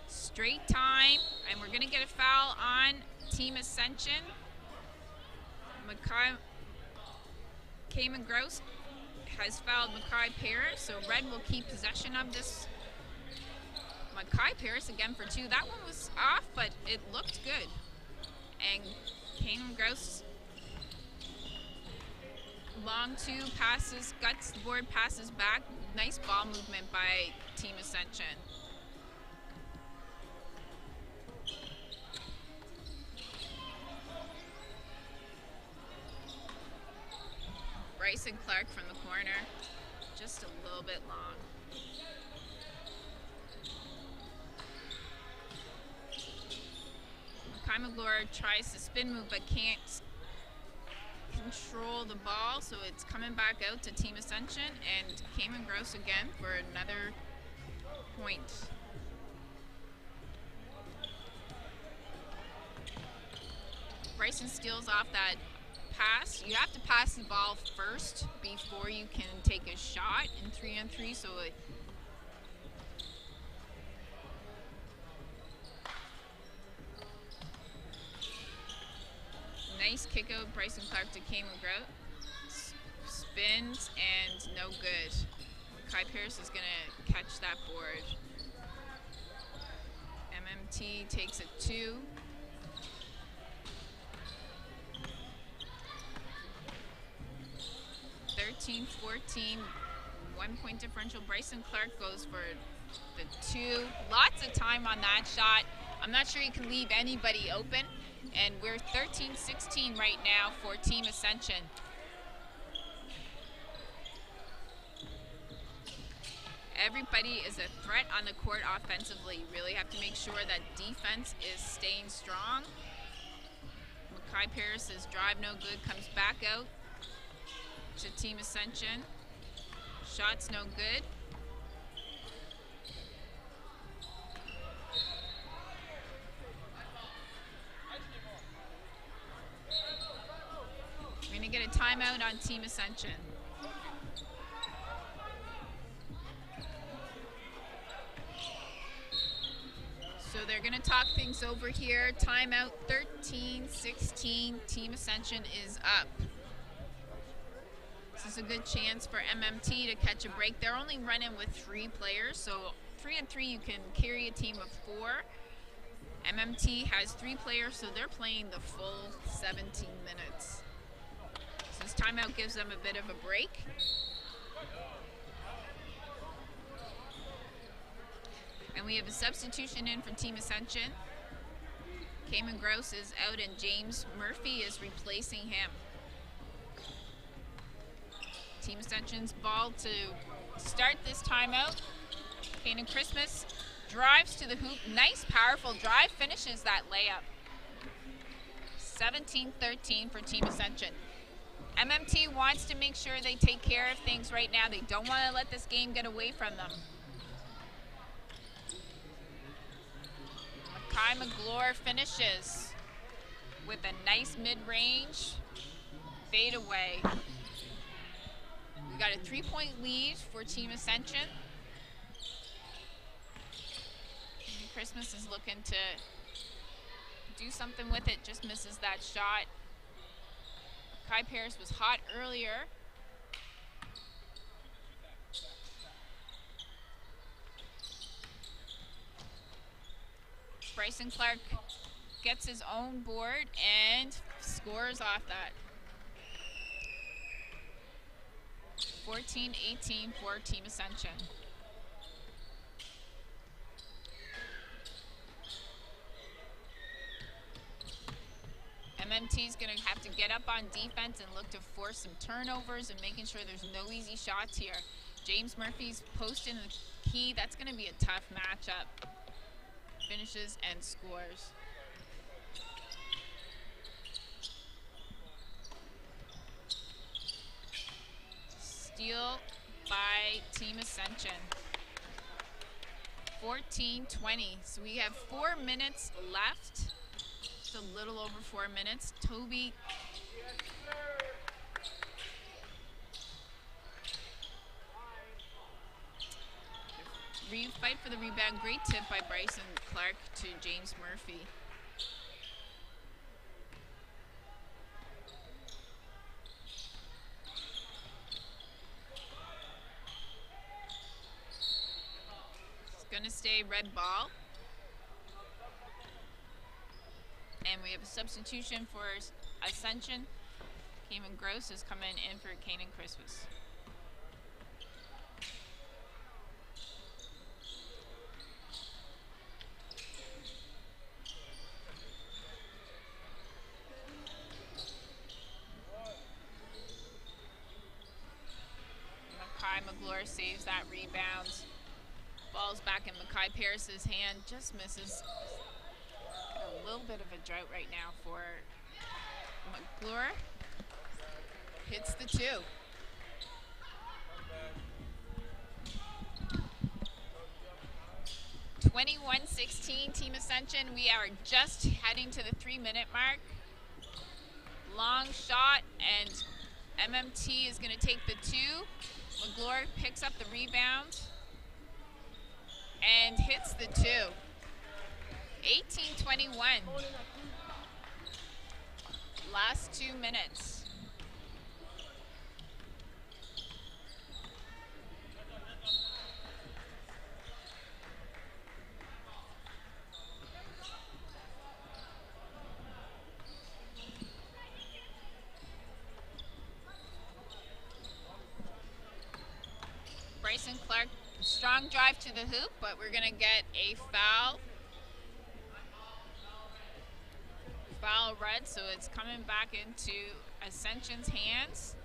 Straight time, and we're going to get a foul on Team Ascension. Cayman Grouse has fouled Mackay Paris, so Red will keep possession of this. Mackay Paris again for 2. That one was off, but it looked good. And Cayman Grouse, long 2 passes, guts the board, passes back. Nice ball movement by Team Ascension. Bryson Clark from the corner, just a little bit long. Mackay McClure tries to spin move but can't control the ball, so it's coming back out to Team Ascension, and Cayman Grouse again for another point. Bryson steals off that pass. You have to pass the ball first before you can take a shot in 3-on-3. So nice kick out, Bryson Clark to Kane McGraw. Spins and no good. Kai Pierce is going to catch that board. MMT takes a 2. (13-14), 1-point differential. Bryson Clark goes for the 2. Lots of time on that shot. I'm not sure you can leave anybody open. And we're 13-16 right now for Team Ascension. Everybody is a threat on the court offensively. You really have to make sure that defense is staying strong. Mackay Paris's drive no good, comes back out to Team Ascension. Shots no good. We're going to get a timeout on Team Ascension. So they're going to talk things over here. Timeout 13-16. Team Ascension is up. This is a good chance for MMT to catch a break. They're only running with 3 players, so 3-on-3 you can carry a team of 4. MMT has 3 players, so they're playing the full 17 minutes. So this timeout gives them a bit of a break. And we have a substitution in for Team Ascension. Cayman Gross is out and James Murphy is replacing him. Team Ascension's ball to start this timeout. Kanan Christmas drives to the hoop. Nice, powerful drive, finishes that layup. 17-13 for Team Ascension. MMT wants to make sure they take care of things right now. They don't want to let this game get away from them. Mackay McGlure finishes with a nice mid-range fadeaway. We got a 3-point lead for Team Ascension. Christmas is looking to do something with it, just misses that shot. Kai Paris was hot earlier. Bryson Clark gets his own board and scores off that. 14-18 for Team Ascension. MMT is going to have to get up on defense and look to force some turnovers and making sure there's no easy shots here. James Murphy's posting the key. That's going to be a tough matchup. Finishes and scores. Steal by Team Ascension. 14-20. So we have 4 minutes left. Just a little over 4 minutes. Toby. Fight for the rebound. Great tip by Bryson Clark to James Murphy. It's going to stay red ball. And we have a substitution for Ascension. Cayman Gross is coming in for Kanan Christmas. McGlure saves that rebound. Ball's back in Mackay Paris's hand. Just misses. A little bit of a drought right now for McGlure. Hits the 2. (21-16) Team Ascension. We are just heading to the 3-minute mark. long shot, and MMT is going to take the 2. McGlure picks up the rebound and hits the 2. 18-21. Last 2 minutes. Bryson Clark, strong drive to the hoop, but we're going to get a foul. Foul red, so it's coming back into Ascension's hands.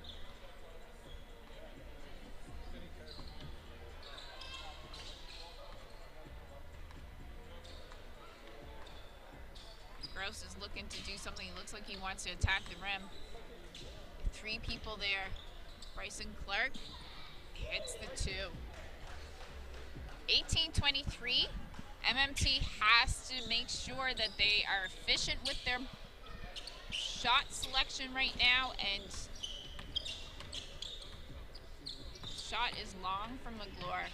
Gross is looking to do something. It looks like he wants to attack the rim. 3 people there. Bryson Clark hits the 2. 18-23. MMT has to make sure that they are efficient with their shot selection right now, and shot is long from McGlure.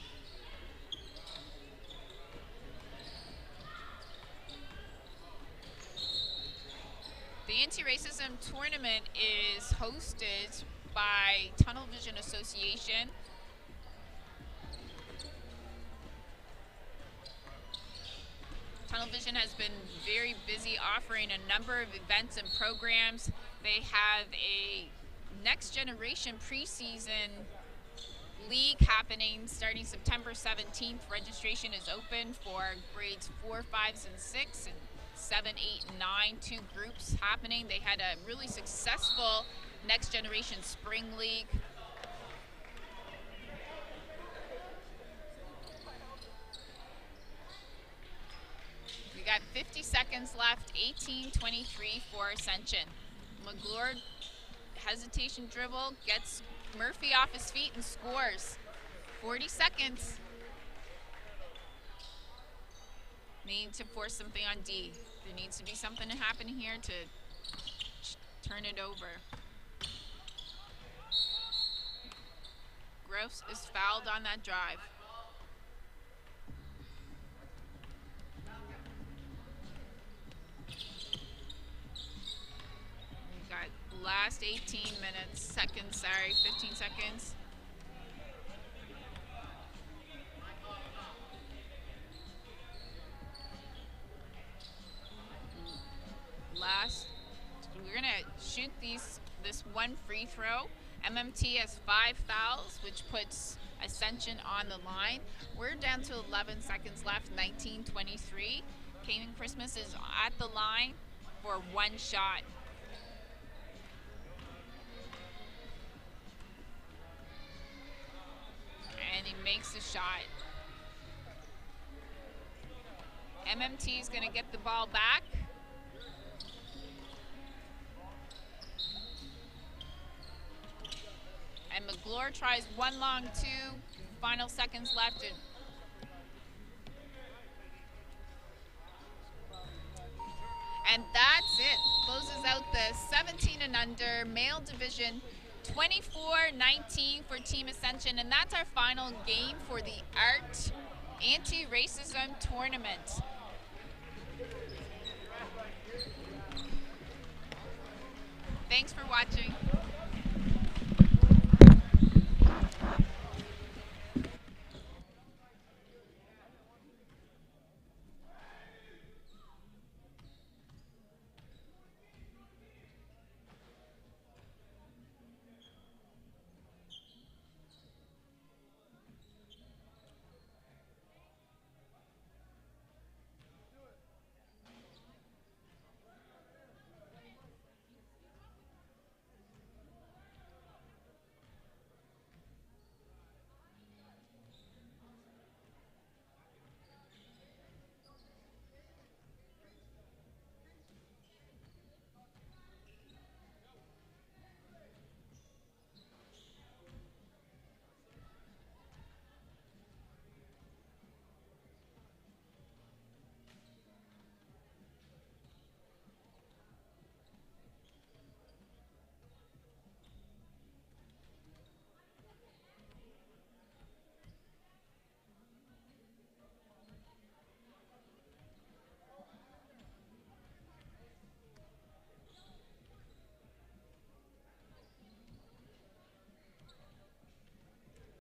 The Anti-Racism Tournament is hosted by Tunnel Vision Association. Tunnel Vision has been very busy offering a number of events and programs. They have a next generation preseason league happening starting September 17th. Registration is open for grades 4, 5, and 6, and 7, 8, and 9. 2 groups happening. They had a really successful next generation spring league. We got 50 seconds left, 18-23 for Ascension. McGlure, hesitation dribble, gets Murphy off his feet and scores. 40 seconds. Need to force something on D. There needs to be something to happen here to turn it over. Gross is fouled on that drive. We got last 18 minutes, seconds, sorry, 15 seconds. We're gonna shoot this one free throw. MMT has 5 fouls, which puts Ascension on the line. We're down to 11 seconds left, 19-23. Cayman Christmas is at the line for 1 shot. And he makes the shot. MMT is gonna get the ball back. And McGlure tries one long 2. Final seconds left. And that's it. Closes out the 17 and under male division, 24-19 for Team Ascension. And that's our final game for the A.R.T. Anti-Racism Tournament. Thanks for watching.